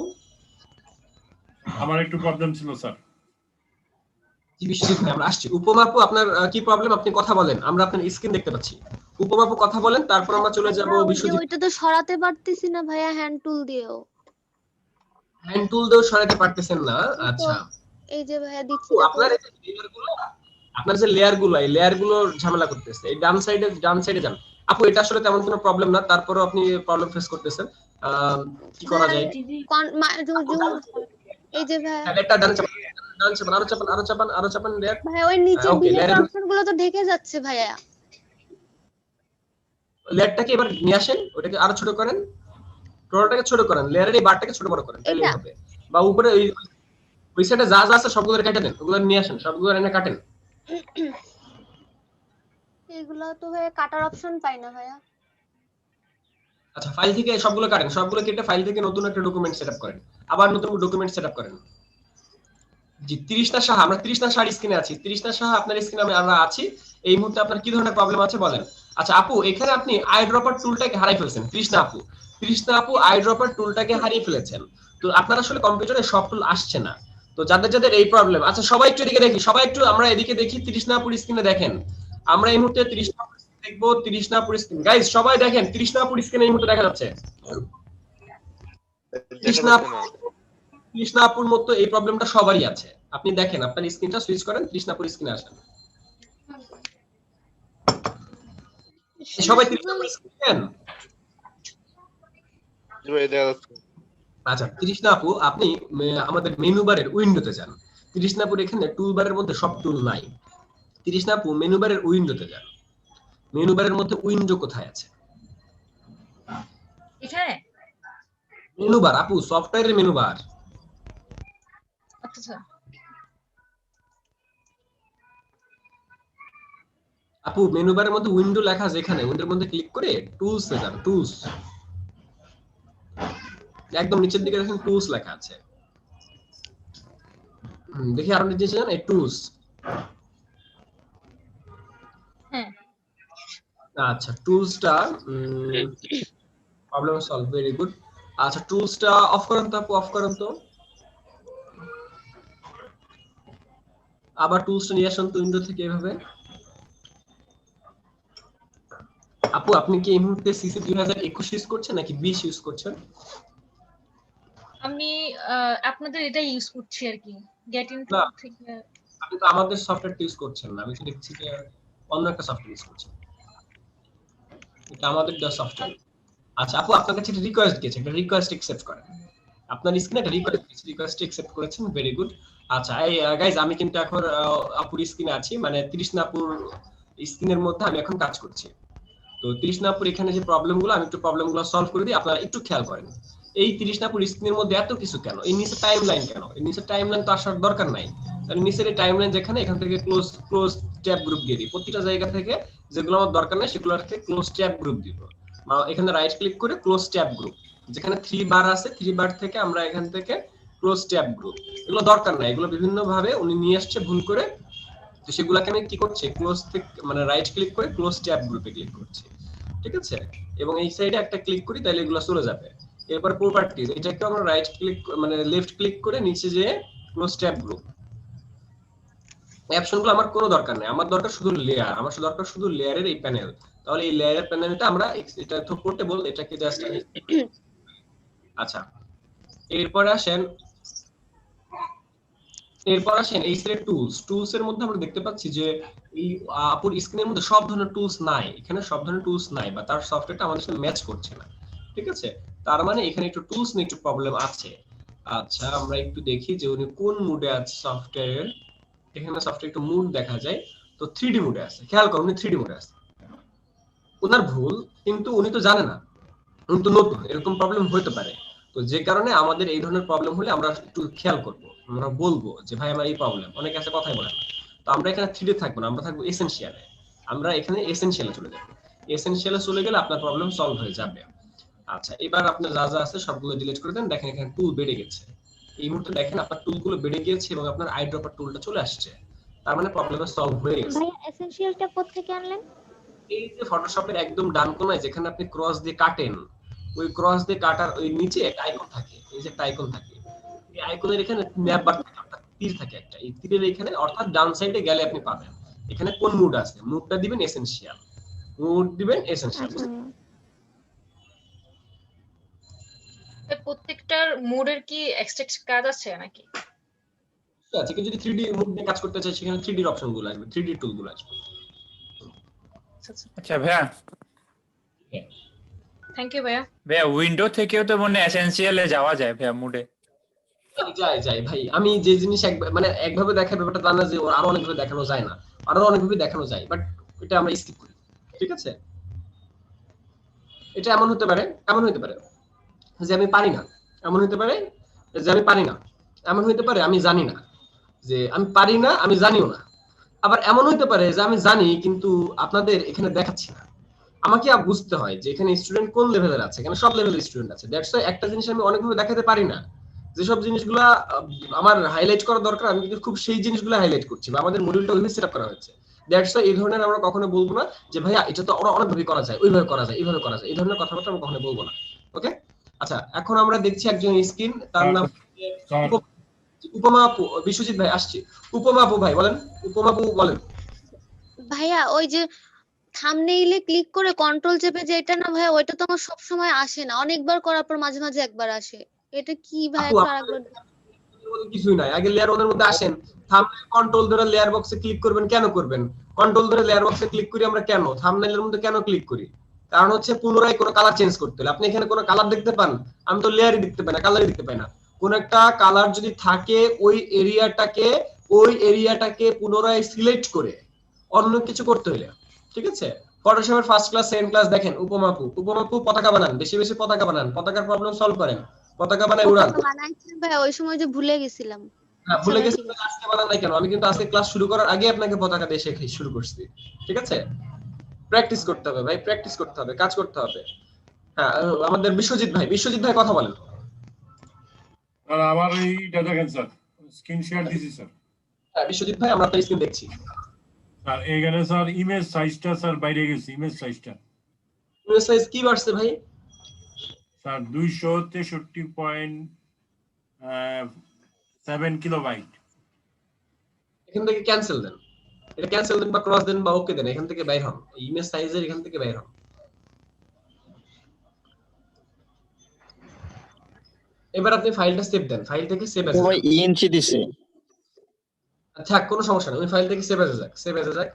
আমার একটু প্রবলেম ছিল স্যার। জি বিশ্বজিৎ ভাই আমরা আসছি। উপমা আপু আপনার কি প্রবলেম, আপনি কথা বলেন, আমরা আপনার স্ক্রিন দেখতে পাচ্ছি। উপমা আপু কথা বলেন, তারপর আমরা চলে যাব বিশ্বজিৎ। ওইটা তো সরাতে পারতেছি না ভাইয়া হ্যান্ড টুল দিয়েও। হ্যান্ড টুল দিয়েও সরাতে পারতেছেন না? আচ্ছা এই যে ভাইয়া দিচ্ছি আপনার এই লেয়ার গুলো, আপনার যে লেয়ার গুলো, এই লেয়ার গুলো ঝামেলা করতেছে। এই ডান সাইডে যান আপু, এটা আসলে তেমন কোনো প্রবলেম না, তারপরেও আপনি প্রবলেম ফেস করতেছেন। কি করা যায়? এই যে ভাইয়া এটা ডান চাপান, আরো চাপান লেয়ার। ভাই ওই নিচে ডিলিট অপশন গুলো তো ঢেকে যাচ্ছে ভাইয়া। লেয়ারটাকে এবার নিয়ে আসেন, ওটাকে আরো ছোট করেন, টোটালটাকে ছোট করেন, লেয়ারের এই বারটাকে ছোট বড় করেন, তাহলেই হবে। বা উপরে ওই সাইডে যা যা আছে সবগুলো কেটে দেন, ওগুলো নিয়ে আসেন, সবগুলো এনে কাটেন। এগুলো তো ভাইয়া কাটার অপশন পাই না ভাইয়া। আচ্ছা ফাইল থেকে সবগুলো কাটেন, সবগুলো কেটে ফাইল থেকে নতুন একটা ডকুমেন্ট সেটআপ করেন, আবার নতুন ডকুমেন্ট সেটআপ করেন। জি তৃষ্ণা সাহা, আমরা তৃষ্ণা সাহার স্ক্রিনে আছি। তৃষ্ণা সাহা আপনার স্ক্রিনে আমরা আছি। এই মুহূর্তে আপনার কি ধরনের প্রবলেম আছে বলেন। আচ্ছা আপু এখানে আপনি আইড্রপার টুলটাকে হারিয়ে ফেলছেন। তৃষ্ণা আপু আইড্রপার টুলটাকে হারিয়ে ফেলেছেন। তো আপনার আসলে কম্পিউটারে সব টুল আসছে না। তো যাদের এই প্রবলেম, আচ্ছা সবাই একটু এদিকে দেখি, সবাই একটু আমরা এদিকে দেখি, তৃষ্ণা আপুর স্ক্রিনে দেখেন। আমরা এই মুহূর্তে তৃষ্ণা আপুর স্ক্রিন দেখবো, তৃষ্ণা আপুর স্ক্রিন গাইস সবাই দেখেন, তৃষ্ণা আপুর স্ক্রিনে এই মুহূর্তে দেখা যাচ্ছে। তৃষ্ণা আপুর মতো এই প্রবলেমটা সবারই আছে। আপনি দেখেন আপনার স্ক্রিনটা সুইচ করেন, তৃষ্ণাপুর স্ক্রিনে আসেন। সবাই তৃষ্ণাপুর স্ক্রিন। আচ্ছা তৃষ্ণা আপু আপনি আমাদের মেনু বারের উইন্ডোতে যান। তৃষ্ণাপুর এখানে টুল বারের মধ্যে সব টুল নাই। তৃষ্ণা আপু মেনু বারের উইন্ডোতে যান। মেনু বারের মধ্যে উইন্ডো কোথায় আছে? এখানে মেনু বার আপু, সফটওয়্যারের মেনু বার। আচ্ছা আপু মেনু বারের মধ্যে উইন্ডো লেখা আছে, এখানে উইন্ডোর মধ্যে ক্লিক করে টুলস এ যান। টুলস একদম নিচের দিকে দেখেন টুলস লেখা আছে। দেখি আরো নিচে যান, এই টুলস। হ্যাঁ আচ্ছা টুলসটা প্রবলেম সলভ, ভেরি গুড। আচ্ছা টুলসটা অফ করেন তো আপু, অফ করেন তো। আবার টুলসটা নিয়ে আসুন তো উইন্ডো থেকে এভাবে। আপু আপনি কি এই মুহূর্তে সিসি 2021 ইউজ করছেন নাকি 20 ইউজ করছেন? আমি আপনাদের এটা ইউজ করছি আর কি, গেট ইন থেকে। আপনি তো আমাদের সফটওয়্যারটা ইউজ করছেন না, আমি তো দেখছি যে অন্য একটা সফটওয়্যার ইউজ করছেন। এটা আমাদের দা সফটওয়্যার। আচ্ছা আপু আপনার কাছে একটা রিকোয়েস্ট গেছে, একটা রিকোয়েস্ট অ্যাকসেপ্ট করেন। আপনার স্ক্রিনে একটা রিকোয়েস্ট অ্যাকসেপ্ট করেছেন, ভেরি গুড। আচ্ছা এই গাইস আমি কিন্তু এখন আপুর স্ক্রিনে আছি, মানে তৃষ্ণাপুর স্ক্রিনের মধ্যে আমি এখন কাজ করছি। তো তৃষ্ণাপুর এখানে যে প্রবলেমগুলো, আমি একটু প্রবলেমগুলো সলভ করে দিই, আপনারা একটু খেয়াল করেন। এই তৃষ্ণাপুর স্ক্রিনের মধ্যে এত কিছু কেন? এই নিচে টাইমলাইন কেন? এই নিচে টাইমলাইন তো আসার দরকার নাই। তাহলে নিচের এই টাইমলাইন যেখানে, এখান থেকে ক্লোজ ট্যাব গ্রুপ দিয়ে দিই। প্রতিটা জায়গা থেকে যেগুলো আমার দরকার নাই সেগুলোকে ক্লোজ ট্যাব গ্রুপ দিব। এখানে রাইট ক্লিক করে ক্লোজ ট্যাব গ্রুপ, যেখানে 3 বার আছে 3 বার থেকে আমরা এখান থেকে ক্লোজ ট্যাব গ্রুপ, এগুলো দরকার নাই, এগুলো বিভিন্ন ভাবে উনি নিয়ে আসছে ভুল করে। তো সেগুলোকে আমি কি করছি, ক্লোজ থেকে মানে রাইট ক্লিক করে ক্লোজ ট্যাব গ্রুপে ক্লিক করছি, ঠিক আছে? এবং এই সাইডে একটা ক্লিক করি, তাহলে এগুলো চলে যাবে। এরপর প্রপার্টিজ, এটাকে আমরা রাইট ক্লিক মানে লেফট ক্লিক করে নিচে যে ক্লোজ ট্যাব গ্রুপ। এই অপশনগুলো আমার কোনো দরকার নেই, আমার দরকার শুধু লেয়ার, আমার দরকার শুধু লেয়ারের এই প্যানেল। তাহলে এই লেয়ারের প্যানেলটা আমরা এটা তো পোর্টেবল, এটাকে জাস্ট আচ্ছা এরপরে আসেন এরপর আসেন এই সেট টুলস এর মধ্যে আমরা দেখতে পাচ্ছি যে এই আপুর স্ক্রিনের মধ্যে সব ধরনের টুলস নাই, এখানে সব ধরনের টুলস নাই বা তার সফটওয়্যারটা আমাদের সাথে ম্যাচ করছে না। ঠিক আছে, তার মানে এখানে একটু টুলস নিয়ে একটু প্রবলেম আছে। আচ্ছা আমরা একটু দেখি যে উনি কোন মুডে আছে সফটওয়্যারের। এখানে সফটওয়্যার একটু মুড দেখা যায়, তো 3D মুডে আছে। খেয়াল করুন উনি 3D মুডে আছে। ওনার ভুল, কিন্তু উনি তো জানে না, উনি তো নতুন, এরকম প্রবলেম হতে পারে। তো যে কারণে আমাদের এই ধরনের প্রবলেম হলে আমরা একটু খেয়াল করবো, আমরা বলবো যে ভাই আমার এই প্রবলেম, অনেকে আছে কথাই বলে না। তো আমরা এখানে 3D থাকবো না, আমরা থাকবো এসেনশিয়ালে। আমরা এখানে এসেনশিয়ালে চলে যাবো। এসেনশিয়ালে চলে গেলে আপনার প্রবলেম সলভ হয়ে যাবে। আচ্ছা এবার আপনার যা যা আছে সবগুলো ডিলিট করে দেন। দেখেন এখানে টুল বেড়ে গেছে, এই মুহূর্তে দেখেন আপনার টুলগুলো বেড়ে গিয়েছে এবং আপনার আইড্রপার টুলটা চলে আসছে, তার মানে প্রবলেমটা সলভ হয়ে গেছে। ভাইয়া এসেনশিয়ালটা কোথা থেকে আনলেন? এই যে ফটোশপের একদম ডান কোনায় যেখানে আপনি ক্রস দিয়ে কাটেন, ওই ক্রস দিয়ে কাটার ওই নিচে একটা আইকন থাকে, এই যে একটা আইকন থাকে, এই আইকনের এখানে ম্যাপ বার থাকে, অর্থাৎ তীর থাকে একটা, এই তীরের এখানে অর্থাৎ ডান সাইডে গেলে আপনি পাবেন এখানে কোন মুড আছে, মুডটা দিবেন এসেনশিয়াল, মুড দিবেন এসেনশিয়াল। প্রত্যেকটার মোডের কি এক্সট্রা কাজ আছে নাকি? আচ্ছা কেউ যদি 3D মুড নিয়ে কাজ করতে চায় সেখানে 3D এর অপশনগুলো আসবে, 3D টুলগুলো আসবে। আচ্ছা ভাইয়া, থ্যাংক ইউ ভাইয়া। ভাইয়া উইন্ডো থেকেও তো মনে এসেনশিয়ালে যাওয়া যায় ভাইয়া মুডে। যাই ভাই, আমি যে জিনিস মানে একভাবে দেখার ব্যাপারটা তা না যে আরো অনেকভাবে দেখানো যায় না, আরো অনেকভাবে দেখানো যায়, বাট এটা আমরা স্কিপ করি। ঠিক আছে, এটা এমন হতে পারে যে আমি পারি না, এমন হতে পারে যে আমি পারি না, এমন হতে পারে আমি জানি না, যে আমি পারি না আমি জানিও না। আবার এমন হতে পারে যে আমি জানি কিন্তু আপনাদের এখানে দেখাচ্ছি না। আমাকে বুঝতে হয় যে এখানে স্টুডেন্ট কোন লেভেলের আছে, এখানে সব লেভেলের স্টুডেন্ট আছে। দ্যাটস ওয়াই একটা জিনিস আমি অনেকভাবে দেখাতে পারি না, যেসব জিনিসগুলা আমার হাইলাইট করা দরকার আমি কিন্তু খুব সেই জিনিসগুলো হাইলাইট করছি, বা আমাদের মডিউলটা ওইভাবে সেটআপ করা হয়েছে। দ্যাটস ওয়াই এই ধরনের আমরা কখনো বলবো না যে ভাইয়া এটা তো অনেকভাবে করা যায়, ওইভাবে করা যায়, এইভাবে করা যায়, এই ধরনের কথাবার্তা আমরা কখনো বলবো না। ওকে, আচ্ছা এখন আমরা দেখছি একজন স্ক্রিন, তার নাম উপমা আপু। বিশ্বজিৎ ভাই আসছে, উপমা আপু ভাই বলেন, উপমা আপু বলেন। ভাইয়া ওই যে থাম্বনেইলে ক্লিক করে কন্ট্রোল চেপে যে এটা না ভাইয়া, ওইটা তো আমার সব সময় আসে না, অনেকবার করার পর মাঝে মাঝে একবার আসে, এটা কি ভাইয়া একটু আরেকবার? কিছুই নাই, আগে লেয়ার ওদের মধ্যে আসেন, থাম্বনেইল কন্ট্রোল ধরে লেয়ার বক্সে ক্লিক করবেন। কেন করবেন? কন্ট্রোল ধরে লেয়ার বক্সে ক্লিক করি আমরা কেন, থাম্বনেইলের মধ্যে কেন ক্লিক করি? কারণ হচ্ছে পুনরায় কোনো কালার চেঞ্জ করতে হলে। আপনি এখানে কোনো কালার দেখতে পান? আমি তো লেয়ারই দেখতে পাই না, কালারই দেখতে পাই না। কোন একটা কালার যদি থাকে ওই এরিয়াটাকে পুনরায় সিলেক্ট করে অন্য কিছু করতে হলে, ঠিক আছে। ফটোশপের ফার্স্ট ক্লাস সেকেন্ড ক্লাস দেখেন উপমাপু পতাকা বানান, বেশি বেশি পতাকা বানান, পতাকার প্রবলেম সলভ করেন, পতাকা বানায় উড়ান। বানাইছেন ভাইয়া, ওই সময় যে ভুলে গেছিলাম। হ্যাঁ ভুলে গেছি, আজকে বানান নাই কেন? আমি কিন্তু আজকে ক্লাস শুরু করার আগে আপনাকে পতাকা দিয়ে শেখাই শুরু করছি। ঠিক আছে, প্র্যাকটিস করতে হবে ভাই, প্র্যাকটিস করতে হবে, কাজ করতে হবে। হ্যাঁ আমাদের বিশ্বজিৎ ভাই কথা বলেন। আর আমার এইটা দেখেন স্যার, স্ক্রিন শেয়ার দিছি স্যার। হ্যাঁ বিশ্বজিৎ ভাই আমরা আপনার স্ক্রিন দেখছি। আর এখানে স্যার ইমেজ সাইজটা স্যার বাইরে গেছে, ইমেজ সাইজটা। ইমেজ সাইজ কি বাড়ছে ভাই? Sir 263.7 kilobyte. এখান থেকে ক্যান্সেল দেন, এটা ক্যান্সেল দেন বা ক্রস দেন বা ওকে দেন, এখান থেকে বাইর হন, ইমেজ সাইজের এখান থেকে বাইর হন। এবার আপনি ফাইলটা সেভ দেন, ফাইল থেকে সেভ অ্যাজ। ভাই ইএনসি দিছে। আচ্ছা কোনো সমস্যা নেই, ওই ফাইল থেকে সেভ অ্যাজ যাক, সেভ অ্যাজ যাক।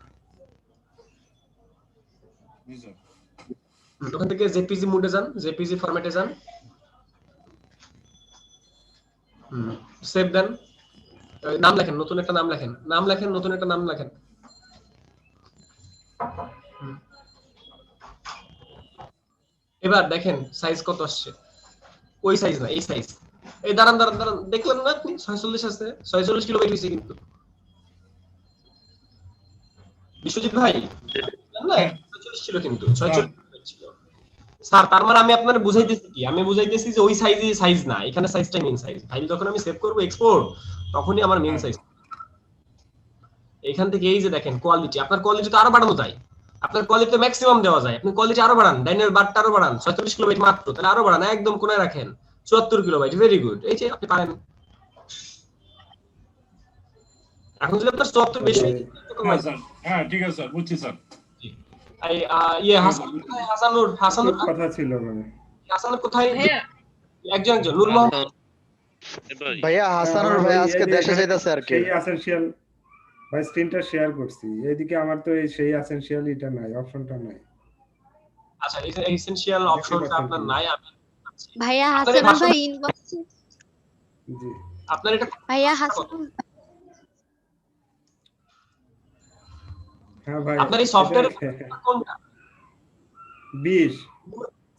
ওখান থেকে জেপিজি মোডে যান, জেপিজি ফরম্যাটে যান, সেভ দেন। নাম লেখেন, নতুন একটা নাম লেখেন, নতুন একটা নাম লেখেন। এবার দেখেন সাইজ কত আসছে, ওই সাইজ না এই সাইজ। এই দাঁড়ান দেখলেন না আপনি 46 আছে, 46 কিলোবাইট হয়েছে কিন্তু বিশ্বজিৎ ভাই, না 46 ছিল কিন্তু 46 ছিল স্যার। তার মানে আমি আপনাদের বুঝাইতেছি কি, আমি বুঝাইতেছি যে ওই সাইজ না, এখানে সাইজটা মেইন সাইজ। ফাইল যখন আমি সেভ করব এক্সপোর্ট, তখনই আমার মেইন সাইজ। এখান থেকে এই যে দেখেন কোয়ালিটি, আপনার কোয়ালিটি তো আরো বাড়ানো যায়, আপনার কোয়ালিটি তো ম্যাক্সিমাম দেওয়া যায়, আপনি কোয়ালিটি আরো বাড়ান, ডাইনের বারটা আরো বাড়ান, 46 কিলোবাইট মাত্র, তাহলে আরো বাড়ান, একদম কোণায় রাখেন 74 কিলোবাইট, ভেরি গুড। এই যে আপনি পারেন। এখন যদি আপনার 74 বেশি হয়, হ্যাঁ ঠিক আছে স্যার, বুঝছি স্যার। হাসানুর কথা ছিল মানে হাসানুর কোথায়? একজন নূর মোহাম্মদ, ভাইয়া হাসানুর আমার ভাই ওই আজকে এই যে দেশে এখানে যাইতেছে আর কি। সেই এসেনশিয়াল ভাই স্ক্রিনটা শেয়ার করছি, এইদিকে আমার তো এই সেই এসেনশিয়াল এটা নাই, অপশনটা নাই। আচ্ছা এখানে এসেনশিয়াল অপশনটা আপনার নাই। আমি ভাইয়া আপনার এই হাসানুর ভাই ভাষণ- ইনবক্সে জি আপনার এটা ভাইয়া হাসানুর হ্যাঁ ভাই আপনার এই সফটওয়্যার এটা- কোনটা? 20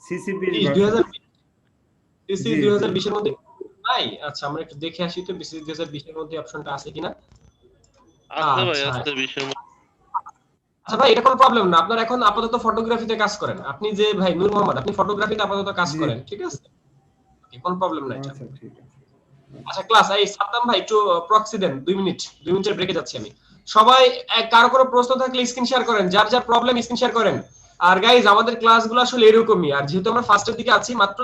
সিসি 20 বিসি 2020 এর মধ্যে নাই? আচ্ছা আমরা একটু দেখে আসি তো বিসি 2020 এর মধ্যে অপশনটা আছে কিনা। আছে ভাই, আচ্ছা। আছে 20 এর মধ্যে। আচ্ছা ভাই এটা কোনো প্রবলেম না, আপনার এখন আপাতত ফটোগ্রাফিতে কাজ করেন। আপনি যে ভাই নূর মোহাম্মদ, আপনি ফটোগ্রাফিতে আপাতত কাজ করেন, ঠিক আছে? কোনো প্রবলেম নাই। আচ্ছা ঠিক আছে। আচ্ছা ক্লাস এই সাদ্দাম ভাই একটু প্রক্সি দেন 2 মিনিটের ব্রেকে যাচ্ছি আমি। সবাই কারো কোনো প্রশ্ন থাকলে স্ক্রিন শেয়ার করেন, যার যার প্রবলেম স্ক্রিন শেয়ার করেন। আর গাইজ আমাদের ক্লাসগুলো আসলে এরকমই, আর যেহেতু আমরা ফার্স্টের দিকে আছি, মাত্র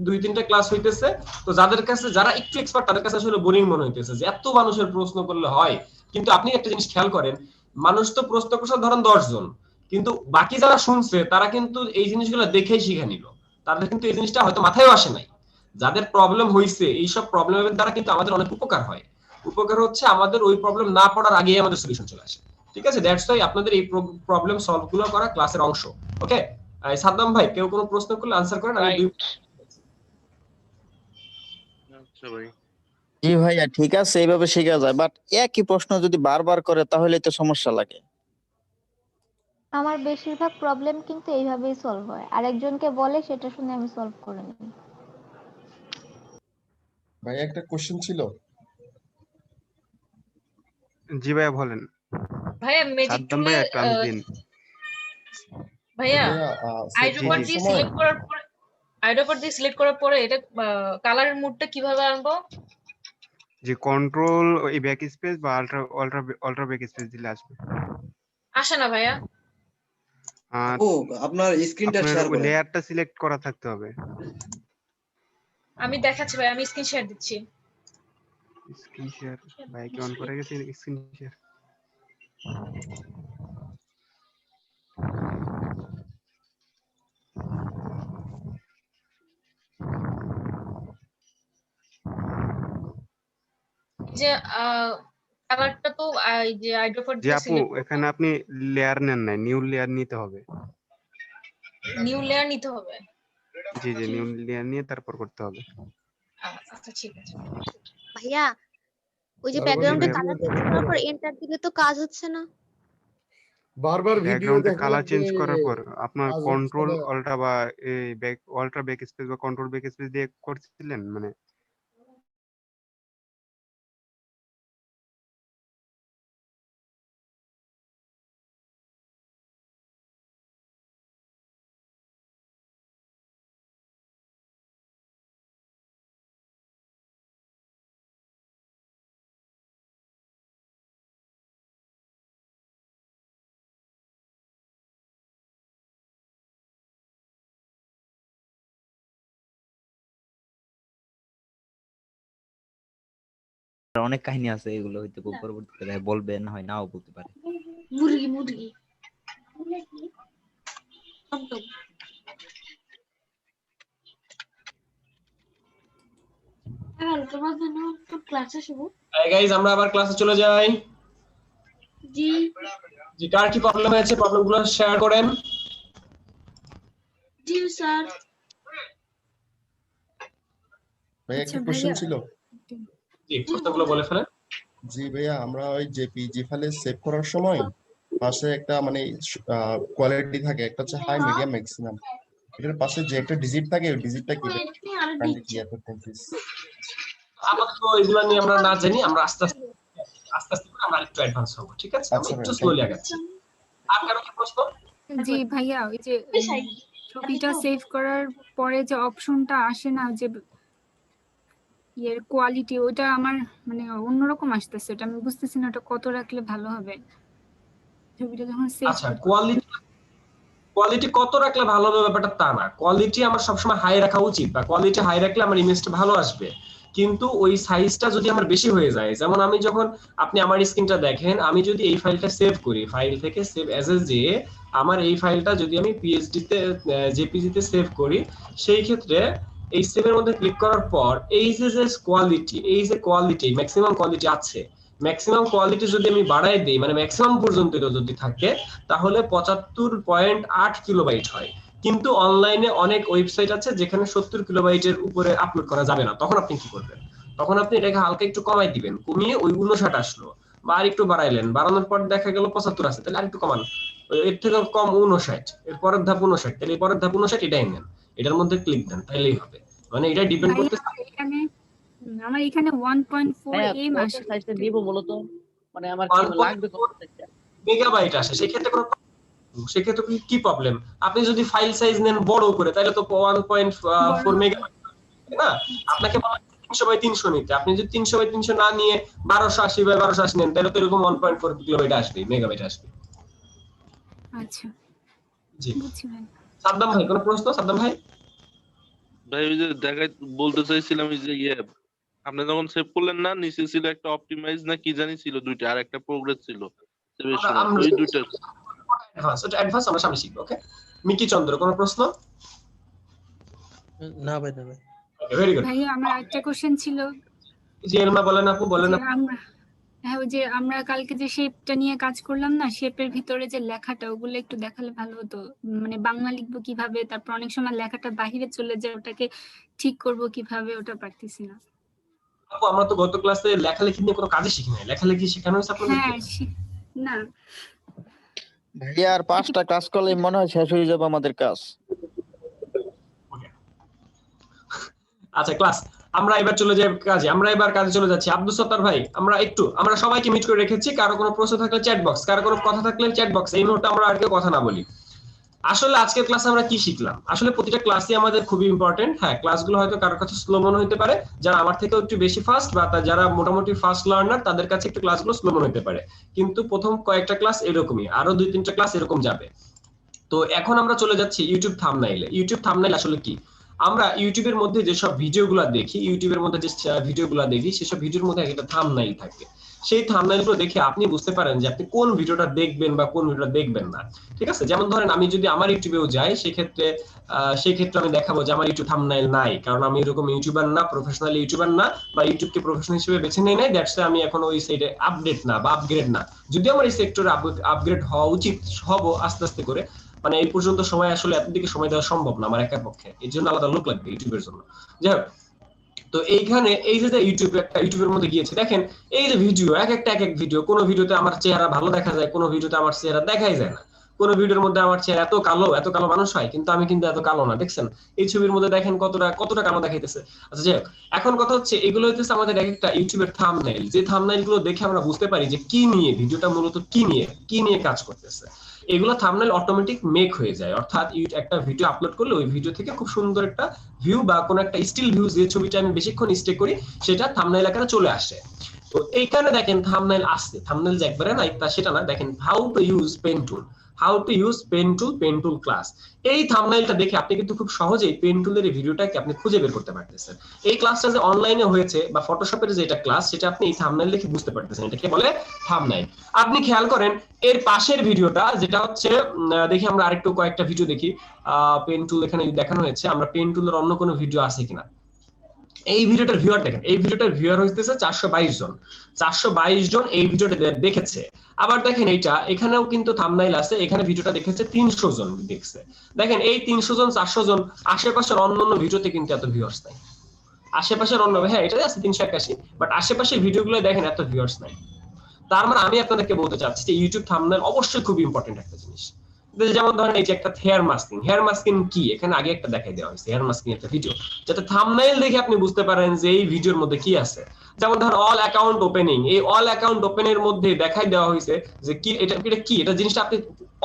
2-3টা ক্লাস হইতেছে, তো যাদের কাছে যারা একটু এক্সপার্ট তাদের কাছে আসলে বোরিং মনে হইতেছে যে এত মানুষের প্রশ্ন করলে হয়। কিন্তু আপনি একটা জিনিস খেয়াল করেন, মানুষ তো প্রশ্ন করছে ধরেন 10 জন, কিন্তু বাকি যারা শুনছে তারা কিন্তু এই জিনিসগুলো দেখেই শিখে নিল, তাদের কিন্তু এই জিনিসটা হয়তো মাথায়ও আসে নাই। যাদের প্রবলেম হইছে এইসব প্রবলেমের দ্বারা কিন্তু আমাদের অনেক উপকার হয়। উপকার হচ্ছে আমাদের ওই প্রবলেম না পড়ার আগেই আমাদের সলিউশন চলে আসে, ঠিক আছে? দ্যাটস ওয়াই আপনাদের এই প্রবলেম সলভ গুলো করা ক্লাসের অংশ। ওকে সাদ্দাম ভাই কেউ কোনো প্রশ্ন করলে আনসার করেন। আমি আচ্ছা ভাই। জি ভাইয়া ঠিক আছে, এইভাবে শেখা যায়, বাট একই প্রশ্ন যদি বারবার করে তাহলে তো সমস্যা লাগে। আমার বেশিরভাগ প্রবলেম কিন্তু এইভাবেই সলভ হয়, আরেকজনকে বলে সেটা শুনে আমি সলভ করে নিই। ভাই একটা কোশ্চেন ছিল। জি ভাইয়া বলেন। ভাইয়া ম্যাজিক সাদ্দাম টুলে ভাইয়া একটু আমি দিন। ভাইয়া আইড্রপার দিয়ে সিলেক্ট করার পরে এটা কালারের মুডটা কিভাবে আনবো? যে কন্ট্রোল এই ব্যাক স্পেস বা আল্ট্রা ব্যাক স্পেস দিলে আসবে। আসে না ভাইয়া। ও আপনার স্ক্রিনটা শেয়ার করেন, লেয়ারটা সিলেক্ট করা থাকতে হবে। আমি দেখাচ্ছি ভাই, আমি স্ক্রিন শেয়ার দিচ্ছি। স্ক্রিন শেয়ার ভাই কি অন করে গেছে স্ক্রিন শেয়ার? যে কালারটা তো এই যে আইড্রপার জি দিয়ে আপু সিলেক্ট এখানে আপনি লেয়ার নেন নাই, নিউ লেয়ার নিতে হবে। নিউ লেয়ার নিতে হবে। জি জি নিউ লেয়ার নিয়ে তারপর করতে হবে। আচ্ছা ঠিক আছে ভাইয়া ওই যে ব্যাকগ্রাউন্ডে কালার চেঞ্জ করার পর এন্টার দিলে তো কাজ হচ্ছে না। বারবার ভিডিও ব্যাকগ্রাউন্ডে দেখা কালার লাগবে, চেঞ্জ করার পর আপনার কাজ কন্ট্রোল হচ্ছে না। অল্টা বা এই ব্যাক অল্ট্রা ব্যাক স্পেস বা কন্ট্রোল ব্যাক স্পেস দিয়ে করছিলেন মানে অনেক কাহিনী আছে, এগুলো হয়তো পরবর্তীতে ভাই বলবেন, হয় নাও বলতে পারে। মুরগি মুরগি টমটম। হ্যাঁ তোমার জন্য তো ক্লাসে শুভ। এই গাইস আমরা আবার ক্লাসে চলে যাই। জি জি কার কি প্রবলেম হয়েছে প্রবলেমগুলো শেয়ার করেন। জি স্যার। ভাই একটা কোশ্চেন ছিল। জি প্রশ্নগুলো বলে ফেলেন। জি ভাইয়া আমরা ওই জেপিজি ফাইলে সেভ করার সময় পাশে একটা মানে কোয়ালিটি থাকে, একটা হচ্ছে হাই মিডিয়াম ম্যাক্সিমাম, এটার পাশে যে একটা ডিজিট থাকে ওই ডিজিটটা কি কাইন্ডলি ক্লিয়ার করতেন প্লিজ। আপাতত এগুলো নিয়ে আমরা না জানি, আমরা আস্তে আস্তে করে আমরা একটু অ্যাডভান্স হব, ঠিক আছে? আমরা একটু স্লোলি আগাচ্ছি। আর কারো কি প্রশ্ন? জি ভাইয়া ওই যে ছবিটা সেভ করার পরে যে অপশনটা আসে না যে এর কোয়ালিটি, ওটা আমার মানে অন্যরকম আসতেছে, ওটা আমি বুঝতেছি না ওটা কত রাখলে ভালো হবে ছবিটা যখন সেভ। আচ্ছা কোয়ালিটি কত রাখলে ভালো হবে ব্যাপারটা তা না, কোয়ালিটি আমার সবসময় হাই রাখা উচিত, বা কোয়ালিটি হাই রাখলে আমার ইমেজটা ভালো আসবে। কিন্তু ওই সাইজটা যদি আমার বেশি হয়ে যায়, যেমন আমি যখন আপনি আমার স্ক্রিনটা দেখেন, আমি যদি এই ফাইলটা সেভ করি, ফাইল থেকে সেভ অ্যাজ এ যে আমার এই ফাইলটা যদি আমি পিএসডি তে জেপিজি তে সেভ করি, সেই ক্ষেত্রে এই সেভের মধ্যে ক্লিক করার পর এই যে কোয়ালিটি ম্যাক্সিমাম কোয়ালিটি আছে, ম্যাক্সিমাম কোয়ালিটি যদি আমি বাড়াই দিই, মানে ম্যাক্সিমাম পর্যন্ত এটা যদি থাকে, তাহলে 75.8 কিলোবাইট হয়। কিন্তু অনলাইনে অনেক ওয়েবসাইট আছে যেখানে 70 কিলোবাইটের উপরে আপলোড করা যাবে না। তখন আপনি কি করবেন? তখন আপনি এটাকে হালকা একটু কমাই দিবেন, কমিয়ে ওই 59 আসলো, বা আর একটু বাড়াইলেন, বাড়ানোর পর দেখা গেল 75 আছে, তাহলে আর একটু কমান, এর থেকে কম 59, এর পরের ধাপ 59, তাহলে এই পরের ধাপ 59 এটাই নেন, এটার মধ্যে ক্লিক দেন, তাইলেই হবে। মানে এটা ডিপেন্ড করতেছে আমার এখানে 1.4 এম আসে। সাইজটা দিব বলতো, মানে আমার কি লাগবে কত সাইজটা? মেগাবাইট আসে, সেক্ষেত্রে কোনো সেক্ষেত্রে কি প্রবলেম? আপনি যদি ফাইল সাইজ নেন বড় করে, তাহলে তো 1.4 মেগাবাইট না, আপনাকে বলা 300 নিতে। আপনি যদি 300 না নিয়ে 1280 নেন, তাহলে তো এরকম 1.4 কিলোবাইট আসবে, মেগাবাইট আসবে। আচ্ছা, জি বুঝছি ভাই। সাদ্দাম ভাই কোনো প্রশ্ন? সাদ্দাম ভাই ভাই ওই যে দেখাই বলতে চাইছিলাম যে আপনি যখন সেভ করলেন না, নিচে ছিল একটা অপটিমাইজ না কি জানি ছিল দুইটা, আর একটা প্রোগ্রেস ছিল সেভের সময়, ওই দুইটা অ্যাডভান্স আমরা সামনে শিখব। ওকে, মিকি চন্দ্র কোনো প্রশ্ন? না ভাই, না ভাই। ভেরি গুড ভাই আমার একটা কোশ্চেন ছিল। জি এলমা বলেন, আপু বলেন। হ্যাঁ, ওই যে আমরা কালকে যে শেপটা নিয়ে কাজ করলাম না, শেপের ভিতরে যে লেখাটা, ওগুলো একটু দেখালে ভালো হতো। মানে বাংলা লিখবো কিভাবে, তারপর অনেক সময় লেখাটা বাহিরে চলে যায়, ওটাকে ঠিক করব কিভাবে, ওটা পারতেছি না। আপু আমরা তো গত ক্লাসে লেখালেখি নিয়ে কোনো কাজই শিখি নাই, লেখালেখি শেখানো হয়েছে আপনাদের? হ্যাঁ, না ভাইয়া আর 5টা ক্লাস করলে মনে হয় শেষ হয়ে যাবে আমাদের কাজ। আচ্ছা ক্লাস, আমরা এবার চলে যাই কাজে, আমরা এবার কাজে চলে যাচ্ছি। আব্দুল সত্তার ভাই, আমরা সবাইকে মিট করে রেখেছি, কারো কোনো প্রশ্ন থাকলে চ্যাট বক্স, কারো কোনো কথা থাকলে চ্যাট বক্স, এই মুহূর্তে আমরা আর কেউ কথা না বলি। আসলে আজকের ক্লাসে আমরা কি শিখলাম? আসলে প্রতিটা ক্লাসই আমাদের খুবই ইম্পর্টেন্ট। হ্যাঁ, ক্লাসগুলো হয়তো কারোর কাছে স্লো মনে হতে পারে, যারা আমার থেকে একটু বেশি ফাস্ট বা যারা মোটামুটি ফাস্ট লার্নার, তাদের কাছে একটু ক্লাসগুলো স্লো মনে হতে পারে, কিন্তু প্রথম কয়েকটা ক্লাস এরকমই, আরো 2-3টা ক্লাস এরকম যাবে। তো এখন আমরা চলে যাচ্ছি ইউটিউব থাম্বনেইলে। ইউটিউব থাম্বনেইল আসলে কি? আমরা ইউটিউবের মধ্যে যেসব ভিডিওগুলো দেখি, সেসব ভিডিওর মধ্যে একটা থাম্বনেইল থাকে। সেই থাম্বনেইলগুলো দেখে আপনি বুঝতে পারেন যে আপনি কোন ভিডিওটা দেখবেন বা কোন ভিডিওটা দেখবেন না। ঠিক আছে, যেমন ধরেন আমি যদি আমার ইউটিউবেও যাই, সেক্ষেত্রে আমি দেখাবো যে আমার ইউটিউব থাম্বনেইল নাই, কারণ আমি এরকম ইউটিউবার না, প্রফেশনাল ইউটিউবার না, বা ইউটিউবকে প্রফেশনাল হিসেবে বেছে নেই নাই, দ্যাটস আমি এখন ওই সাইডে আপডেট না বা আপগ্রেড না। যদিও আমার এই সেক্টরে আপগ্রেড হওয়া উচিত, হব আস্তে আস্তে করে, মানে এই পর্যন্ত সময় আসলে এতদিকে সময় দেওয়া সম্ভব না আমার একার পক্ষে, এর জন্য আলাদা লোক লাগবে ইউটিউবের জন্য। যাই হোক, তো এইখানে এই যে ইউটিউবের মধ্যে গিয়েছে, দেখেন এই যে ভিডিও, এক ভিডিও, কোন ভিডিওতে আমার চেহারা ভালো দেখা যায়, কোন ভিডিওতে আমার চেহারা দেখাই যায় না, কোন ভিডিওর মধ্যে আমার চেহারা এত কালো মানুষ হয়, কিন্তু আমি কিন্তু এত কালো না। দেখছেন এই ছবির মধ্যে দেখেন কতটা কালো দেখাইতেছে। আচ্ছা যাই হোক, এখন কথা হচ্ছে এগুলো হইতেছে আমাদের একটা ইউটিউবের থাম্বনেইল, যে থাম্বনেইল গুলো দেখে আমরা বুঝতে পারি যে কি নিয়ে ভিডিওটা মূলত কি নিয়ে কাজ করতেছে। এগুলো থাম্বনেইল অটোমেটিক মেক হয়ে যায়, অর্থাৎ একটা ভিডিও আপলোড করলে ওই ভিডিও থেকে খুব সুন্দর একটা ভিউ বা কোনো একটা স্টিল ভিউ, যে ছবিটা আমি বেশিক্ষণ স্টে করি, সেটা থাম্বনেইল আকারে চলে আসে। তো এইখানে দেখেন থাম্বনেইল আসছে, থাম্বনেইল যে একবারে নাই তা সেটা না। দেখেন how to use pen tool class, এই থাম্বনেইলটা দেখে আপনি কিন্তু খুব সহজেই পেন টুলের এই ভিডিওটাকে আপনি খুঁজে বের করতে পারতেছেন। এই ক্লাসটা যে অনলাইনে হয়েছে বা ফটোশপের যে এটা ক্লাস, সেটা আপনি এই থাম্বনেইল দেখে বুঝতে পারতেছেন, এটাকে বলে থাম্বনেইল। আপনি খেয়াল করেন এর পাশের ভিডিওটা, যেটা হচ্ছে দেখি আমরা আরেকটু কয়েকটা ভিডিও দেখি, পেন টুল এখানে দেখানো হয়েছে, আমরা পেন টুলের অন্য কোনো ভিডিও আছে কিনা। এই ভিডিওটার ভিউয়ার দেখেন, এই ভিডিওটার ভিউয়ার হইতেছে 422 জন এই ভিডিওটা দেখেছে। আবার দেখেন এখানেও কিন্তু থাম্বনেইল আছে, এখানে ভিডিওটা দেখেছে 300 জন দেখছে। দেখেন এই 300 জন 400 জন, আশেপাশের অন্যান্য ভিডিওতে কিন্তু এত ভিউয়ার্স নাই। আশেপাশের অন্য, হ্যাঁ এটা আছে 381, বাট আশেপাশের ভিডিওগুলো দেখেন এত ভিউয়ার্স নাই। তার মানে আমি আপনাদেরকে বলতে চাচ্ছি যে ইউটিউব থাম্বনেইল অবশ্যই খুব ইম্পর্টেন্ট একটা জিনিস। যেমন ধরেন এই যে একটা হেয়ার মাস্কিং কি, এখানে আগে একটা দেখাই দেওয়া হয়েছে হেয়ার মাস্কিং একটা ভিডিও, যাতে থাম্বনেইল দেখে আপনি বুঝতে পারেন যে এই ভিডিওর মধ্যে কি আছে। যেমন ধরেন অল অ্যাকাউন্ট ওপেনিং, এই অল অ্যাকাউন্ট ওপেনের মধ্যে দেখাই দেওয়া হয়েছে যে কি এটা কি, এটা জিনিসটা আপনি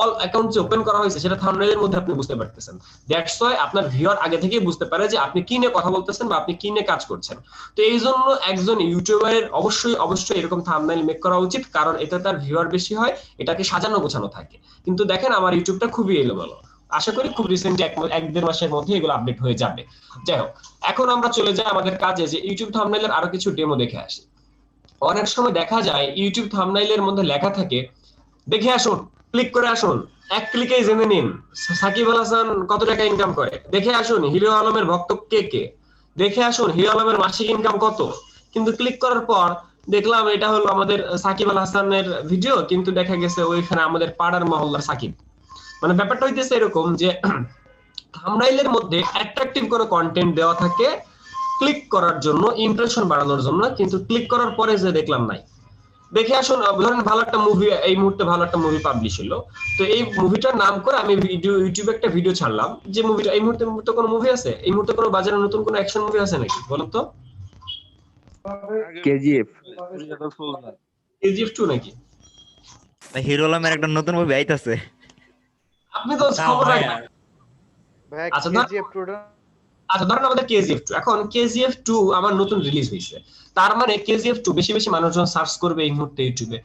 অল অ্যাকাউন্ট যে ওপেন করা হয়েছে সেটা থাম্বনেইলের মধ্যে আপনি বুঝতে পারতেছেন। দ্যাটস ওয়াই আপনার ভিউয়ার আগে থেকেই বুঝতে পারে যে আপনি কি নিয়ে কথা বলতেছেন বা আপনি কি নিয়ে কাজ করছেন। তো এই জন্য একজন ইউটিউবারের অবশ্যই এরকম থাম্বনেইল মেক করা উচিত, কারণ এতে তার ভিউয়ার বেশি হয়, এটাকে সাজানো গোছানো থাকে। কিন্তু দেখেন আমার ইউটিউবটা খুবই এলোমেলো, আশা করি খুব রিসেন্টলি 1-1.5 মাসের মধ্যে এগুলো আপডেট হয়ে যাবে। যাই হোক, এখন আমরা চলে যাই আমাদের কাজে, যে ইউটিউব থাম্বনেইলের আরো কিছু ডেমো দেখে আসি। অনেক সময় দেখা যায় ইউটিউব থাম্বনেইলের মধ্যে লেখা থাকে, দেখে আসুন, ক্লিক করে আসুন, এক ক্লিকেই জেনে নিন সাকিব আল হাসান কত টাকা ইনকাম করে। দেখে আসুন হিরো আলমের ভক্ত কে কে, দেখে আসুন হিরো আলমের মাসিক ইনকাম কত। কিন্তু ক্লিক করার পর দেখলাম এটা হলো আমাদের সাকিব আল হাসানের ভিডিও, কিন্তু দেখা গেছে ওইখানে আমাদের পাড়ার মহল্লার সাকিব। মানে ব্যাপারটা হইতেছে এরকম যে থাম্বনেইলের মধ্যে অ্যাট্রাকটিভ কোনো কন্টেন্ট দেওয়া থাকে ক্লিক করার জন্য, ইমপ্রেশন বাড়ানোর জন্য, কিন্তু ক্লিক করার পরে যে দেখলাম নাই। দেখে আসুন ধরেন ভালো একটা মুভি, এই মুহূর্তে ভালো একটা মুভি পাবলিশ হলো, তো এই মুভিটার নাম করে আমি ইউটিউবে একটা ভিডিও ছাড়লাম যে মুভিটা এই মুহূর্তে কোনো মুভি আছে, এই মুহূর্তে কোনো বাজারে নতুন কোনো অ্যাকশন মুভি আছে নাকি বলুন তো? কেজিএফ 2 নাকি? হিরো আলমের একটা নতুন মুভি আইতাছে। আপনি তো খবর রাখেন। আচ্ছা ধরেন আমাদের কেজিএফ 2, এখন কেজিএফ 2 আমার নতুন রিলিজ হয়েছে, তার মানে কেজিএফ 2 বেশি বেশি মানুষজন সার্চ করবে এই মুহূর্তে ইউটিউবে।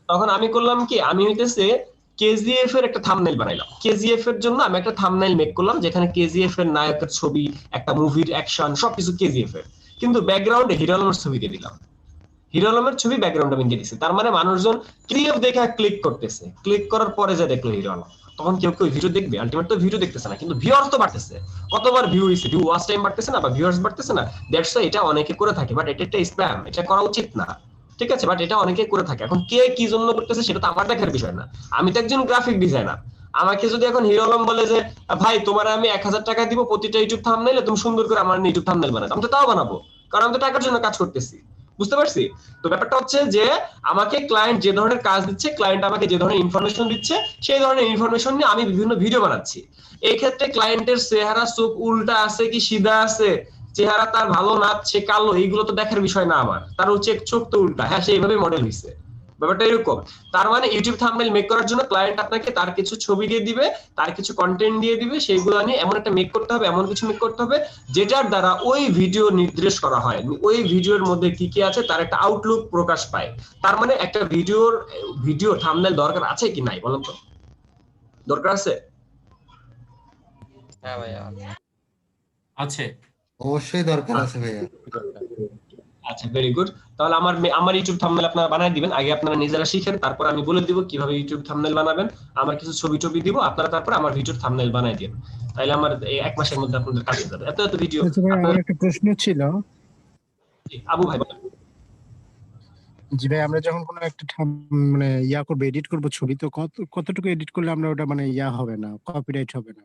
তখন আমি করলাম কি, আমি হইতেছে কেজিএফ এর একটা থাম্বনেইল বানাইলাম। কেজিএফ এর জন্য আমি একটা থাম্বনেইল মেক করলাম যেখানে কেজিএফ এর নায়কের ছবি, একটা মুভির অ্যাকশন সবকিছু কেজিএফ এর, কিন্তু ব্যাকগ্রাউন্ডে হিরো আলমের ছবি দিয়ে দিলাম। হিরো আলমের ছবি ব্যাকগ্রাউন্ডে আমি দিয়ে দিছি, তার মানে মানুষজন কেজিএফ দেখে ক্লিক করতেছে, ক্লিক করার পরে যে দেখলো হিরো আলম, তখন কেউ কেউ ভিডিও দেখবে, আলটিমেট তো ভিডিও দেখতেছে না, কিন্তু ভিউয়ার্স তো বাড়তেছে। কতবার ভিউ হইছে, ভিউ ওয়াচ টাইম বাড়তেছে না, বা ভিউয়ার্স বাড়তেছে না। দ্যাটস ওয়াই এটা অনেকে করে থাকে, বাট এটা একটা স্প্যাম, এটা করা উচিত না, ঠিক আছে? বাট এটা অনেকে করে থাকে। এখন কে কি জন্য করতেছে সেটা তো আমার দেখার বিষয় না, আমি তো একজন গ্রাফিক ডিজাইনার। আমাকে যদি এখন হিরো আলম বলে যে ভাই তোমার আমি 1000 টাকা দিব প্রতিটা ইউটিউব থাম্বনেইলে তুমি সুন্দর করে আমার ইউটিউব থাম্বনেইল বানাও, আমি তো তাও বানাবো, কারণ আমি তো টাকার জন্য কাজ করতেছি। বুঝতে পারছি? তো ব্যাপারটা হচ্ছে যে আমাকে ক্লায়েন্ট যে ধরনের কাজ দিচ্ছে, ক্লায়েন্ট আমাকে যে ধরনের ইনফরমেশন দিচ্ছে, সেই ধরনের ইনফরমেশন নিয়ে আমি বিভিন্ন ভিডিও বানাচ্ছি। এই ক্ষেত্রে ক্লায়েন্টের চেহারা চোখ উল্টা আছে কি সিধা আছে, চেহারা তার ভালো না সে কালো, এইগুলো তো দেখার বিষয় না আমার, তার হচ্ছে চোখ তো উল্টা, হ্যাঁ সেইভাবে মডেল হইছে। ব্যাপারটা এরকম। তার মানে ইউটিউব থাম্বনেইল মেক করার জন্য ক্লায়েন্ট আপনাকে তার কিছু ছবি দিয়ে দিবে, তার কিছু কন্টেন্ট দিয়ে দিবে, সেইগুলো নিয়ে এমন একটা মেক করতে হবে, এমন কিছু মেক করতে হবে যেটার দ্বারা ওই ভিডিও নির্দেশ করা হয়, ওই ভিডিওর মধ্যে কি কি আছে তার একটা আউটলুক প্রকাশ পায়। তার মানে একটা ভিডিও থাম্বনেইল দরকার আছে কি নাই বলুন তো? দরকার আছে? হ্যাঁ ভাইয়া আছে, অবশ্যই দরকার আছে ভাইয়া। আচ্ছা ভেরি গুড। তাহলে আমার ইউটিউব থাম্বনেইল আপনারা বানাই দিবেন, আগে আপনারা নিজেরা শিখেন, তারপর আমি বলে দিব কিভাবে ইউটিউব থাম্বনেইল বানাবেন। আমার কিছু ছবি দিব, আপনারা তারপর আমার ভিডিওর থাম্বনেইল বানাই দিন, তাহলে আমার এই 1 মাসের মধ্যে আপনাদের কাজ হয়ে যাবে। এত ভিডিও। আমার একটা প্রশ্ন ছিল। আবু ভাই বলেন। জি ভাই, আমরা যখন কোনো একটা মানে করবো, এডিট করবো ছবি, তো কতটুকু এডিট করলে আমরা ওটা মানে হবে না, কপিরাইট হবে না,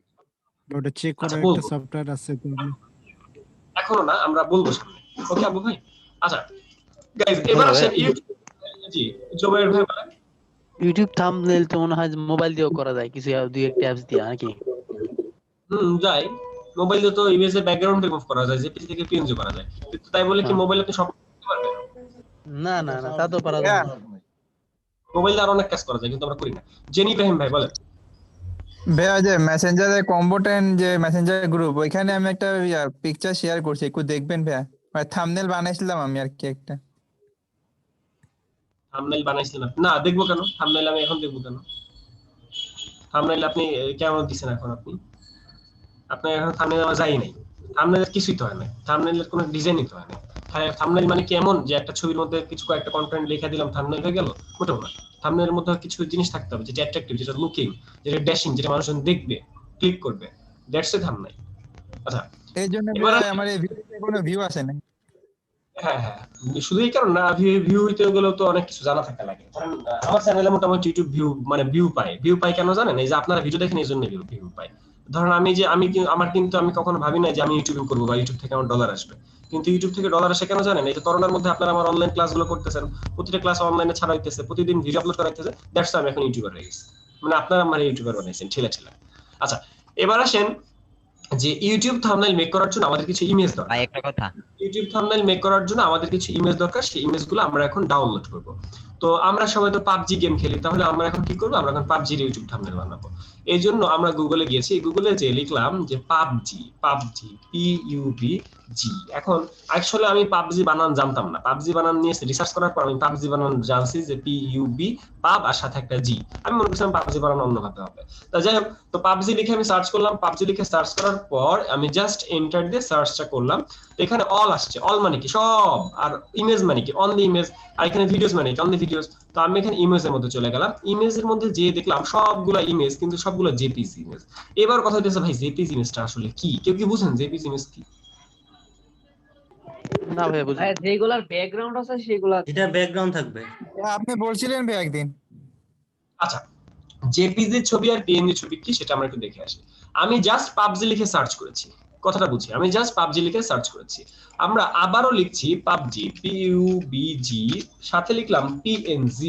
ওটা চেক করার একটা সফটওয়্যার আছে? এখনো না, আমরা বলবো সামনে। ওকে আবু ভাই। আচ্ছা গাইস, এবার আসেন জি জুবাইর ভাই বলেন। ইউটিউব থাম্বনেইল তো মনে হয় মোবাইল দিয়েও করা যায়, কিছু দুই একটা অ্যাপস দিয়ে নাকি? যায়, মোবাইল দিয়ে তো ইমেজের ব্যাকগ্রাউন্ড রিমুভ করা যায়, জেপিজি থেকে পিএনজি করা যায়, কিন্তু তাই বলে কি মোবাইলে আপনি সব করতে পারবেন? না না না, তা তো পারা যায় না। মোবাইলে আর অনেক কাজ করা যায়, কিন্তু আমরা করি না। জেনি ইব্রাহিম ভাই বলেন। ভাইয়া যে মেসেঞ্জারে কম্বোটেন যে মেসেঞ্জার গ্রুপ, ওইখানে আমি একটা পিকচার শেয়ার করছি, একটু দেখবেন ভাইয়া। মানে থাম্বনেল বানাইছিলাম আমি আর কি একটা। থাম্বনেইল বানাইছিলাম না, দেখবো কেন থাম্বনেইল? আমি এখন দেখবো কেন থাম্বনেইল? আপনি কেমন দিচ্ছেন এখন? আপনার এখন থাম্বনেইল আমার যাই নাই, থাম্বনেইল কিছুই তো হয় না, থাম্বনেইলের কোনো ডিজাইনই তো হয় না। থাম্বনেইল মানে কি এমন যে একটা ছবির মধ্যে কিছু কয়েকটা কন্টেন্ট লিখে দিলাম থাম্বনেইল হয়ে গেল? মোটেও না। থাম্বনেইলের মধ্যে কিছু জিনিস থাকতে হবে যেটা অ্যাট্রাকটিভ, যেটা লুকিং, যেটা ড্যাশিং, যেটা মানুষজন দেখবে, ক্লিক করবে। That's a thumbnail. আচ্ছা এই জন্য আমার এই ভিডিওতে কোনো ভিউ আসে না। হ্যাঁ হ্যাঁ, শুধু এই কারণ না, ভিউ হইতে গেলেও তো অনেক কিছু জানা থাকা লাগে। আমার চ্যানেলে মোটামুটি ইউটিউব ভিউ পাই কেন জানেন? এই যে আপনারা ভিডিও দেখেন এই জন্য ভিউ পাই। ধরেন আমি কখনো ভাবি না যে আমি ইউটিউবিং করবো বা ইউটিউব থেকে আমার ডলার আসবে, কিন্তু ইউটিউব থেকে ডলার আসে কেন জানেন? এই যে করোনার মধ্যে আপনারা আমার অনলাইন ক্লাসগুলো করতেছেন, প্রতিটা ক্লাস অনলাইনে ছাড়া হইতেছে, প্রতিদিন ভিডিও আপলোড করা হইতেছে, দ্যাটস আমি এখন ইউটিউবার হয়ে গেছি। মানে আপনারা আমার ইউটিউবার বানাইছেন ঠেলা। আচ্ছা এবার আসেন যে ইউটিউব থাম্বনেইল মেক করার জন্য আমাদের কিছু ইমেজ দরকার। একটা কথা, ইউটিউব থাম্বনেইল মেক করার জন্য আমাদের কিছু ইমেজ দরকার, সেই ইমেজগুলো আমরা এখন ডাউনলোড করব। তো আমরা সবাই তো পাবজি গেম খেলি, তাহলে আমরা এখন কি করব? আমরা এখন পাবজির ইউটিউব থাম্বনেইল বানাবো। এই জন্য আমরা গুগলে গিয়েছি, গুগলে যে লিখলাম যে পাবজি, PUBG। এখন অ্যাকচুয়ালি আমি পাবজি বানান জানতাম না, পাবজি বানান নিয়ে রিসার্চ করার পর আমি পাবজি বানান জানছি যে PUB, পাব আর সাথে একটা জি। আমি মনে করছিলাম পাবজি বানান অন্যভাবে হবে। তা যাই হোক, তো পাবজি লিখে আমি সার্চ করলাম, পাবজি লিখে সার্চ করার পর আমি জাস্ট এন্টার দিয়ে সার্চটা করলাম। তো এখানে অল আসছে, অল মানে কি সব, আর ইমেজ মানে কি অনলি ইমেজ, আর এখানে ভিডিওস মানে কি অনলি ভিডিওস। তো আমি এখানে ইমেজের মধ্যে চলে গেলাম, ইমেজের মধ্যে যে দেখলাম সবগুলো ইমেজ, কিন্তু সবগুলো জেপিজি ইমেজ। এবার কথা হচ্ছে ভাই জেপিজি ইমেজটা আসলে কি, কেউ কি বুঝেন জেপিজি ইমেজ কি? না ভাই বুঝি যেগুলার ব্যাকগ্রাউন্ড আছে সেগুলা এটা ব্যাকগ্রাউন্ড থাকবে। আপনি বলছিলেন ভাই একদিন। আচ্ছা, জেপিজি ছবি আর পিএনজি ছবি কি সেটা আমরা একটু দেখে আসি। আমি জাস্ট পাবজি লিখে সার্চ করেছি, কথাটা বুঝি, আমি জাস্ট পাবজি লিখে সার্চ করেছি। আমরা আবারও লিখছি পাবজি, PUBG, সাথে লিখলাম PNG।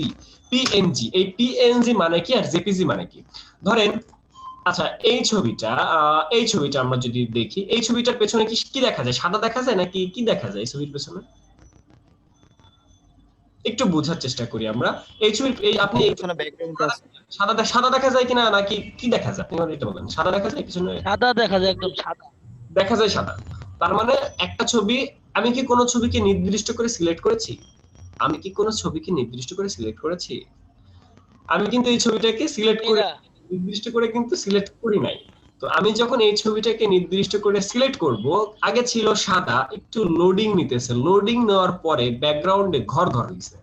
এই PNG মানে কি আর জেপিজি মানে কি? ধরেন আচ্ছা, এই ছবিটা আমরা যদি দেখি, এই ছবিটার পেছনে কি দেখা যায়? সাদা দেখা যায় নাকি কি দেখা যায় এই ছবির পেছনে? একটু বোঝার চেষ্টা করি আমরা। এই ছবির আপনি সাদা দেখা যায় কিনা, নাকি কি দেখা যায়? আপনি এটা বলেন, সাদা দেখা যায় পিছনে? সাদা দেখা যায়, একদম সাদা দেখা যায়, সাদা। তার মানে একটা ছবি, আমি কি কোনো ছবিকে নির্দিষ্ট করে সিলেক্ট করেছি? আমি কিন্তু এই ছবিটাকে নির্দিষ্ট করে কিন্তু সিলেক্ট করি নাই। তো আমি যখন এই ছবিটাকে নির্দিষ্ট করে সিলেক্ট করব, আগে ছিল সাদা, একটু লোডিং নিতেছে, লোডিং নেওয়ার পরে ব্যাকগ্রাউন্ডে ঘর হইছে।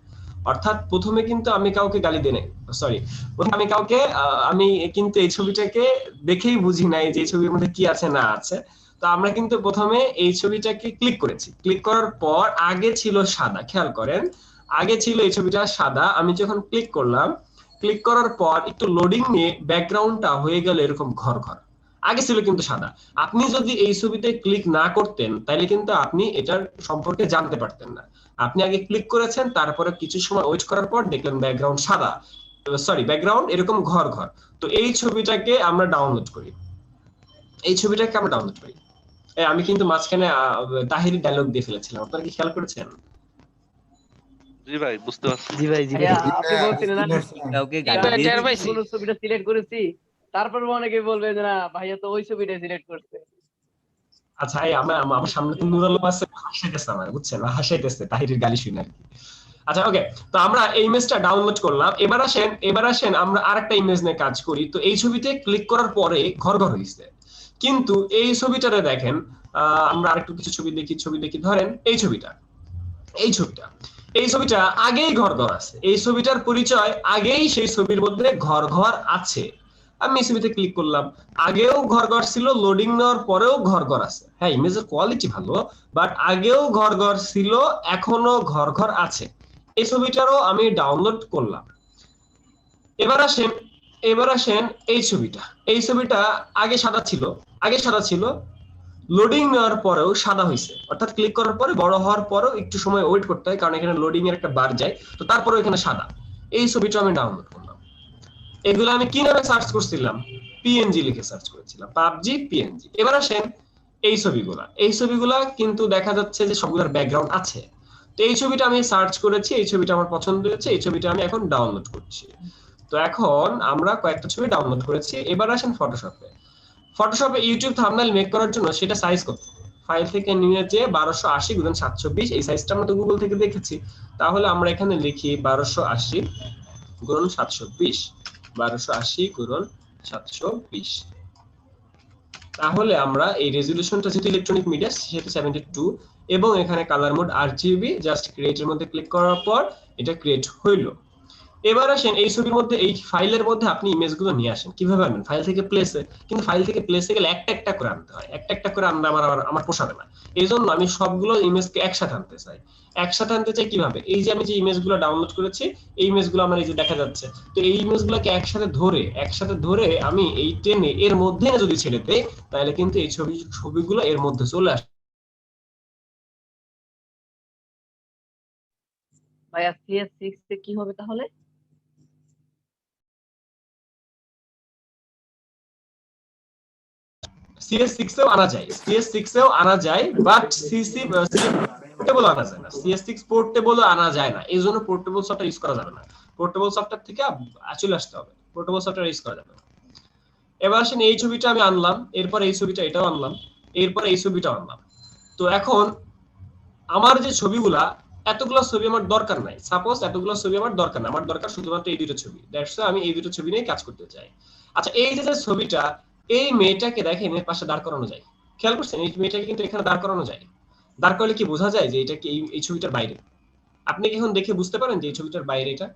অর্থাৎ প্রথমে কিন্তু আমি কাউকে গালি দিই নাই, সরি, আমি কিন্তু এই ছবিটাকে দেখেই বুঝি নাই যে এই ছবির মধ্যে কি আছে না আছে। তো আমরা কিন্তু প্রথমে এই ছবিটাকে ক্লিক করেছি, ক্লিক করার পর আগে ছিল সাদা, খেয়াল করেন, আগে ছিল এই ছবিটা সাদা। আমি যখন ক্লিক করলাম, ক্লিক করার পর একটু লোডিং নিয়ে ব্যাকগ্রাউন্ডটা হয়ে গেল এরকম ঘর। আগে ছিল কিন্তু সাদা। আপনি যদি এই ছবিতে ক্লিক না করতেন তাহলে কিন্তু আপনি এটার সম্পর্কে জানতে পারতেন না। আপনি আগে ক্লিক করেছেন, তারপরে কিছু সময় ওয়েট করার পর দেখলেন ব্যাকগ্রাউন্ড সাদা, সরি ব্যাকগ্রাউন্ড এরকম ঘর। তো এই ছবিটাকে আমরা ডাউনলোড করি, আমি কিন্তু মাঝখানে তাহিরি ডায়লগ দিয়ে ফেলেছিলাম, আপনারা কি খেয়াল করেছেন? জি ভাই, বুঝতে পারছি। জি ভাই আপনি বলছিলেন না কাউকে গালি দিয়ে কোন ছবিটা সিলেক্ট করেছি, তারপর অনেকে বলবে যে না ভাইয়া তো ওই ছবিটা সিলেক্ট করছে। আচ্ছা, আমার সামনে তো নুর আলম আছে, হাসাইতেছে আমার, বুঝছেন, হাসাইতেছে তাহিরির গালি শুনে আর কি। আচ্ছা ওকে, তো আমরা এই ইমেজটা ডাউনলোড করলাম। এবার আসেন আমরা আরেকটা ইমেজ নিয়ে কাজ করি। তো এই ছবিতে ক্লিক করার পরে ঘর হইছে, কিন্তু এই ছবিটারে দেখেন, আমরা আরেকটু কিছু ছবি দেখি। ধরেন এই ছবিটা আগেই ঘর আছে, এই ছবিটার পরিচয় আগেই সেই ছবির মধ্যে ঘর আছে। আমি এই ছবিতে ক্লিক করলাম, আগেও ঘর ছিল, লোডিং নেওয়ার পরেও ঘর আছে। হ্যাঁ, ইমেজের কোয়ালিটি ভালো, বাট আগেও ঘর ছিল, এখনো ঘর আছে। এই ছবিটারও আমি ডাউনলোড করলাম। এবার আসেন এই ছবিটা আগে সাদা ছিল, লোডিং নেওয়ার পরেও সাদা হয়েছে। অর্থাৎ ক্লিক করার পরে বড় হওয়ার পরেও একটু সময় ওয়েট করতে হয়, কারণ এখানে লোডিং এর একটা বার যায়। তো তারপরে এখানে সাদা। এই ছবিটা আমি ডাউনলোড করলাম। এগুলো আমি কি নামে সার্চ করছিলাম? পিএনজি লিখে সার্চ করেছিলাম, পাবজি PNG। এবার আসেন এই ছবিগুলা কিন্তু দেখা যাচ্ছে যে সবগুলোর ব্যাকগ্রাউন্ড আছে। তো এই ছবিটা আমি সার্চ করেছি, এই ছবিটা আমার পছন্দ হয়েছে, এই ছবিটা আমি এখন ডাউনলোড করছি। তো এখন আমরা কয়েকটা ছবি ডাউনলোড করেছি। এবার আসেন ফটোশপে ইউটিউব থাম্বনেল মেক করার জন্য সেটা সাইজ করতে ফাইল থেকে নিয়ে যে 1280x720, এই সাইজটা আমরা তো গুগল থেকে দেখেছি। তাহলে আমরা এখানে লিখি 1280x720, 1280x720। তাহলে আমরা এই রেজোলিউশনটা যেহেতু ইলেকট্রনিক মিডিয়া সেটা 72, এবং এখানে কালার মোড RGB, জাস্ট ক্রিয়েটের মধ্যে ক্লিক করার পর এটা ক্রিয়েট হইলো। এবার আসেন এই ছবির মধ্যে, এই ফাইলের মধ্যে আপনি ইমেজগুলো নিয়ে আসেন। কিভাবে আনবেন? ফাইল থেকে প্লেসে, কিন্তু ফাইল থেকে প্লেসে গেলে একটা করে আনতে হয়, একটা করে আনলে আমার পোষাবে না। এই জন্য আমি সবগুলো ইমেজকে একসাথে আনতে চাই। কিভাবে? এই যে আমি যে ইমেজগুলো ডাউনলোড করেছি, এই ইমেজগুলো আমার এই যে দেখা যাচ্ছে, তো এই ইমেজগুলোকে একসাথে ধরে আমি এই টেনে এর মধ্যে যদি ছেড়ে দেই, তাহলে কিন্তু এই ছবিগুলো এর মধ্যে চলে আসে। ভাইয়া CS6 এ কি হবে তাহলে? CS6 এও আনা যায়, বাট পোর্টেবল আনা যায় না। CS6 পোর্টেবল আনা যায় না, এই জন্য পোর্টেবল সফটওয়্যার ইউজ করা যাবে না। পোর্টেবল সফটওয়্যার থেকে চলে আসতে হবে, পোর্টেবল সফটওয়্যার ইউজ করা যাবে না। এবার আসেন এই ছবিটা আমি আনলাম, এরপর এই ছবিটা এটাও আনলাম, এরপর এই ছবিটাও আনলাম। তো এখন আমার যে ছবিগুলা, এতগুলো ছবি আমার দরকার নাই। সাপোজ এতগুলো ছবি আমার দরকার না, আমার দরকার শুধুমাত্র এই দুটো ছবি। দ্যাটস আমি এই দুটো ছবি নিয়ে কাজ করতে চাই। আচ্ছা, এই যে ছবিটা, এই মেয়েটাকে দেখেন এর পাশে দাঁড় করানো যায়। খেয়াল করছেন এই মেয়েটাকে কিন্তু এখানে দাঁড় করানো যায়। দাঁড় করলে কি বোঝা যায় যে এটা কি এই ছবিটার বাইরে? আপনি কি এখন দেখে বুঝতে পারেন যে এই ছবিটার বাইরে এটা?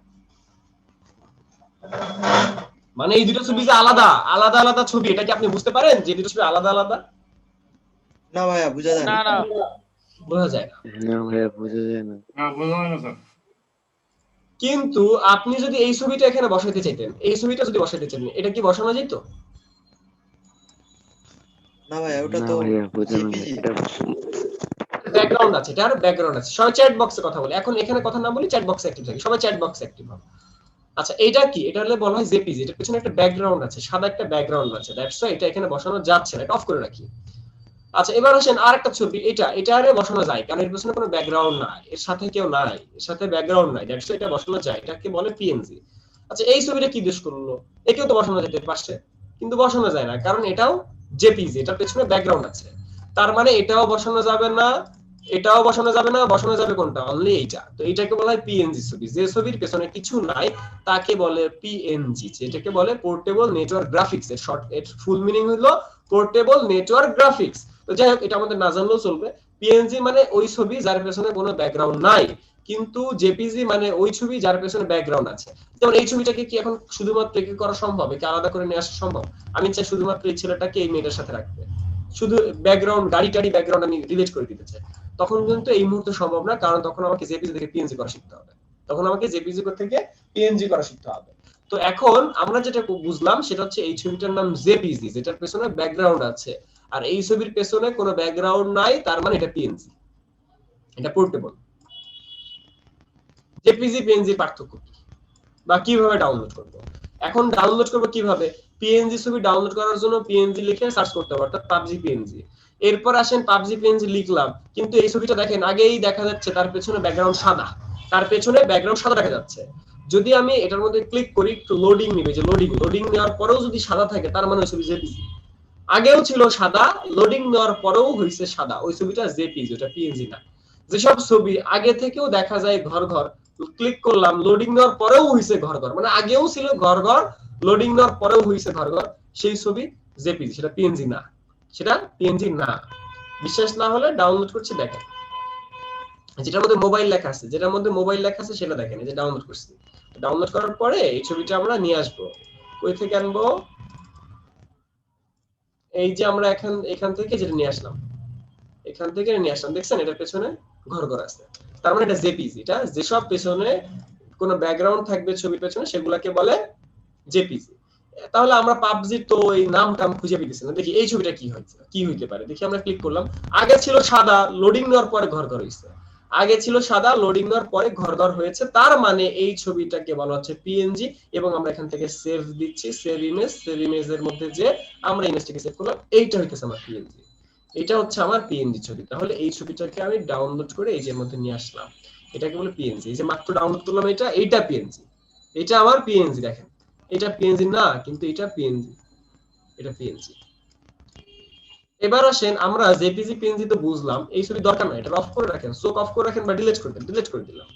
মানে এই দুটো ছবি যে আলাদা আলাদা আলাদা ছবি, এটা কি আপনি বুঝতে পারেন যে এই দুটো ছবি আলাদা আলাদা? না ভাইয়া বোঝা যায় না। বোঝা যায় না। না ভাইয়া বোঝা যায় না। বোঝা যায় না স্যার। কিন্তু আপনি যদি এই ছবিটা এখানে বসাইতে চাইতেন, এই ছবিটা যদি বসাইতে চাইতেন, এটা কি বসানো যেত? না ভাইয়া ওটা তো এটা ব্যাকগ্রাউন্ড আছে, এটার ব্যাকগ্রাউন্ড আছে। সবাই চ্যাট বক্সে কথা বলে। এখন এখানে কথা না বলি, চ্যাট বক্সে অ্যাক্টিভ থাকি। সবাই চ্যাট বক্সে অ্যাক্টিভ হবে। আচ্ছা, এটা কি? এটা হলে বলা হয় জেপিজি। এটার পিছনে একটা ব্যাকগ্রাউন্ড আছে, সাদা একটা ব্যাকগ্রাউন্ড আছে। দ্যাটস ওয়াই এটা এখানে বসানো যাচ্ছে না, এটা অফ করে রাখি। আচ্ছা, এবার আসেন আরেকটা ছবি, এটারে বসানো যায় কারণ এর পিছনে কোনো ব্যাকগ্রাউন্ড নাই, এর সাথে কেউ নাই, এর সাথে ব্যাকগ্রাউন্ড নাই। দ্যাটস ওয়াই এটা বসানো যায়, এটাকে বলে পিএনজি। আচ্ছা, এই ছবিটা কি দোষ করলো? একেও তো বসানো যেতে পারছে, কিন্তু বসানো যায় না কারণ এটাও জেপিজি, এটার পেছনে ব্যাকগ্রাউন্ড আছে। তার মানে এটাও বসানো যাবে না, এটাও বসানো যাবে না। বসানো যাবে কোনটা? অনলি এইটা। তো এটাকে বলা হয় পিএনজি ছবি। যে ছবির পেছনে কিছু নাই তাকে বলে পিএনজি, যেটাকে বলে পোর্টেবল নেটওয়ার্ক গ্রাফিক্স। এর শর্ট, এর ফুল মিনিং হলো পোর্টেবল নেটওয়ার্ক গ্রাফিক্স। তো যাই হোক, এটা আমাদের না জানলেও চলবে। পিএনজি মানে ওই ছবি যার পেছনে কোনো ব্যাকগ্রাউন্ড নাই, কিন্তু জেপিজি মানে ওই ছবি যার পেছনে ব্যাকগ্রাউন্ড আছে। যেমন এই ছবিটাকে কি এখন শুধুমাত্র কি করা সম্ভব? কি আলাদা করে নিয়ে আসা সম্ভব? আমি চাই শুধুমাত্র এই ছেলেটাকে এই মেয়েটার সাথে রাখতে, শুধু ব্যাকগ্রাউন্ড, গাড়ি টাড়ি ব্যাকগ্রাউন্ড আমি রিলেট করে দিতে চাই। তখন কিন্তু এই মুহূর্তে সম্ভব না, কারণ তখন আমাকে জেপিজি থেকে পিএনজি করা শিখতে হবে। তখন আমাকে জেপিজি থেকে পিএনজি করা শিখতে হবে। তো এখন আমরা যেটা বুঝলাম সেটা হচ্ছে এই ছবিটার নাম জেপিজি, যেটার পেছনে ব্যাকগ্রাউন্ড আছে। আর এই ছবির পেছনে কোনো ব্যাকগ্রাউন্ড নাই, তার মানে এটা পিএনজি, এটা পোর্টেবল। জেপিজি পিএনজি পার্থক্য কি বা কিভাবে ডাউনলোড করব? এখন ডাউনলোড করব কিভাবে? পিএনজি ছবি ডাউনলোড করার জন্য পিএনজি লিখে সার্চ করতে হবে, অর্থাৎ পাবজি পিএনজি। এরপর আসেন পাবজি পিএনজি লিখলাম, কিন্তু এই ছবিটা দেখেন আগেই দেখা যাচ্ছে তার পেছনে ব্যাকগ্রাউন্ড সাদা, তার পেছনে ব্যাকগ্রাউন্ড সাদা দেখা যাচ্ছে। যদি আমি এটার মধ্যে ক্লিক করি, একটু লোডিং নেবে, যে লোডিং নেওয়ার পরেও যদি সাদা থাকে তার মানে ওই ছবি জেপিজি। আগেও ছিল সাদা, লোডিং নেওয়ার পরেও হইছে সাদা, ওই ছবিটা জেপিজি, ওটা পিএনজি না। যেসব ছবি আগে থেকেও দেখা যায় ঘর ঘর, ক্লিক করলাম, লোডিং নেওয়ার পরেও হইছে ঘর ঘর, মানে আগেও ছিল ঘর ঘর, লোডিং নেওয়ার পরেও হইছে ঘর ঘর, সেই ছবি জেপিজি, সেটা পিএনজি না, সেটা পিএনজি না। বিশ্বাস না হলে ডাউনলোড করছি, দেখেন যেটার মধ্যে মোবাইল লেখা আছে, যেটার মধ্যে মোবাইল লেখা আছে সেটা দেখেন, এই যে ডাউনলোড করছি। ডাউনলোড করার পরে এই ছবিটা আমরা নিয়ে আসবো। কই থেকে আনবো? এই যে আমরা এখান থেকে যেটা নিয়ে আসলাম, এখান থেকে নিয়ে আসলাম, দেখছেন এটার পেছনে ঘর ঘর আছে, তার মানে এটা জেপিজি। এটা যেসব পেছনে কোনো ব্যাকগ্রাউন্ড থাকবে ছবির পেছনে সেগুলোকে বলে জেপিজি। তাহলে আমরা পাবজির তো এই নাম টাম খুঁজে পেতেছি না। দেখি এই ছবিটা কি হয়েছে, কি হইতে পারে দেখি। আমরা ক্লিক করলাম, আগে ছিল সাদা, লোডিং নেওয়ার পরে ঘর ঘর হয়েছে। আগে ছিল সাদা, লোডিং নেওয়ার পরে ঘর ঘর হয়েছে, তার মানে এই ছবিটাকে বলা হচ্ছে পিএনজি। এবং আমরা এখান থেকে সেভ দিচ্ছি, সেভ ইমেজ। সেভ ইমেজের মধ্যে যে আমরা ইমেজটাকে সেভ করলাম, এইটা হইতেছে আমার পিএনজি, এটা হচ্ছে আমার পিএনজি ছবি। তাহলে এই ছবিটাকে আমি ডাউনলোড করে এই যে মধ্যে নিয়ে আসলাম, এটাকে বলে পিএনজি। এই যে মাত্র ডাউনলোড করলাম, এইটা পিএনজি, এটা আমার পিএনজি। দেখেন এটা পিএনজি না, কিন্তু এটা পিএনজি, এটা পিএনজি। এবার আসেন আমরা জেপিজি পিএনজি তো বুঝলাম, এই ছবি দরকার নাই, এটা অফ করে রাখেন, চোখ অফ করে রাখেন বা ডিলিট করে দেন। ডিলিট করে দিলাম।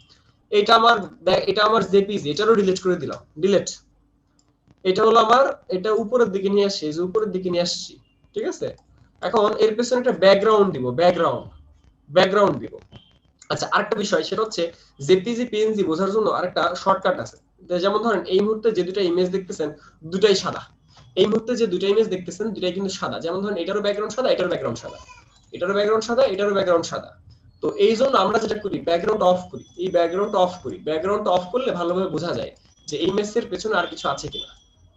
এটা আমার জেপিজি, এটারও ডিলিট করে দিলাম, ডিলিট। এটা হলো আমার, এটা উপরের দিকে নিয়ে আসছি, এই যে উপরের দিকে নিয়ে আসছি, ঠিক আছে। এখন এর পেছনে একটা ব্যাকগ্রাউন্ড দিব, ব্যাকগ্রাউন্ড দিব। আচ্ছা, আরেকটা বিষয় সেটা হচ্ছে জেপিজি পিএনজি বোঝার জন্য আরেকটা শর্টকাট আছে। যেমন ধরেন এই মুহূর্তে যে দুটো ইমেজ দেখতেছেন দুটাই সাদা, এই মুহূর্তে যে দুটো ইমেজ দেখতেছেন দুটাই কিন্তু সাদা। যেমন ধরেন এটারও ব্যাকগ্রাউন্ড সাদা, এটারও ব্যাকগ্রাউন্ড সাদা, এটারও ব্যাকগ্রাউন্ড সাদা, এটারও ব্যাকগ্রাউন্ড সাদা। তো এই জন্য আমরা যেটা করি, ব্যাকগ্রাউন্ড অফ করি। এই ব্যাকগ্রাউন্ড অফ করি, ব্যাকগ্রাউন্ড অফ করলে ভালোভাবে বোঝা যায় যে এই ইমেজের পেছনে আর কিছু আছে কিনা।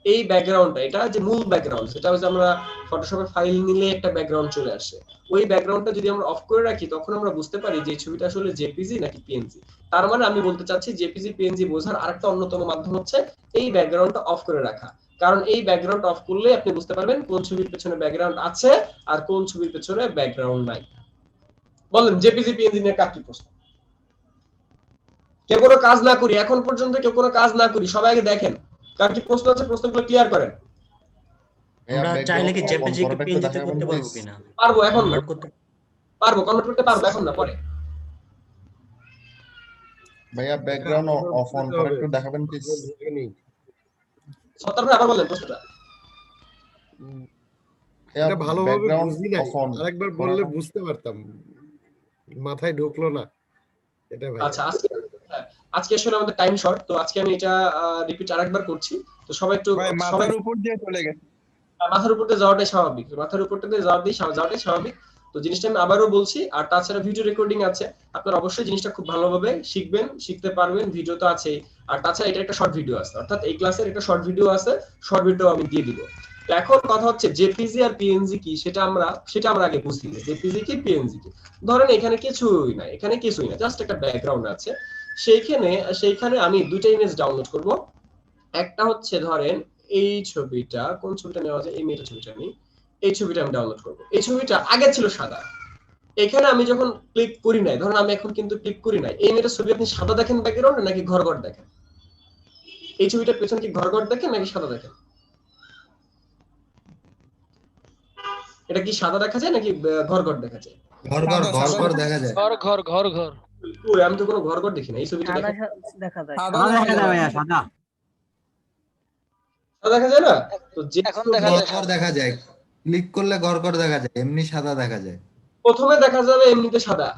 এই ব্যাকগ্রাউন্ডটা, এটা যে মূল ব্যাকগ্রাউন্ড, সেটা হচ্ছে আমরা ফটোশপে ফাইল নিলে একটা ব্যাকগ্রাউন্ড চলে আসে, ওই ব্যাকগ্রাউন্ডটা যদি আমরা অফ করে রাখি তখন আমরা বুঝতে পারি যে ছবিটা আসলে জেপিজি নাকি পিএনজি। তার মানে আমি বলতে চাচ্ছি জেপিজি পিএনজি বোঝার আরেকটা অন্যতম মাধ্যম হচ্ছে এই ব্যাকগ্রাউন্ডটা অফ করে রাখা। কারণ এই ব্যাকগ্রাউন্ড অফ করলে আপনি বুঝতে পারবেন কোন ছবির পেছনে ব্যাকগ্রাউন্ড আছে আর কোন ছবির পেছনে ব্যাকগ্রাউন্ড নাই। বলেন জেপিজি পিএনজি নিয়ে কার কি প্রশ্ন? কেউ কোনো কাজ না করি, এখন পর্যন্ত কেউ কোনো কাজ না করি, সবাই আগে দেখেন কার কি প্রশ্ন আছে, প্রশ্নগুলো ক্লিয়ার করেন। ভাইয়া আমরা চাইলে কি ব্যাকগ্রাউন্ড জেপিজি কে করাটা একটু পিএনজি তে দেখাবেন করতে পারবো প্লিজ। কিনা পারবো, এখন না। কনভার্ট করতে পারবো, কনভার্ট করতে পারবো, এখন না, পরে। ভাইয়া ব্যাকগ্রাউন্ড অফ অন করে একটু দেখাবেন প্লিজ। সত্তর ভাই আবার বলেন প্রশ্নটা। ভাইয়া এটা ভালোভাবে ব্যাকগ্রাউন্ড বুঝি নাই, অফ অন আরেকবার বললে বুঝতে পারতাম, মাথায় ঢুকলো না এটা ভাই। আচ্ছা, আজকে আসলে আমাদের টাইম শর্ট, তো আজকে আমি এটা রিপিট আরেকবার করছি। তো সবাই একটু, ভাই সবাই মাথার উপর দিয়ে চলে গেছে। মাথার উপর দিয়ে যাওয়াটাই স্বাভাবিক, মাথার উপর দিয়ে যাওয়াটাই স্বাভাবিক। তো জিনিসটা আমি আবারও বলছি, আর তাছাড়া ভিডিও রেকর্ডিং আছে, আপনারা অবশ্যই জিনিসটা খুব ভালোভাবে শিখবেন, শিখতে পারবেন, ভিডিও তো আছেই। আর তাছাড়া এটা একটা শর্ট ভিডিও আছে, অর্থাৎ এই ক্লাসের একটা শর্ট ভিডিও আছে, শর্ট ভিডিও আমি দিয়ে দিব। তো এখন কথা হচ্ছে জেপিজি আর পিএনজি কি, সেটা আমরা আগে বুঝি। জেপিজি কি, পিএনজি কি। ধরেন এখানে কিছুই না, জাস্ট একটা ব্যাকগ্রাউন্ড আছে। সেইখানে আমি দুইটা ইমেজ ডাউনলোড করব। একটা হচ্ছে ধরেন এই ছবিটা, কোন ছবিটা নেওয়া যায়, এই মেয়েটার ছবিটা আমি, এই ছবিটা আমি ডাউনলোড করব। এই ছবিটা আগে ছিল সাদা, এখানে আমি যখন ক্লিক করি নাই, ধরেন আমি এখন কিন্তু ক্লিক করি নাই, এই মেয়েটার ছবি আপনি সাদা দেখেন ব্যাকগ্রাউন্ডে নাকি ঘর ঘর দেখেন? এই ছবিটার পেছনে কি ঘর ঘর দেখেন নাকি সাদা দেখেন? এটা কি সাদা দেখা যায় নাকি ঘর ঘর দেখা যায়? ঘর দেখা যায়। ওই আমি তো কোনো ঘর ঘর দেখি না, এই ছবিটা দেখেন দেখা যায়। সাদা দেখা যায় না। তো যে ঘর দেখা যায়, ক্লিক করলে ঘর দেখা যায়, এমনি সাদা দেখা যায়। প্রথমে দেখা যাবে এমনিতে সাদা,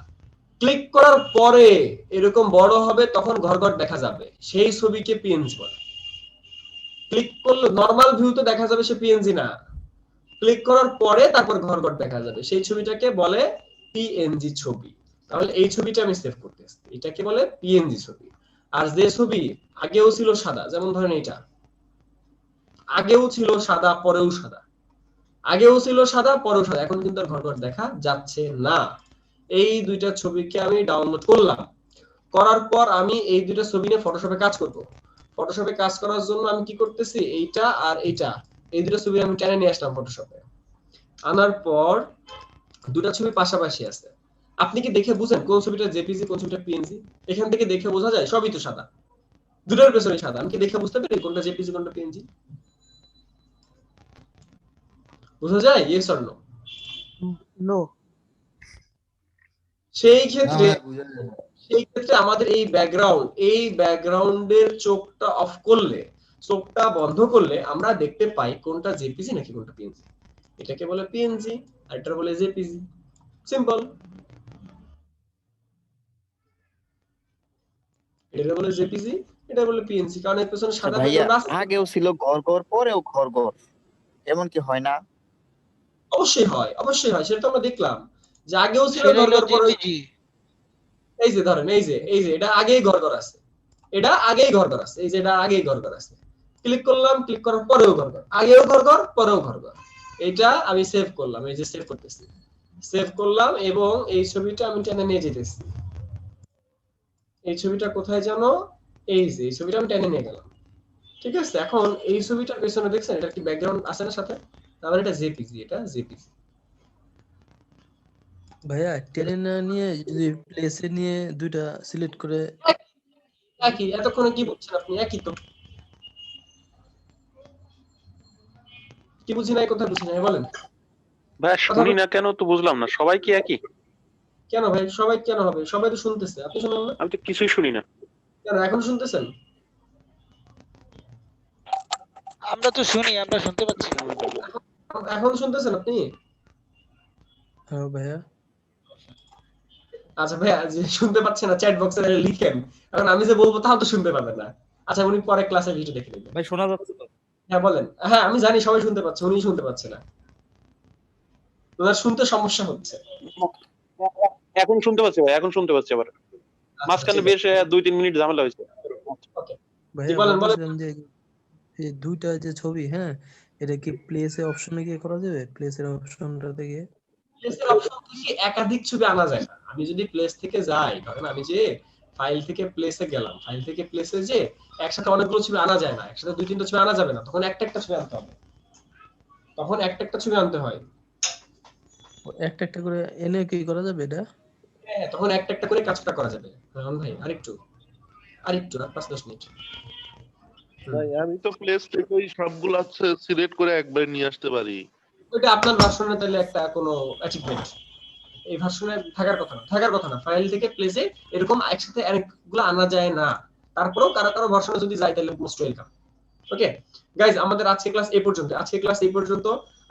ক্লিক করার পরে এরকম বড় হবে, তখন ঘর ঘর দেখা যাবে, সেই ছবিকে পিএনজি বলে। ক্লিক করলে নরমাল ভিউতে দেখা যাবে সে পিএনজি না, ক্লিক করার পরে তারপর ঘর ঘর দেখা যাবে, সেই ছবিটাকে বলে পিএনজি ছবি। তাহলে এই ছবিটা আমি সেভ করতেছি, এটাকে বলে পিএনজি ছবি। আর যে ছবি আগেও ছিল সাদা, যেমন ধরেন এটা আগেও ছিল সাদা পরেও সাদা, আগেও ছিল সাদা পরেও সাদা, এখন কিন্তু আর ঘর ঘর দেখা যাচ্ছে না। এই দুইটা ছবিকে আমি ডাউনলোড করলাম, করার পর আমি এই দুইটা ছবি নিয়ে ফটোশপে কাজ করব। ফটোশপে কাজ করার জন্য আমি কি করতেছি, এইটা আর এইটা, এই দুটো ছবি আমি টেনে নিয়ে আসলাম ফটোশপে। আনার পর দুটো ছবি পাশাপাশি আছে, আপনি কি দেখে বুঝেন কোন ছবিটা জেপিজি কোন ছবিটা পিএনজি? এখান থেকে দেখে বোঝা যায়, সবই তো সাদা, দুটোর পেছনে সাদা, আমি কি দেখে বুঝতে পারি কোনটা জেপিজি কোনটা পিএনজি? বোঝা যায়? Yes or no? নো। সেই ক্ষেত্রে আমাদের এই ব্যাকগ্রাউন্ডের চোখটা অফ করলে, চোখটা বন্ধ করলে আমরা দেখতে পাই কোনটা জেপিজি নাকি কোনটা পিএনজি। এটাকে বলে পিএনজি আর এটা বলে জেপিজি। সিম্পল। এটা বলে জেপিজি, এটা বলে পিএনজি, কারণ এর পেছনে সাদা ভাইয়া ব্যাকগ্রাউন্ড আছে। আগেও ছিল ঘর ঘর পরেও ঘর ঘর, এমন কি হয় না? অবশ্যই হয়, অবশ্যই হয়, সেটা তো আমরা দেখলাম যে আগেও ছিল ঘর ঘর পরে। এই যে ধরেন এই যে এটা আগেই ঘর ঘর আছে, এটা আগেই ঘর ঘর আছে, এই যে এটা আগেই ঘর ঘর আছে, ক্লিক করলাম, ক্লিক করার পরেও ঘর ঘর, আগেও ঘর ঘর পরেও ঘর ঘর। এটা আমি সেভ করলাম, এই যে সেভ করতেছি, সেভ করলাম, এবং এই ছবিটা আমি টেনে নিয়ে যেতেছি। এই ছবিটা কোথায় জানো, এই যে এই ছবিটা আমি টেনে নিয়ে গেলাম, ঠিক আছে। এখন এই ছবিটার পেছনে দেখছেন এটা কি ব্যাকগ্রাউন্ড আছে না সাথে, তাহলে এটা জেপিজি, এটা জেপিজি। ভাইয়া টেনে না নিয়ে যদি প্লেসে নিয়ে দুইটা সিলেক্ট করে, একই, এতক্ষণে কি বুঝছেন আপনি? একই তো, কি বুঝি নাই, কোথায় বুঝি নাই বলেন? ভাই শুনি না কেন তো বুঝলাম না, সবাই কি একই? কেন ভাই সবাই কেন হবে? সবাই তো শুনতেছে, আপনি শুনুন না? আমি তো কিছুই শুনি না। কেন এখন শুনতেছেন? আমরা তো শুনি, আমরা শুনতে পাচ্ছি। এখন শুনতেছেন আপনি? হ্যাঁ ভাইয়া। আচ্ছা ভাইয়া, যে শুনতে পাচ্ছেন না চ্যাট বক্সে লিখেন, এখন আমি যে বলবো তাও তো শুনতে পাবেন না। আচ্ছা উনি পরে ক্লাসে ভিডিও দেখে নেবেন। ভাই শোনা যাচ্ছে তো? হ্যাঁ বলেন। হ্যাঁ আমি জানি সবাই শুনতে পাচ্ছে, উনি শুনতে পাচ্ছে না, ওনার শুনতে সমস্যা হচ্ছে। এখন শুনতে পাচ্ছি ভাই, এখন শুনতে পাচ্ছি আবার। মাঝখানে বেশ 2-3 মিনিট ঝামেলা হয়েছে। ভাইয়া বলেন বলেন। বলছিলাম যে এই দুইটা যে ছবি, হ্যাঁ এটা কি প্লেসে অপশনে গিয়ে করা যাবে? প্লেসের অপশনটাতে গিয়ে প্লেসের অপশন থেকে একাধিক ছবি আনা যায় না। আমি যদি প্লেস থেকে যাই, ধরেন আমি যে ফাইল থেকে প্লেসে গেলাম, ফাইল থেকে প্লেসে যে একসাথে অনেকগুলো ছবি আনা যায় না, একসাথে 2-3টা ছবি আনা যাবে না, তখন একটা একটা ছবি আনতে হবে, তখন একটা একটা ছবি আনতে হয়। একটা একটা করে এনে কি করা যাবে এটা? হ্যাঁ তখন একটা একটা করে কাজটা করা যাবে। রাহুল ভাই আরেকটু আর 5-10 মিনিট। ভাই আমি তো প্লে স্টোর ওই সবগুলো আছে সিলেক্ট করে একবার নিয়ে আসতে পারি। ওইটা আপনার ভার্সনে তাহলে একটা কোনো অ্যাচিভমেন্ট, এই ভার্সনে থাকার কথা না ফাইল থেকে প্লেসে এরকম একসাথে অনেকগুলো আনা যায় না, তারপরেও কারো ভার্সনে যদি যায় তাহলে মোস্ট ওয়েলকাম। ওকে গাইজ, আমাদের আজকে ক্লাস এই পর্যন্ত।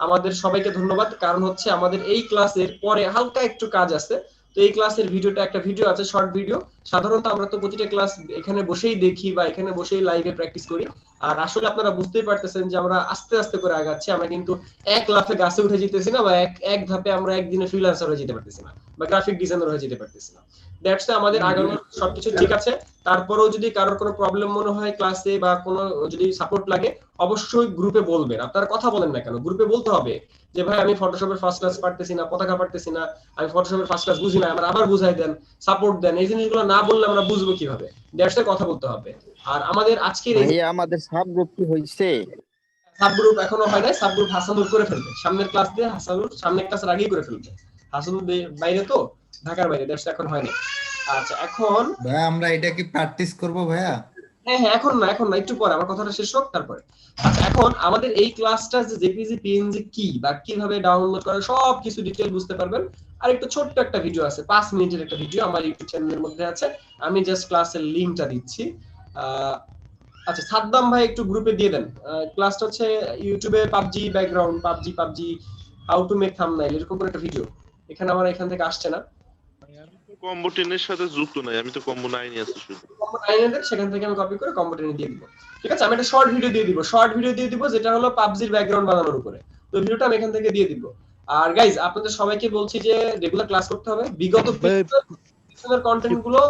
আমাদের সবাইকে ধন্যবাদ, কারণ হচ্ছে আমাদের এই ক্লাসের পরে হালকা একটু কাজ আছে। তো এই ক্লাসের একটা ভিডিও আছে, শর্ট ভিডিও। সাধারণত আমরা তো প্রতিটা ক্লাস এখানে বসেই দেখি বা এখানে বসেই লাইভে প্র্যাকটিস করি, আর আসলে আপনারা বুঝতেই পারতেছেন যে আমরা আস্তে আস্তে করে আগাচ্ছি। আমরা কিন্তু এক লাফে গাছে উঠে যেতেছি না, বা এক ধাপে আমরা একদিনে ফ্রিল্যান্সার হয়ে যেতে পারতেছি না, বা গ্রাফিক ডিজাইনার হয়ে যেতে পারতেছি না। দ্যাটস আমাদের আগানোর সবকিছু ঠিক আছে। তারপরেও যদি কারোর কোনো প্রবলেম মনে হয় ক্লাসে বা কোনো যদি সাপোর্ট লাগে, অবশ্যই গ্রুপে বলবেন। আপনারা কথা বলেন না কেন, গ্রুপে বলতে হবে যে ভাই আমি ফটোশপের ফার্স্ট ক্লাস পারতেছি না, পতাকা পারতেছি না, আমি ফটোশপের ফার্স্ট ক্লাস বুঝি না, আমার আবার বুঝাই দেন, সাপোর্ট দেন। এই জিনিসগুলো না বললে আমরা বুঝবো কিভাবে? দ্যাটস কথা বলতে হবে। আর আমাদের আজকের এই আমাদের সাব গ্রুপ কি হইছে? সাব গ্রুপ এখনো হয় নাই। সাব গ্রুপ হাসানুর করে ফেলবে সামনের ক্লাস দিয়ে, সামনের ক্লাসের আগেই করে ফেলবে। হাসানুর বাইরে তো, ঢাকার বাইরে, দ্যাটস এখন হয় না। আচ্ছা এখন ভাইয়া আমরা এটা কি প্র্যাকটিস করব ভাইয়া? হ্যাঁ এখন না, একটু পরে, আমার কথাটা শেষ হোক তারপরে। আচ্ছা এখন আমাদের এই ক্লাসটা যে জেপিজি পিএনজি কি বা কিভাবে ডাউনলোড করে সব কিছু ডিটেইল বুঝতে পারবেন। আর একটু ছোট্ট একটা ভিডিও আছে, 5 মিনিটের একটা ভিডিও আমার ইউটিউব চ্যানেলের মধ্যে আছে। আমি জাস্ট ক্লাসের লিংকটা দিচ্ছি। আচ্ছা সাদ্দাম ভাই একটু গ্রুপে দিয়ে দেন। ক্লাসটা হচ্ছে ইউটিউবে PUBG background, PUBG how to make thumbnail, এরকম করে একটা ভিডিও। এখান থেকে আসছে না, কম্বো 10 এর সাথে যুক্ত নাই, আমি তো কম্বো 9 এ আছি শুধু। কম্বো 9 এর সেখান থেকে আমি কপি করে কম্বো 10 দিয়ে দিব। ঠিক আছে, আমি একটা শর্ট ভিডিও দিয়ে দিব যেটা হলো পাবজির ব্যাকগ্রাউন্ড বানানোর উপরে। তো ভিডিওটা আমি এখান থেকে দিয়ে দিব। আর গাইজ আপনাদের সবাইকে বলছি যে রেগুলার ক্লাস করতে হবে, বিগত পিছনের কন্টেন্ট গুলো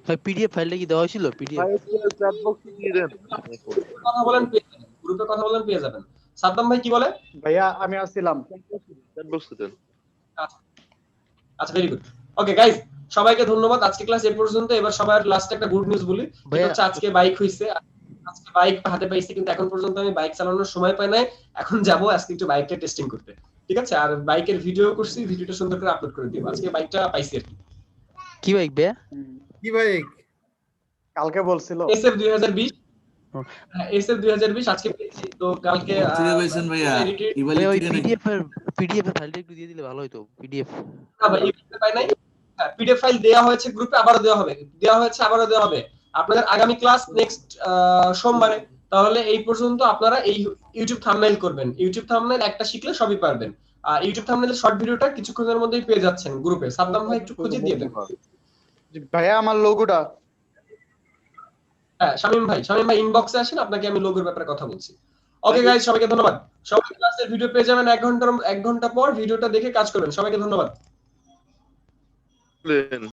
ভাই পিডিএফ ফাইলটা কি দেওয়া হয়েছিল? পিডিএফ চ্যাট বক্সে দিয়ে দেন, কথা বলেন গ্রুপে কথা বলেন পেয়ে যাবেন। সাদ্দাম ভাই কি বলে? ভাইয়া আমি আসছিলাম, চ্যাট বক্সে দেন। আচ্ছা ভেরি গুড। ওকে গাইজ, সবাইকে ধন্যবাদ। আজকে ক্লাস এই পর্যন্ত। এবার সবার লাস্টে একটা গুড নিউজ বলি, সেটা হচ্ছে আজকে বাইক হইছে। আজকে বাইক হাতে পাইছি, কিন্তু এখন পর্যন্ত আমি বাইক চালানোর সময় পাই নাই। এখন যাব আজকে একটু বাইকটা টেস্টিং করতে। ঠিক আছে, আর বাইকের ভিডিও করছি, ভিডিওটা সুন্দর করে আপলোড করে দিব। আজকে বাইকটা পাইছি আর কি বাইক বে? কি বাইক? কালকে বলছিল SF 2020। SF 2020 আজকে পেয়েছি। তো কালকে ওই পিডিএফ এর ফাইলটা একটু দিয়ে দিলে ভালো হতো। পিডিএফ না ভাই, ইউটিউবে পাই নাই। পিডিএফ ফাইল দেয়া হয়েছে গ্রুপে, আবারও দেওয়া হবে। আপনাদের আগামী ক্লাস নেক্সট সোমবারে। তাহলে এই পর্যন্ত আপনারা এই ইউটিউব থাম্বনেল করবেন। ইউটিউব থাম্বনেল একটা শিখলে সবই পারবেন। আর ইউটিউব থাম্বনেলের শর্ট ভিডিওটা কিছুক্ষণের মধ্যেই পেয়ে যাচ্ছেন গ্রুপে। সাদ্দাম ভাই একটু খুঁজে দিয়ে দেন ভাইয়া আমার লোগোটা। হ্যাঁ শামিম ভাই ইনবক্সে আসেন, আপনাকে আমি লোগোর ব্যাপারে কথা বলছি। ওকে গাইস, সবাইকে ধন্যবাদ। সবাই ক্লাসের ভিডিও পেয়ে যাবেন 1 ঘন্টা পর। ভিডিওটা দেখে কাজ করবেন। সবাইকে ধন্যবাদ।